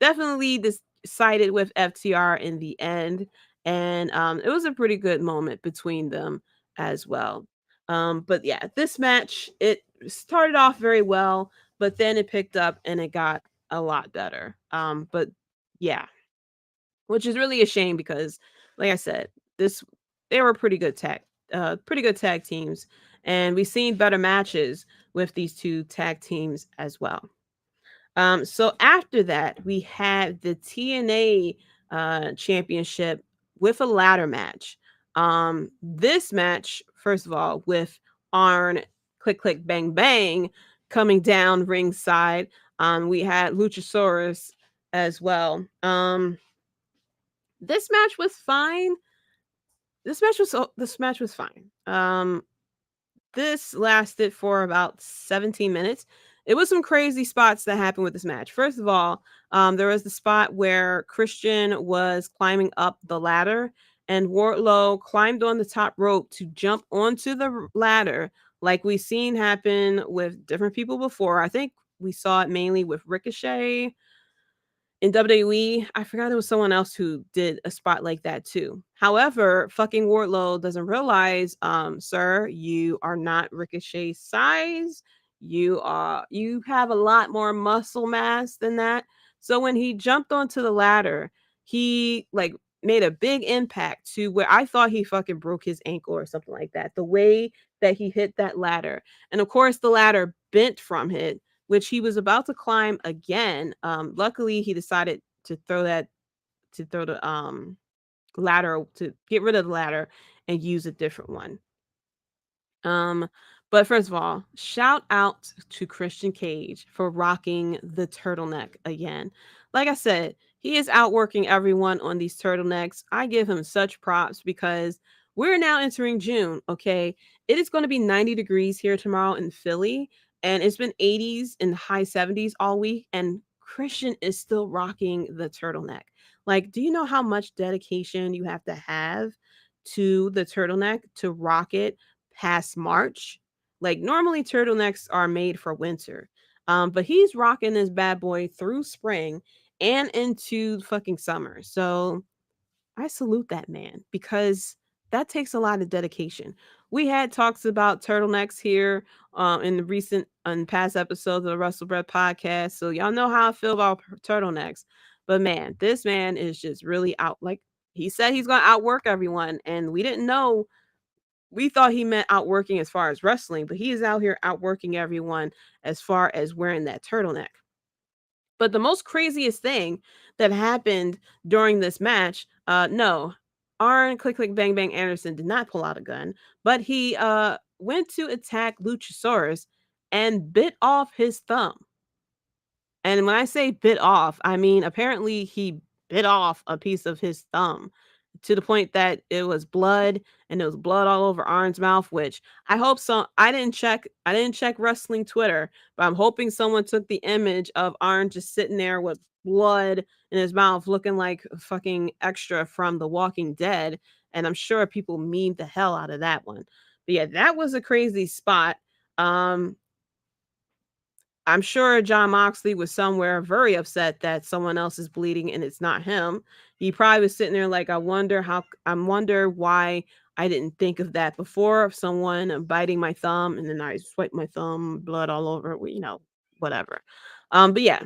definitely sided with FTR in the end, and it was a pretty good moment between them as well. But yeah, this match, it started off very well, but then it picked up and it got a lot better. But yeah, which is really a shame because, like I said, this they were pretty good tag teams, and we've seen better matches with these two tag teams as well. So after that, we had the TNA championship with a ladder match. This match, first of all, with Arn Click Click Bang Bang coming down ringside. We had Luchasaurus as well. This match was fine. This match was fine. This lasted for about 17 minutes. It was some crazy spots that happened with this match. First of all, there was the spot where Christian was climbing up the ladder and Wardlow climbed on the top rope to jump onto the ladder, like we've seen happen with different people before. I think we saw it mainly with Ricochet in WWE. I forgot it was someone else who did a spot like that too. However, fucking Wardlow doesn't realize, sir, you are not Ricochet size. You have a lot more muscle mass than that. So when he jumped onto the ladder, he like made a big impact to where I thought he fucking broke his ankle or something like that. The way that he hit that ladder. And of course the ladder bent from it, which he was about to climb again. Luckily, he decided to throw the ladder, to get rid of the ladder and use a different one. But first of all, shout out to Christian Cage for rocking the turtleneck again. Like I said, he is outworking everyone on these turtlenecks. I give him such props because we're now entering June, okay? It is going to be 90 degrees here tomorrow in Philly, and it's been 80s and high 70s all week, and Christian is still rocking the turtleneck. Like, do you know how much dedication you have to the turtleneck to rock it past March? Like, normally turtlenecks are made for winter. But he's rocking this bad boy through spring and into fucking summer. So I salute that man because that takes a lot of dedication. We had talks about turtlenecks here in the recent and past episodes of the Russell Bread podcast. So y'all know how I feel about turtlenecks. But man, this man is just really out. Like he said he's going to outwork everyone. And we didn't know. We thought he meant outworking as far as wrestling, but he is out here outworking everyone as far as wearing that turtleneck. But the most craziest thing that happened during this match, no, Arn Click Click Bang Bang Anderson did not pull out a gun, but he went to attack Luchasaurus and bit off his thumb. And when I say bit off, I mean apparently he bit off a piece of his thumb to the point that it was blood and there was blood all over Arn's mouth, which I hope so. I didn't check wrestling Twitter, but I'm hoping someone took the image of Arn just sitting there with blood in his mouth looking like fucking extra from The Walking Dead. And I'm sure people memed the hell out of that one. But yeah, that was a crazy spot. I'm sure John Moxley was somewhere very upset that someone else is bleeding and it's not him. He probably was sitting there like, I wonder why I didn't think of that before, of someone biting my thumb and then I swipe my thumb, blood all over, whatever. But yeah,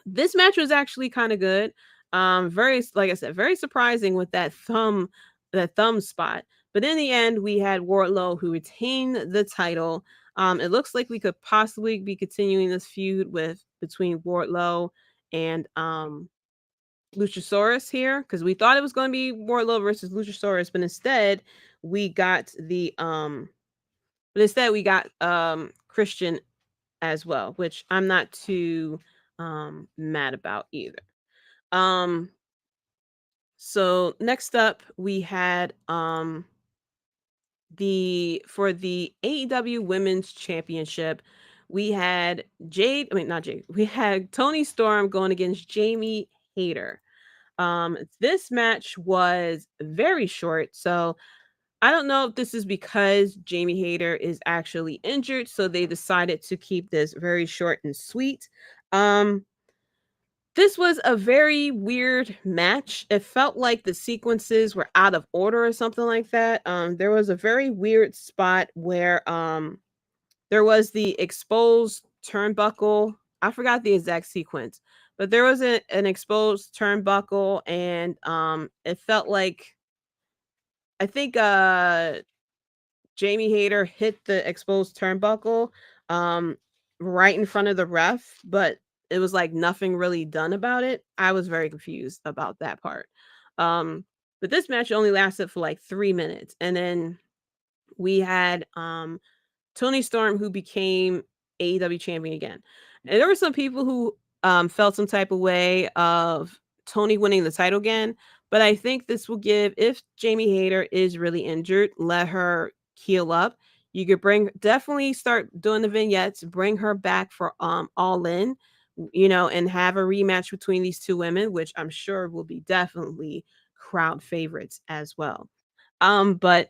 this match was actually kind of good. Very, like I said, very surprising with that thumb spot. But in the end, we had Wardlow who retained the title. It looks like we could possibly be continuing this feud between Wardlow and Luchasaurus here, because we thought it was going to be Wardlow versus Luchasaurus, but instead we got Christian as well, which I'm not too mad about either. So next up we had for the AEW Women's Championship, we had we had Toni Storm going against Jamie Hayter. This match was very short, so I don't know if this is because Jamie Hayter is actually injured, so they decided to keep this very short and sweet. This was a very weird match. It felt like the sequences were out of order or something like that. There was a very weird spot where there was the exposed turnbuckle. I forgot the exact sequence, but there was an exposed turnbuckle, and it felt like I think Jamie Hayter hit the exposed turnbuckle right in front of the ref, but it was like nothing really done about it. I was very confused about that part. But this match only lasted for like 3 minutes. And then we had Toni Storm, who became AEW champion again. And there were some people who felt some type of way of Toni winning the title again. But I think this will give, if Jamie Hayter is really injured, let her heal up. You could definitely start doing the vignettes, bring her back for All In, and have a rematch between these two women, which I'm sure will be definitely crowd favorites as well. But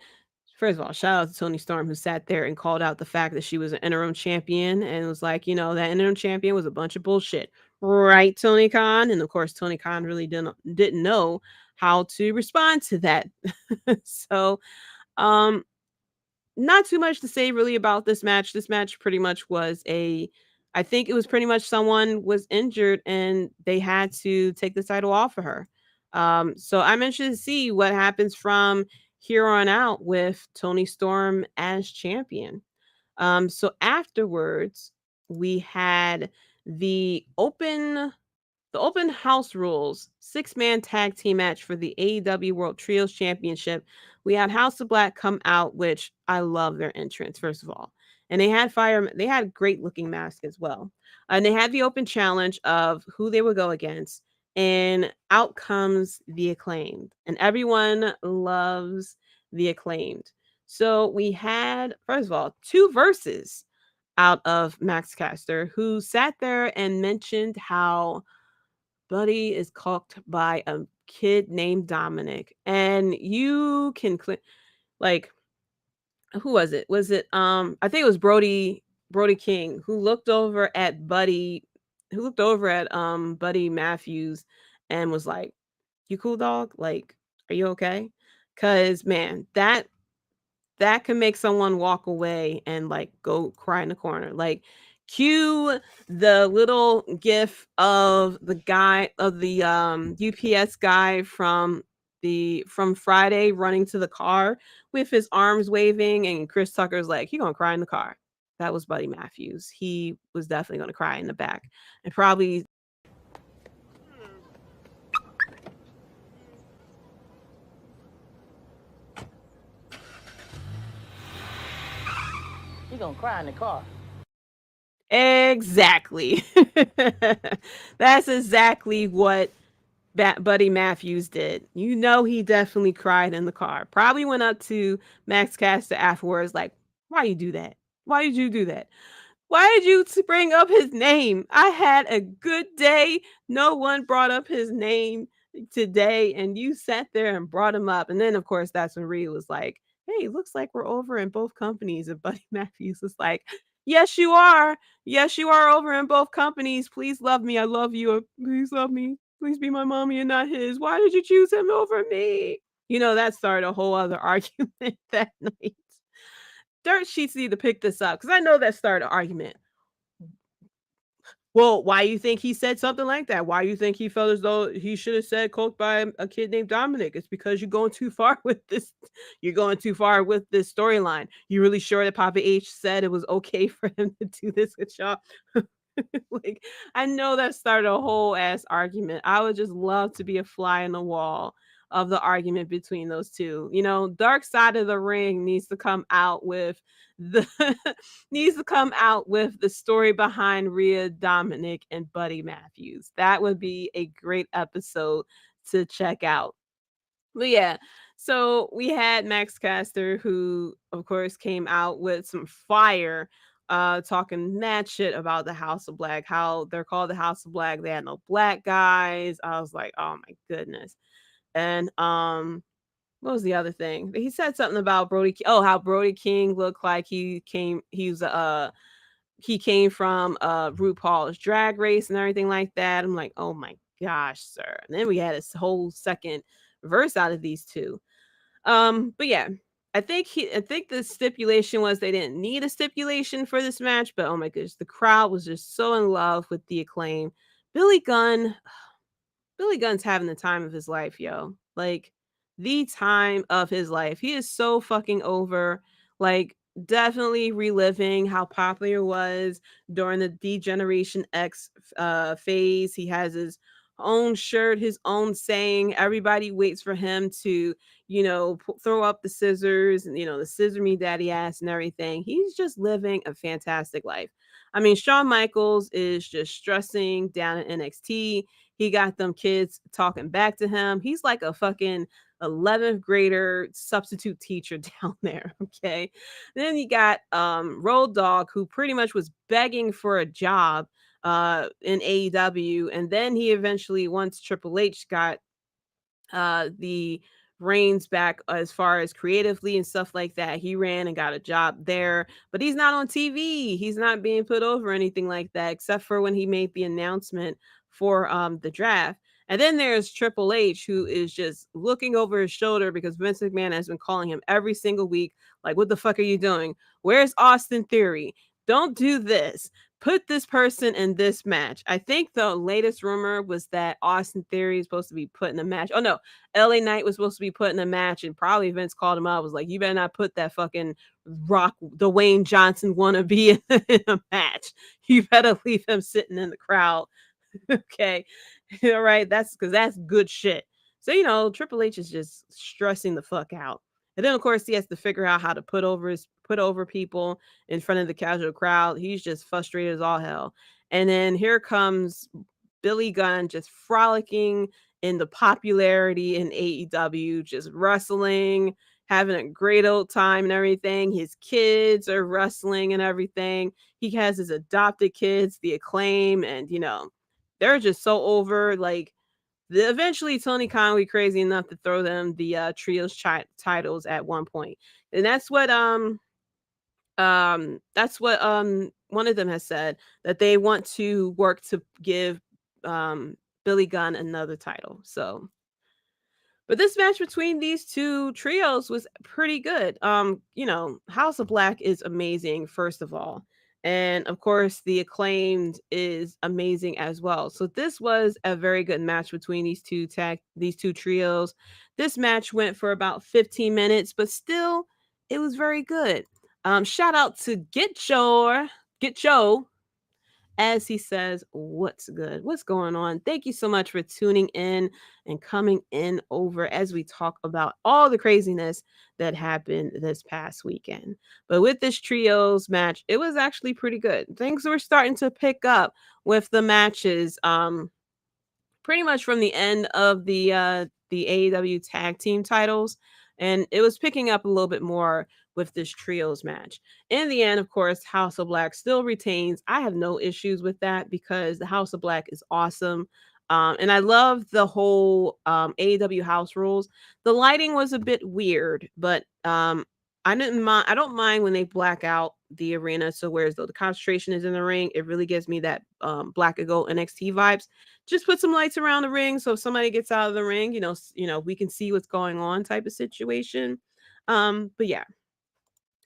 first of all, shout out to Toni Storm, who sat there and called out the fact that she was an interim champion and was like, that interim champion was a bunch of bullshit. Right, Tony Khan? And of course, Tony Khan really didn't know how to respond to that. So, not too much to say really about this match. This match pretty much was I think it was pretty much someone was injured and they had to take the title off of her. So I'm interested to see what happens from here on out with Toni Storm as champion. So afterwards, we had the open house rules 6-man tag team match for the AEW World Trios Championship. We had House of Black come out, which I love their entrance, first of all. And they had great looking masks as well. And they had the open challenge of who they would go against. And out comes the Acclaimed. And everyone loves the Acclaimed. So we had, first of all, 2 verses out of Max Caster, who sat there and mentioned how Buddy is cooked by a kid named Dominic, and you can like, who was it? Was it I think it was Brody King who looked over at Buddy Matthews and was like, "You cool, dog? Like, are you okay?" Cuz man, that can make someone walk away and like go cry in the corner. Like, cue the little gif of the guy of the UPS guy from Friday running to the car with his arms waving, and Chris Tucker's like, he gonna cry in the car. That was Buddy Matthews. He was definitely gonna cry in the back, and probably He gonna cry in the car. exactly. That's exactly what Buddy Matthews did. You know, he definitely cried in the car. Probably went up to Max Caster afterwards, like, why you do that? Why did you do that? Why did you bring up his name? I had a good day. No one brought up his name today, and you sat there and brought him up. And then, of course, that's when Rhea was like, hey, looks like we're over in both companies. And Buddy Matthews was like, yes, you are. Yes, you are over in both companies. Please love me. I love you. Please love me. Please be my mommy and not his. Why did you choose him over me? You know, that started a whole other argument that night. Dirt sheets need to pick this up because I know that started an argument. Well, why you think he said something like that? Why you think he felt as though he should have said coked by a kid named Dominic? It's because you're going too far with this. You're going too far with this storyline. You really sure that Papa H said it was okay for him to do this with y'all? Like, I know that started a whole ass argument. I would just love to be a fly in the wall of the argument between those two. You know, Dark Side of the Ring needs to come out with the story behind Rhea, Dominic, and Buddy Matthews. That would be a great episode to check out. But yeah, so we had Max Caster, who of course came out with some fire, talking mad shit about the House of Black, how they're called the House of Black. They had no black guys. I was like, oh my goodness. And what was the other thing? He said something about how Brody King looked like he came from RuPaul's Drag Race and everything like that. I'm like, oh my gosh, sir. And then we had this whole second verse out of these two. But yeah, I think the stipulation was they didn't need a stipulation for this match, but oh my goodness, the crowd was just so in love with the Acclaim. Billy Gunn's having the time of his life, yo. Like, the time of his life. He is so fucking over. Like, definitely reliving how popular it was during the D-Generation X phase. He has his own shirt, his own saying. Everybody waits for him to, you know, throw up the scissors and, you know, the scissor me daddy ass and everything. He's just living a fantastic life. I mean, Shawn Michaels is just stressing down at NXT. He got them kids talking back to him. He's like a fucking 11th grader substitute teacher down there. Okay. Then you got Road Dogg, who pretty much was begging for a job in AEW. And then he eventually, once Triple H got the reins back as far as creatively and stuff like that, he ran and got a job there. But he's not on TV. He's not being put over or anything like that, except for when he made the announcement for the draft. And then there's Triple H, who is just looking over his shoulder because Vince McMahon has been calling him every single week, like, what the fuck are you doing? Where's Austin Theory? Don't do this. Put this person in this match. I think the latest rumor was that Austin Theory is supposed to be put in a match. Oh no, LA Knight was supposed to be put in a match, and probably Vince called him up, was like, you better not put that fucking Rock Dwayne Johnson wannabe in a match. You better leave him sitting in the crowd. Okay. All right. That's because that's good shit. So, you know, Triple H is just stressing the fuck out. And then, of course, he has to figure out how to put over people in front of the casual crowd. He's just frustrated as all hell. And then here comes Billy Gunn just frolicking in the popularity in AEW, just wrestling, having a great old time and everything. His kids are wrestling and everything. He has his adopted kids, the Acclaim, and, you know, they're just so over. Like, eventually Tony Khan will be crazy enough to throw them the trios titles at one point, and that's what one of them has said, that they want to work to give Billy Gunn another title. So, but this match between these two trios was pretty good. House of Black is amazing, first of all. And of course, the Acclaimed is amazing as well. So this was a very good match between these two trios. This match went for about 15 minutes, but still, it was very good. Shout out to Get Joe, as he says, what's good? What's going on? Thank you so much for tuning in and coming in over as we talk about all the craziness that happened this past weekend. But with this trios match, it was actually pretty good. Things were starting to pick up with the matches. Pretty much from the end of the AEW tag team titles, and it was picking up a little bit more with this trios match. In the end, of course, House of Black still retains. I have no issues with that because the House of Black is awesome. And I love the whole AEW house rules. The lighting was a bit weird, but I don't mind when they black out the arena. So whereas though the concentration is in the ring, it really gives me that Black and Gold NXT vibes. Just put some lights around the ring, so if somebody gets out of the ring, we can see what's going on, type of situation. But yeah,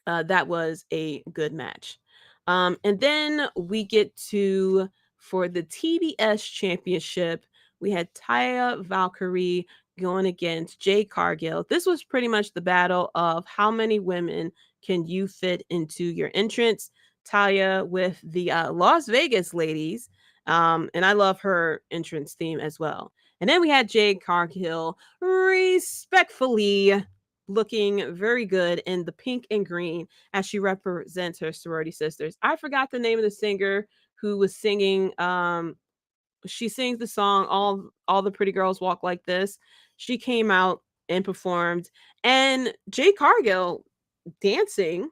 that was a good match. And then we get to, for the TBS championship, we had Taya Valkyrie going against Jade Cargill. This was pretty much the battle of how many women can you fit into your entrance. Taya with the Las Vegas ladies. And I love her entrance theme as well. And then we had Jade Cargill respectfully looking very good in the pink and green as she represents her sorority sisters. I forgot the name of the singer who was singing. She sings the song All the Pretty Girls Walk Like This. She came out and performed, and Jade Cargill dancing,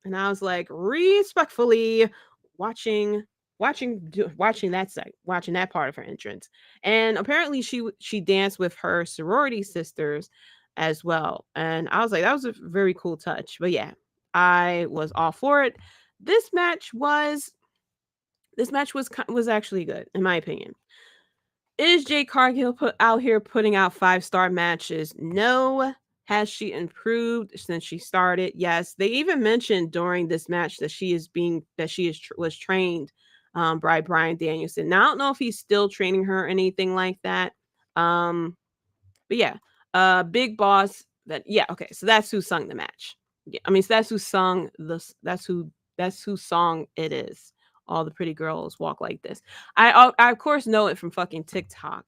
and I was like, respectfully watching that part of her entrance. And apparently she danced with her sorority sisters as well, and I was like, that was a very cool touch. But yeah, I was all for it. This match was actually good, in my opinion. Is Jade Cargill out here putting out 5-star matches? No. Has she improved since she started? Yes. They even mentioned during this match that was trained by Bryan Danielson. Now I don't know if he's still training her or anything like that. But yeah, Big Boss. Okay. So that's who sung the match. Yeah, I mean, so that's who sung this. That's who song it is. All the Pretty Girls Walk Like This. I of course know it from fucking TikTok.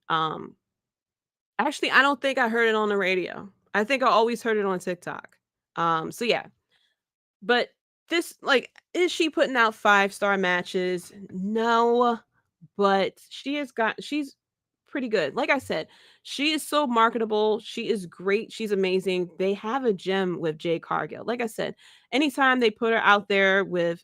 Actually, I don't think I heard it on the radio. I think I always heard it on TikTok. So yeah. But this, like, is she putting out 5-star matches? No, but she's pretty good. Like I said, she is so marketable. She is great. She's amazing. They have a gem with Jade Cargill. Like I said, anytime they put her out there with,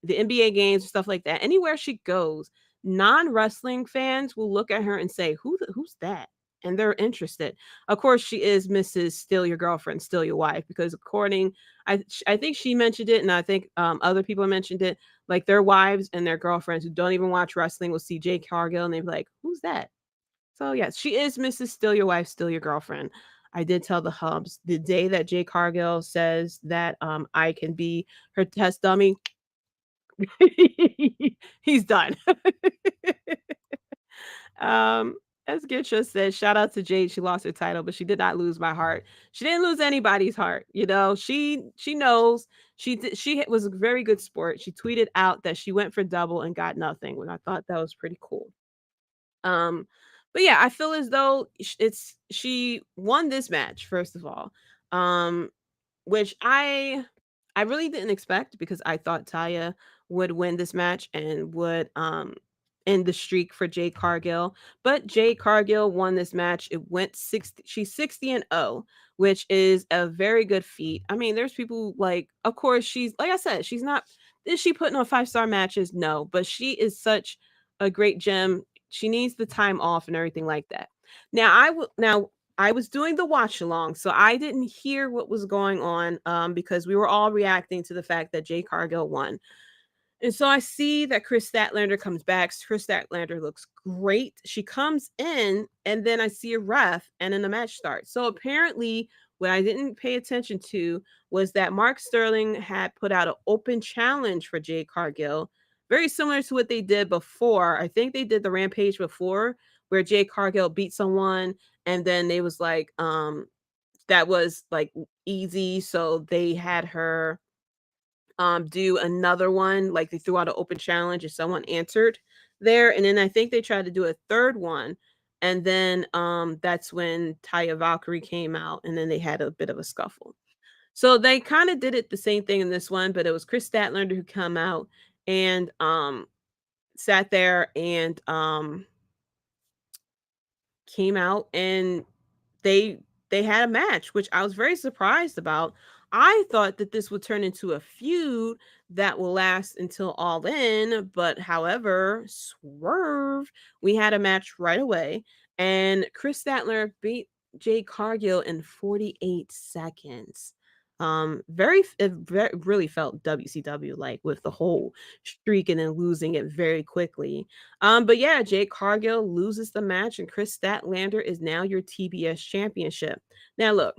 the NBA games and stuff like that, anywhere she goes, non-wrestling fans will look at her and say, who's that? And they're interested. Of course, she is Mrs. Still Your Girlfriend, Still Your Wife, because I think she mentioned it, and I think other people mentioned it, like their wives and their girlfriends who don't even watch wrestling will see Jade Cargill and they'll be like, who's that? So yes, she is Mrs. Still Your Wife, Still Your Girlfriend. I did tell the hubs the day that Jade Cargill says that I can be her test dummy, he's done. As Gitcha said, shout out to Jade. She lost her title, but she did not lose my heart. She didn't lose anybody's heart. She knows she was a very good sport. She tweeted out that she went for double and got nothing, when I thought that was pretty cool. But yeah, I feel as though she won this match, first of all, which I really didn't expect, because I thought Taya would win this match and would end the streak for Jade Cargill. But Jade Cargill won this match. It went 60. She's 60-0, which is a very good feat. I mean, there's people like, of course, she's, like I said, she's not. Is she putting on 5-star matches? No, but she is such a great gym. She needs the time off and everything like that. Now I was doing the watch along, so I didn't hear what was going on because we were all reacting to the fact that Jade Cargill won. And so I see that Chris Statlander comes back. Chris Statlander looks great. She comes in, and then I see a ref, and then the match starts. So apparently, what I didn't pay attention to was that Mark Sterling had put out an open challenge for Jade Cargill, very similar to what they did before. I think they did the Rampage before, where Jade Cargill beat someone, and then they was like, that was like easy. So they had her do another one, like they threw out an open challenge and someone answered there, and then I think they tried to do a third one, and then that's when Taya Valkyrie came out, and then they had a bit of a scuffle. So they kind of did it the same thing in this one, but it was Chris Statlander who come out and sat there and came out, and they had a match, which I was very surprised about. I thought that this would turn into a feud that will last until All In, but however, swerve, we had a match right away, and Chris Statler beat Jade Cargill in 48 seconds. Really felt WCW like, with the whole streaking and losing it very quickly. But yeah, Jade Cargill loses the match, and Chris Statlander is now your TBS championship. Now look,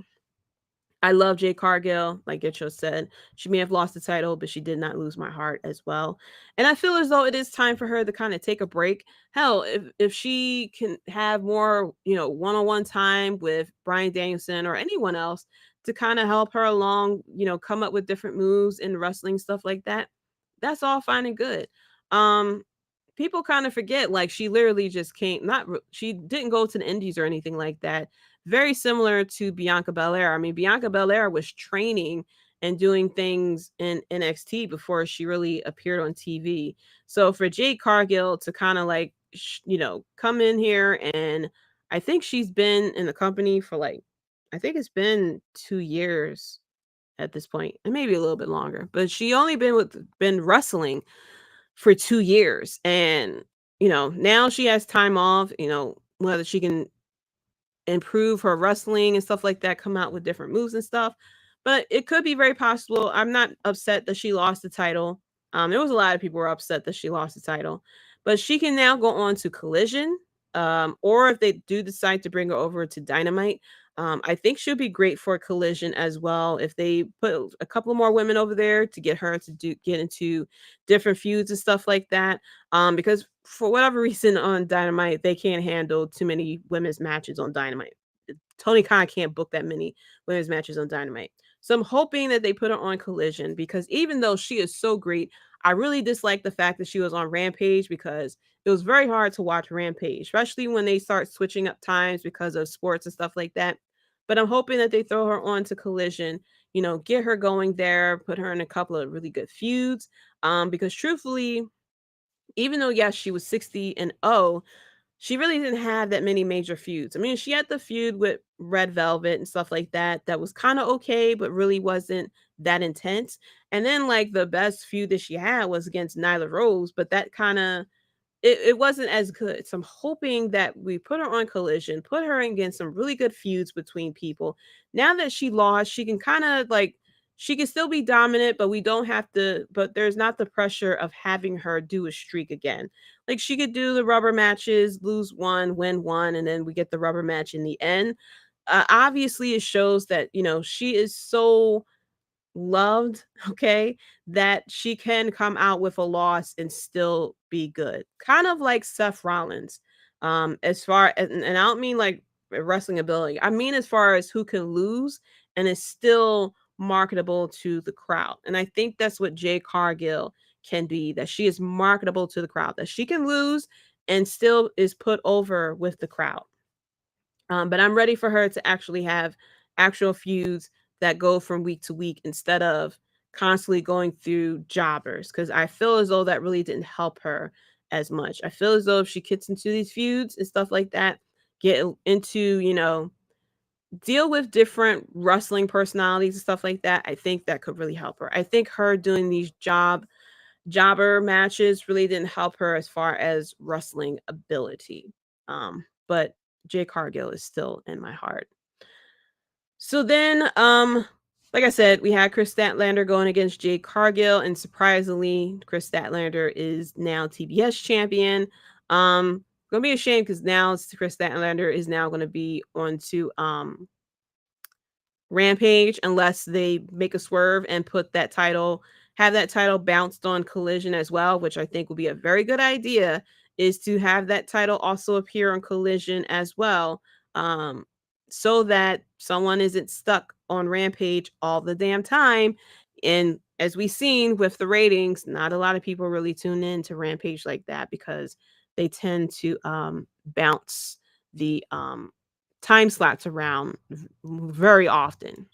I love Jade Cargill. Like Getcho said, she may have lost the title, but she did not lose my heart as well. And I feel as though it is time for her to kind of take a break. Hell, if she can have more, one-on-one time with Bryan Danielson or anyone else to kind of help her along, come up with different moves in wrestling, stuff like that, that's all fine and good. People kind of forget, like, she literally just she didn't go to the indies or anything like that. Very similar to Bianca Belair. I mean, Bianca Belair was training and doing things in NXT before she really appeared on TV. So for Jade Cargill to kind of like, come in here, and I think she's been in the company for I think it's been 2 years at this point, and maybe a little bit longer, but she only been wrestling for 2 years. And, now she has time off, whether she can improve her wrestling and stuff like that, come out with different moves and stuff. But it could be very possible. I'm not upset that she lost the title. There was a lot of people who were upset that she lost the title, but she can now go on to Collision, or if they do decide to bring her over to Dynamite, I think she'll be great for Collision as well. If they put a couple more women over there to get her to get into different feuds and stuff like that, because for whatever reason on Dynamite, they can't handle too many women's matches on Dynamite. Tony Khan can't book that many women's matches on Dynamite. So I'm hoping that they put her on Collision, because even though she is so great, I really dislike the fact that she was on Rampage, because it was very hard to watch Rampage, especially when they start switching up times because of sports and stuff like that. But I'm hoping that they throw her on to Collision, get her going there, put her in a couple of really good feuds. Because truthfully, even though, yes, she was 60-0, she really didn't have that many major feuds. I mean, she had the feud with Red Velvet and stuff like that. That was kind of okay, but really wasn't that intense. And then, like, the best feud that she had was against Nyla Rose, but that kind of, it wasn't as good. So I'm hoping that we put her on Collision, put her against some really good feuds between people. Now that she lost, she can kind of she can still be dominant, but but there's not the pressure of having her do a streak again. Like, she could do the rubber matches, lose one, win one, and then we get the rubber match in the end. Obviously, it shows that, she is so loved, okay, that she can come out with a loss and still be good. Kind of like Seth Rollins. As far as, and I don't mean like wrestling ability, I mean as far as who can lose and is still marketable to the crowd. And I think that's what Jade Cargill can be, that she is marketable to the crowd, that she can lose and still is put over with the crowd. But I'm ready for her to actually have actual feuds that go from week to week instead of constantly going through jobbers, because I feel as though that really didn't help her as much. I feel as though if she gets into these feuds and stuff like that, get into, deal with different wrestling personalities and stuff like that, I think that could really help her. I think her doing these jobber matches really didn't help her as far as wrestling ability. But Jade Cargill is still in my heart. So then, like I said, we had Chris Statlander going against Jade Cargill, and surprisingly, Chris Statlander is now TBS champion. Gonna be a shame because now Chris Statlander is now gonna be on to Rampage unless they make a swerve and put that title, have that title bounced on Collision as well, which I think will be a very good idea, is to have that title also appear on Collision as well, so that someone isn't stuck on Rampage all the damn time. And as we've seen with the ratings, not a lot of people really tune in to Rampage like that because they tend to bounce the time slots around very often.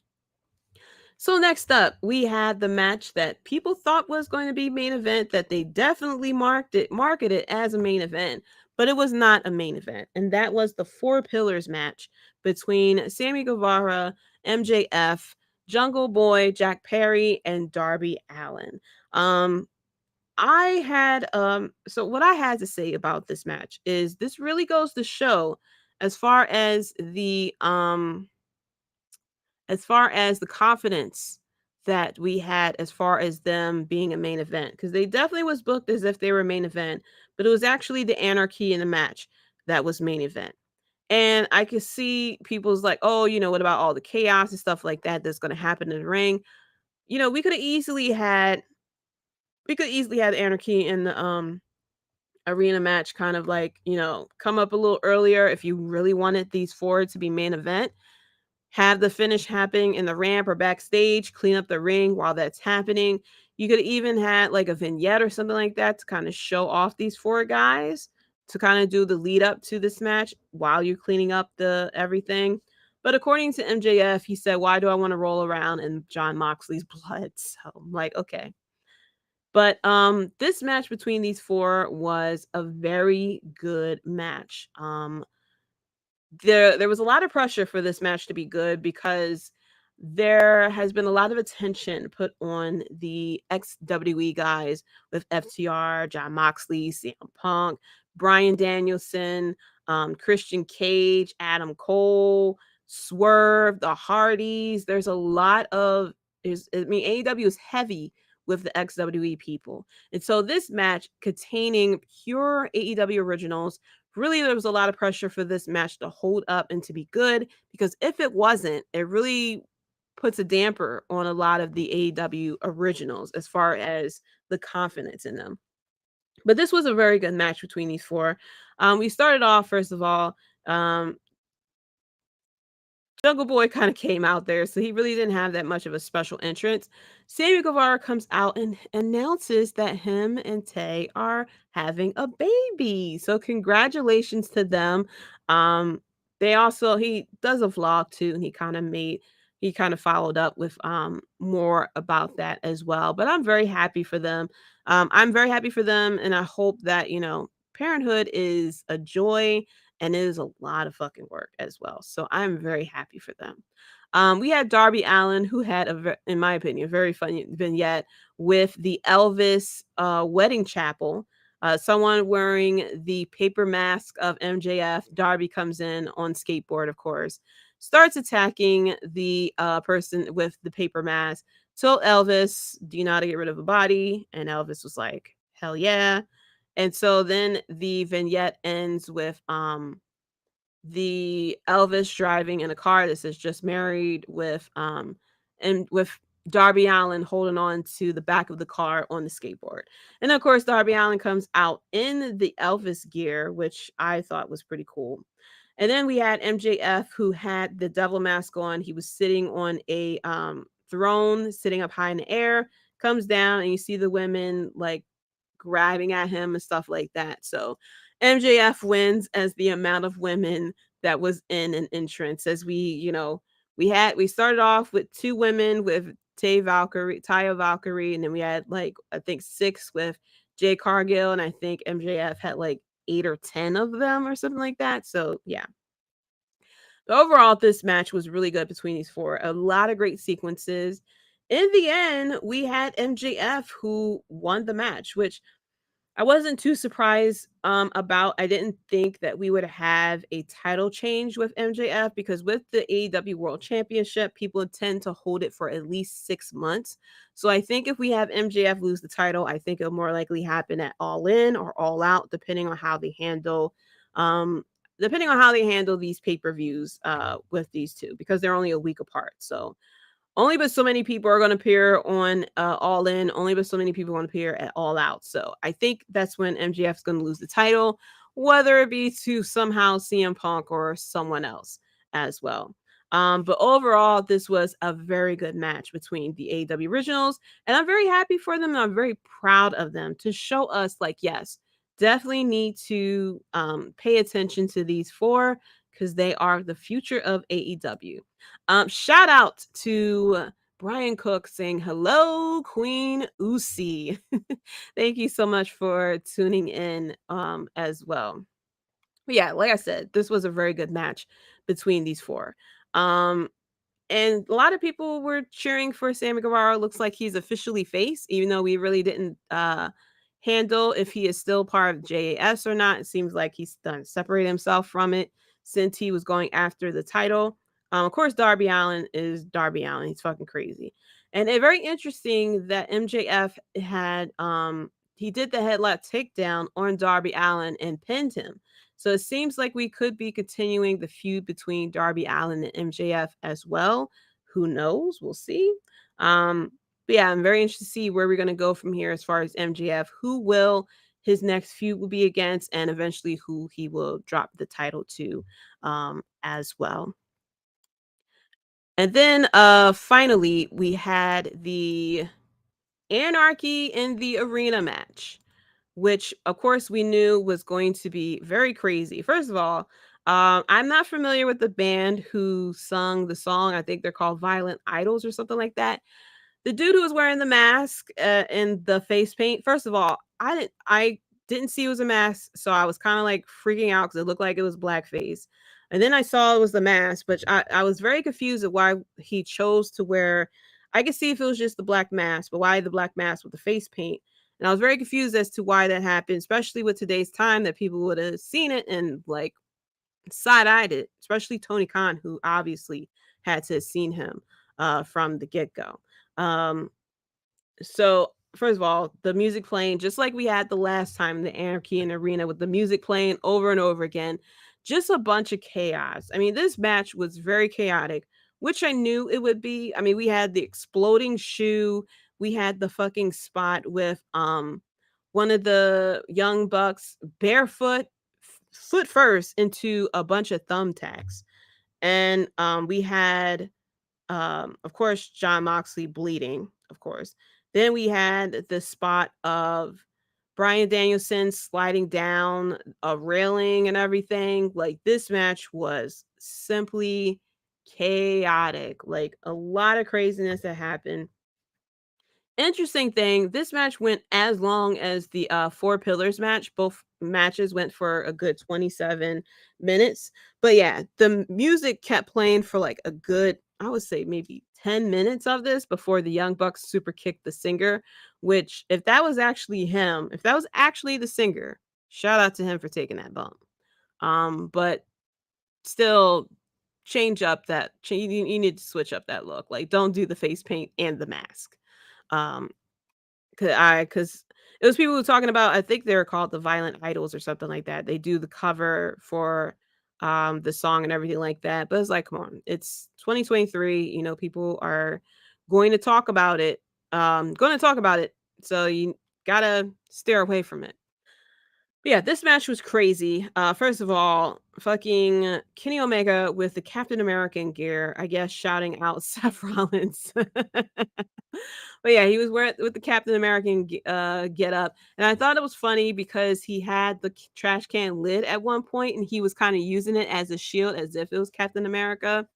So next up, we had the match that people thought was going to be main event, that they definitely marketed as a main event, but it was not a main event. And that was the Four Pillars match between Sammy Guevara, MJF, Jungle Boy, Jack Perry, and Darby Allin. So what I had to say about this match is this really goes to show as far as the confidence that we had as far as them being a main event, because they definitely was booked as if they were a main event, but it was actually the anarchy in the match that was main event. And I could see people's like, oh, what about all the chaos and stuff like that that's going to happen in the ring? We could easily had anarchy in the arena match, kind of like, come up a little earlier if you really wanted these four to be main event. Have the finish happening in the ramp or backstage, clean up the ring while that's happening. You could even have like a vignette or something like that to kind of show off these four guys, to kind of do the lead up to this match while you're cleaning up the everything. But according to MJF, he said, why do I want to roll around in Jon Moxley's blood? So I'm like, okay. But this match between these four was a very good match. There was a lot of pressure for this match to be good because there has been a lot of attention put on the ex-WWE guys with FTR, Jon Moxley, CM Punk, Bryan Danielson, Christian Cage, Adam Cole, Swerve, the Hardys. There's a lot of AEW is heavy with the ex-WWE people. And so this match containing pure AEW originals, really there was a lot of pressure for this match to hold up and to be good, because if it wasn't, it really puts a damper on a lot of the AEW originals as far as the confidence in them. But this was a very good match between these four. We started off, first of all, Jungle Boy kind of came out there, so he really didn't have that much of a special entrance. Sammy Guevara comes out and announces that him and Tay are having a baby. So congratulations to them. He does a vlog too, and he kind of followed up with more about that as well. But I'm very happy for them. I'm very happy for them, and I hope that, parenthood is a joy. And it is a lot of fucking work as well. So I'm very happy for them. We had Darby Allin, who had, in my opinion, a very funny vignette with the Elvis wedding chapel. Someone wearing the paper mask of MJF. Darby comes in on skateboard, of course, starts attacking the person with the paper mask. Told Elvis, do you know how to get rid of a body? And Elvis was like, hell yeah. And so then the vignette ends with the Elvis driving in a car that says just married, with Darby Allin holding on to the back of the car on the skateboard. And of course, Darby Allin comes out in the Elvis gear, which I thought was pretty cool. And then we had MJF, who had the devil mask on. He was sitting on a throne, sitting up high in the air, comes down, and you see the women like grabbing at him and stuff like that. So MJF wins as the amount of women that was in an entrance. As we started off with 2 women with Taya Valkyrie, and then we had like I think 6 with Jade Cargill, and I think MJF had like 8 or 10 of them or something like that. So yeah. But overall, this match was really good between these four. A lot of great sequences. in the end, we had MJF who won the match, which I wasn't too surprised about. I didn't think that we would have a title change with MJF because with the AEW World Championship, people tend to hold it for at least 6 months. So I think if we have MJF lose the title, I think it'll more likely happen at All In or All Out, depending on how they handle these pay-per-views with these two, because they're only a week apart. So only but so many people are going to appear on All In. Only but so many people are going to appear at All Out. So I think that's when MJF is going to lose the title, whether it be to somehow CM Punk or someone else as well. But overall, this was a very good match between the AEW Originals, and I'm very happy for them. And I'm very proud of them to show us, like, yes, definitely need to pay attention to these four because they are the future of AEW. Shout out to Brian Cook saying, hello, Queen Usi. Thank you so much for tuning in as well. But yeah, like I said, this was a very good match between these four. And a lot of people were cheering for Sammy Guevara. Looks like he's officially face, even though we really didn't handle if he is still part of JAS or not. It seems like he's done separate himself from it since he was going after the title. Of course, Darby Allin is Darby Allin. He's fucking crazy. And it's very interesting that MJF had he did the headlock takedown on Darby Allin and pinned him. So it seems like we could be continuing the feud between Darby Allin and MJF as well. Who knows? We'll see. But yeah, I'm very interested to see where we're going to go from here as far as MJF, who will his next feud will be against, and eventually who he will drop the title to as well. And then finally, we had the Anarchy in the Arena match, which of course we knew was going to be very crazy. First of all, I'm not familiar with the band who sung the song. I think they're called Violent Idols or something like that. The dude who was wearing the mask and the face paint. First of all, I didn't see it was a mask, so I was kind of like freaking out because it looked like it was blackface. And then I saw it was the mask, but I was very confused at why he chose to wear. I could see if it was just the black mask, but why the black mask with the face paint? And I was very confused as to why that happened, especially with today's time that people would have seen it and like side-eyed it, especially Tony Khan, who obviously had to have seen him from the get-go. So first of all, the music playing, just like we had the last time, the Anarchy in the Arena, with the music playing over and over again, just a bunch of chaos. I mean, this match was very chaotic, which I knew it would be. I mean, we had the exploding shoe, we had the fucking spot with one of the Young Bucks barefoot, foot first into a bunch of thumbtacks, and we had of course Jon Moxley bleeding, of course. Then we had the spot of Bryan Danielson sliding down a railing and everything. Like, this match was simply chaotic. Like, a lot of craziness that happened. Interesting thing, this match went as long as the Four Pillars match. Both matches went for a good 27 minutes. But yeah, the music kept playing for like a good, I would say maybe 10 minutes of this before the Young Bucks super kicked the singer, which if that was actually him, if that was actually the singer, shout out to him for taking that bump. But still you need to switch up that look. Like, don't do the face paint and the mask. Because it was people who were talking about, I think they're called the Violent Idols or something like that. They do the cover for the song and everything like that. But it's like, come on, it's 2023. You know, people are going to talk about it. So you gotta steer away from it. But yeah, this match was crazy. First of all, fucking Kenny Omega with the Captain American gear, I guess, shouting out Seth Rollins. But yeah, he was wearing with the Captain American get up, and I thought it was funny because he had the trash can lid at one point, and he was kind of using it as a shield, as if it was Captain America.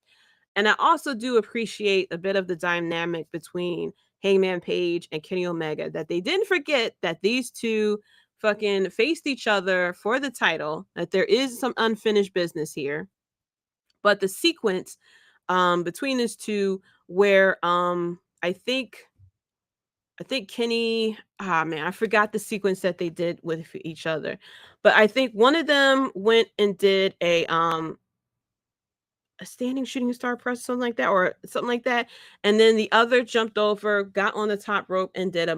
And I also do appreciate a bit of the dynamic between Hangman Page and Kenny Omega, that they didn't forget that these two fucking faced each other for the title, that there is some unfinished business here. But the sequence between these two where I think Kenny, man, I forgot the sequence that they did with each other. But I think one of them went and did a standing shooting star press, something like that, or something like that. And then the other jumped over, got on the top rope, and did a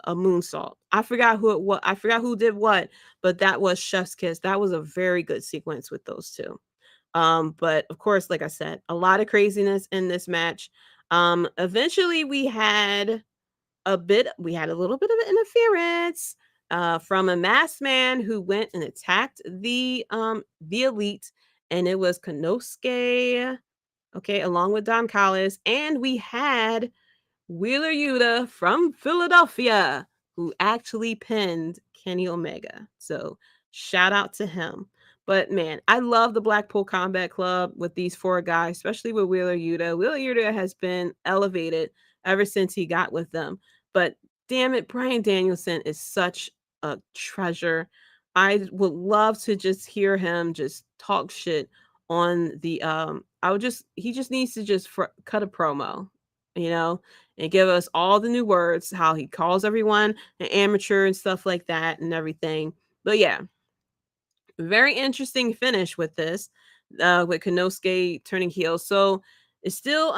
moonsault. I forgot who it was. I forgot who did what, but that was Chef's Kiss. That was a very good sequence with those two. But of course, like I said, a lot of craziness in this match. Eventually we had a little bit of interference from a masked man who went and attacked the elite, and it was Konosuke, okay, along with Don Callis, and we had Wheeler Yuta from Philadelphia, who actually pinned Kenny Omega. So shout out to him. But man, I love the Blackpool Combat Club with these four guys, especially with Wheeler Yuta. Wheeler Yuta has been elevated ever since he got with them. But damn it, Bryan Danielson is such a treasure. I would love to just hear him just talk shit on the he just needs to just cut a promo, you know, and give us all the new words, how he calls everyone an amateur and stuff like that and everything. But yeah, very interesting finish with this, with Konosuke turning heel. So it's still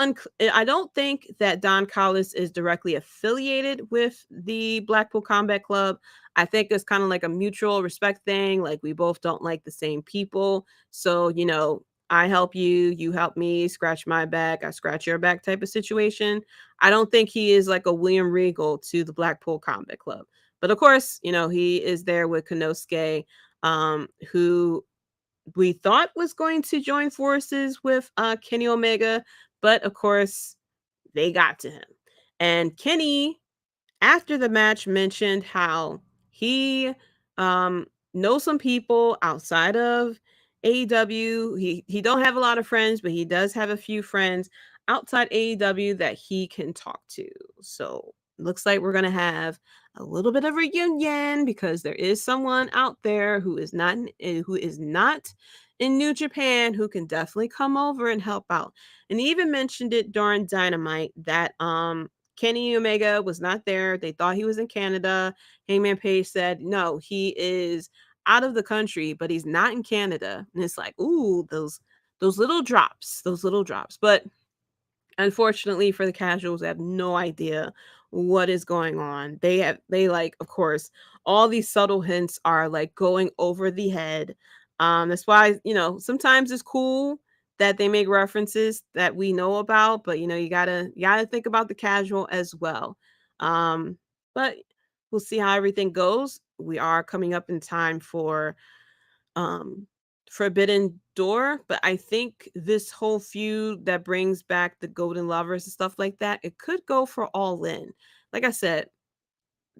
I don't think that Don Callis is directly affiliated with the Blackpool Combat Club. I think it's kind of like a mutual respect thing. Like, we both don't like the same people. So, you know, I help you, you help me, scratch my back, I scratch your back type of situation. I don't think he is like a William Regal to the Blackpool Combat Club. But of course, you know, he is there with Konosuke, who we thought was going to join forces with Kenny Omega, but of course, they got to him. And Kenny, after the match, mentioned how he knows some people outside of AEW. He don't have a lot of friends, but he does have a few friends outside AEW that he can talk to. So looks like we're gonna have a little bit of a reunion, because there is someone out there who is not in New Japan who can definitely come over and help out. And he even mentioned it during Dynamite that Kenny Omega was not there. They thought he was in Canada. Hangman Page said, no, he is out of the country, but he's not in Canada. And it's like, ooh, those little drops, But unfortunately for the casuals, they have no idea what is going on. They like, of course, all these subtle hints are like going over the head. That's why, you know, sometimes it's cool that they make references that we know about, but you know, you gotta think about the casual as well. But we'll see how everything goes. We are coming up in time for Forbidden Door, but I think this whole feud that brings back the Golden Lovers and stuff like that, it could go for All In. Like I said,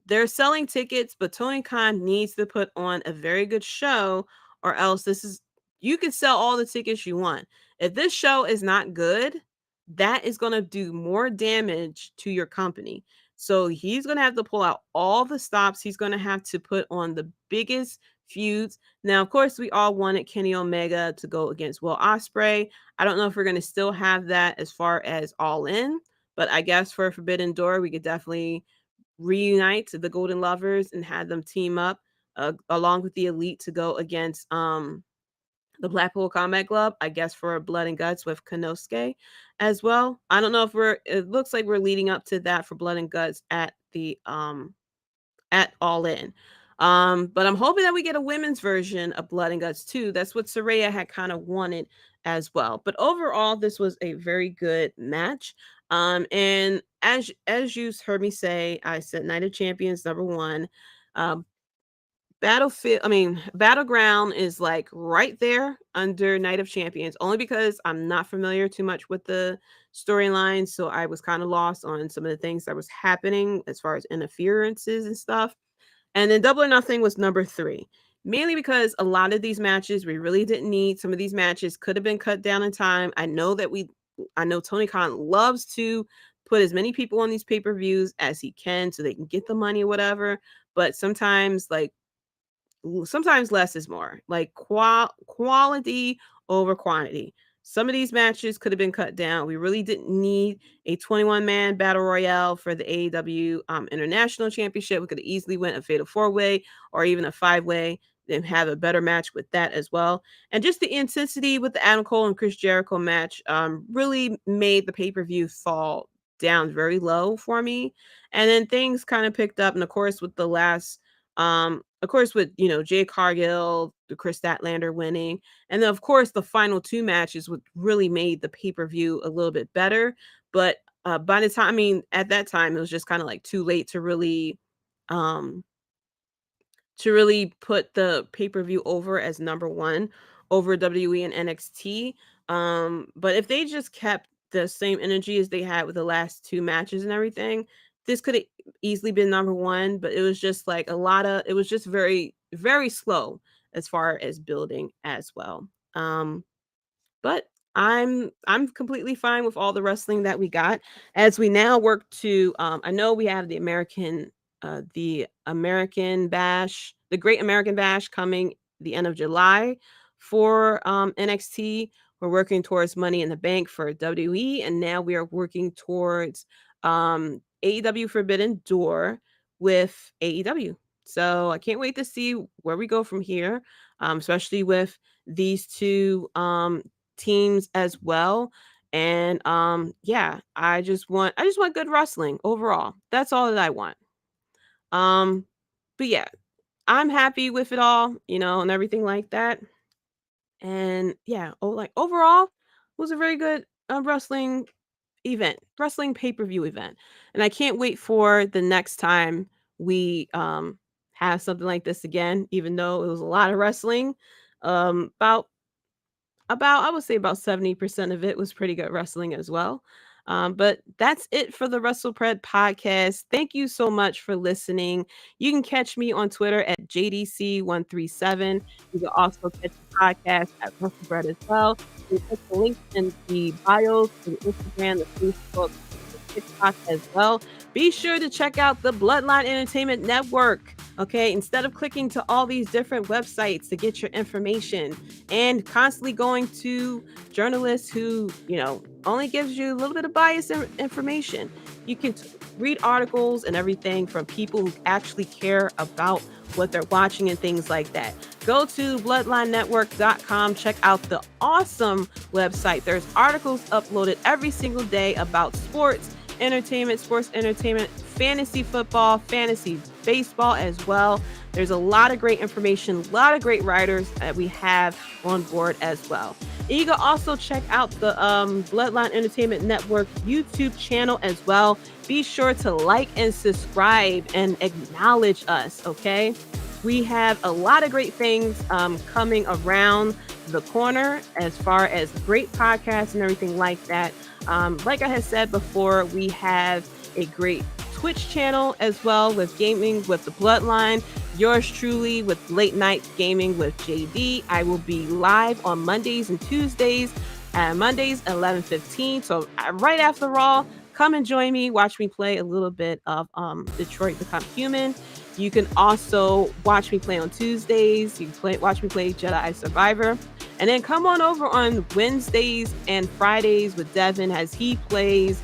they're selling tickets, but Tony Khan needs to put on a very good show, or else you can sell all the tickets you want. If this show is not good, that is going to do more damage to your company. So he's going to have to pull out all the stops. He's going to have to put on the biggest feuds. Now, of course, we all wanted Kenny Omega to go against Will Ospreay. I don't know if we're going to still have that as far as All In, but I guess for Forbidden Door, we could definitely reunite the Golden Lovers and have them team up along with the Elite to go against the Blackpool Combat Club, I guess, for Blood and Guts with Konosuke as well. I don't know if it looks like we're leading up to that for Blood and Guts at the at All In. But I'm hoping that we get a women's version of Blood and Guts too. That's what Saraya had kind of wanted as well. But overall, this was a very good match. And as you heard me say, I said Night of Champions #1. Battleground is like right there under Night of Champions, only because I'm not familiar too much with the storyline. So I was kind of lost on some of the things that was happening as far as interferences and stuff. And then Double or Nothing was #3, mainly because a lot of these matches we really didn't need. Some of these matches could have been cut down in time. I know Tony Khan loves to put as many people on these pay-per-views as he can so they can get the money or whatever. But sometimes less is more, like quality over quantity. some of these matches could have been cut down. We really didn't need a 21-man battle royale for the AEW International Championship. We could have easily went a fatal 4-way or even a 5-way and have a better match with that as well. And just the intensity with the Adam Cole and Chris Jericho match really made the pay-per-view fall down very low for me. And then things kind of picked up. And of course, with the last, of course, with, Jade Cargill, the Chris Statlander winning. And then, of course, the final 2 matches what really made the pay-per-view a little bit better. But by the time, at that time, it was just kind of like too late to really put the pay-per-view over as number 1 over WWE and NXT. But if they just kept the same energy as they had with the last 2 matches and everything, this could have easily been number 1, but it was just like it was just very, very slow as far as building as well. But I'm completely fine with all the wrestling that we got as we now work to I know we have the American Bash, the Great American Bash coming the end of July for NXT. We're working towards Money in the Bank for WWE, and now we are working towards AEW Forbidden Door with AEW. So I can't wait to see where we go from here, especially with these 2 teams as well. And I just want good wrestling overall. That's all that I want. But yeah, I'm happy with it all, and everything like that. And yeah, overall, it was a very good wrestling pay-per-view event. And I can't wait for the next time we have something like this again, even though it was a lot of wrestling. I would say about 70% of it was pretty good wrestling as well. But that's it for the WrestlePred podcast. Thank you so much for listening. You can catch me on Twitter at JDC137. You can also catch the podcast at WrestlePred as well. You can put the links in the bios to the Instagram, the Facebook, the TikTok as well. Be sure to check out the Bloodline Entertainment Network. Okay, instead of clicking to all these different websites to get your information and constantly going to journalists who, only gives you a little bit of biased information, you can read articles and everything from people who actually care about what they're watching and things like that. Go to bloodlinenetwork.com. Check out the awesome website. There's articles uploaded every single day about sports entertainment, fantasy football, fantasy baseball as well. There's a lot of great information, a lot of great writers that we have on board as well. And you can also check out the Bloodline Entertainment Network YouTube channel as well. Be sure to like and subscribe and acknowledge us, okay? We have a lot of great things coming around the corner as far as great podcasts and everything like that. Like I had said before, we have a great Twitch channel as well with gaming with the Bloodline. Yours truly with late night gaming with JD. I will be live on Mondays and Tuesdays. Mondays 11:15. So right after Raw, come and join me. Watch me play a little bit of Detroit Become Human. You can also watch me play on Tuesdays. You can watch me play Jedi Survivor. And then come on over on Wednesdays and Fridays with Devin as he plays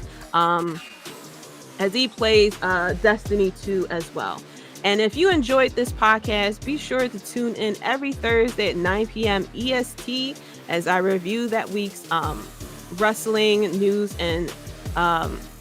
Destiny 2 as well. And if you enjoyed this podcast, be sure to tune in every Thursday at 9 p.m. EST as I review that week's wrestling news and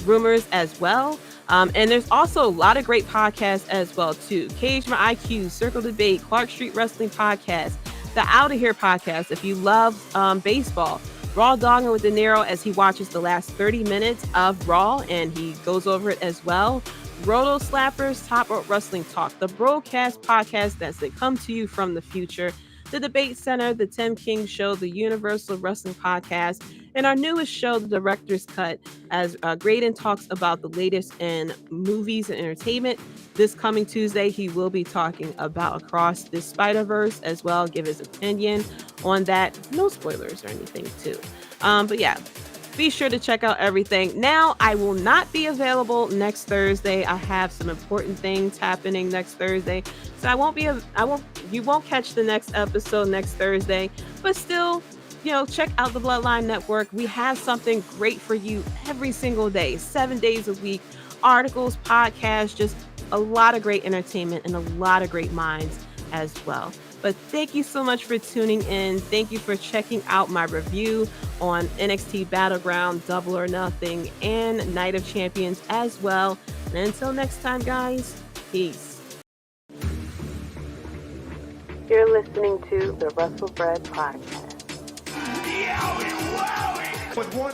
rumors as well. And there's also a lot of great podcasts as well too. Cage My IQ, Circle Debate, Clark Street Wrestling Podcast, the Out of Here podcast. If you love baseball, Raw Dogging with De Niro as he watches the last 30 minutes of Raw and he goes over it as well. Roto Slappers, Top Rope Wrestling Talk, the Broadcast podcast that's they come to you from the future, the Debate Center, the Tim King Show, the Universal Wrestling Podcast, and our newest show, The Director's Cut, as Graydon talks about the latest in movies and entertainment. This coming Tuesday, he will be talking about Across the Spider-Verse as well, give his opinion on that. No spoilers or anything too. But yeah, be sure to check out everything. Now, I will not be available next Thursday. I have some important things happening next Thursday. So you won't catch the next episode next Thursday, but still check out the Bloodline Network. We have something great for you every single day, 7 days a week. Articles, podcasts, just a lot of great entertainment and a lot of great minds as well. But thank you so much for tuning in. Thank you for checking out my review on NXT Battleground, Double or Nothing, and Night of Champions as well. And until next time, guys, peace. You're listening to the Russell Bread Podcast. But one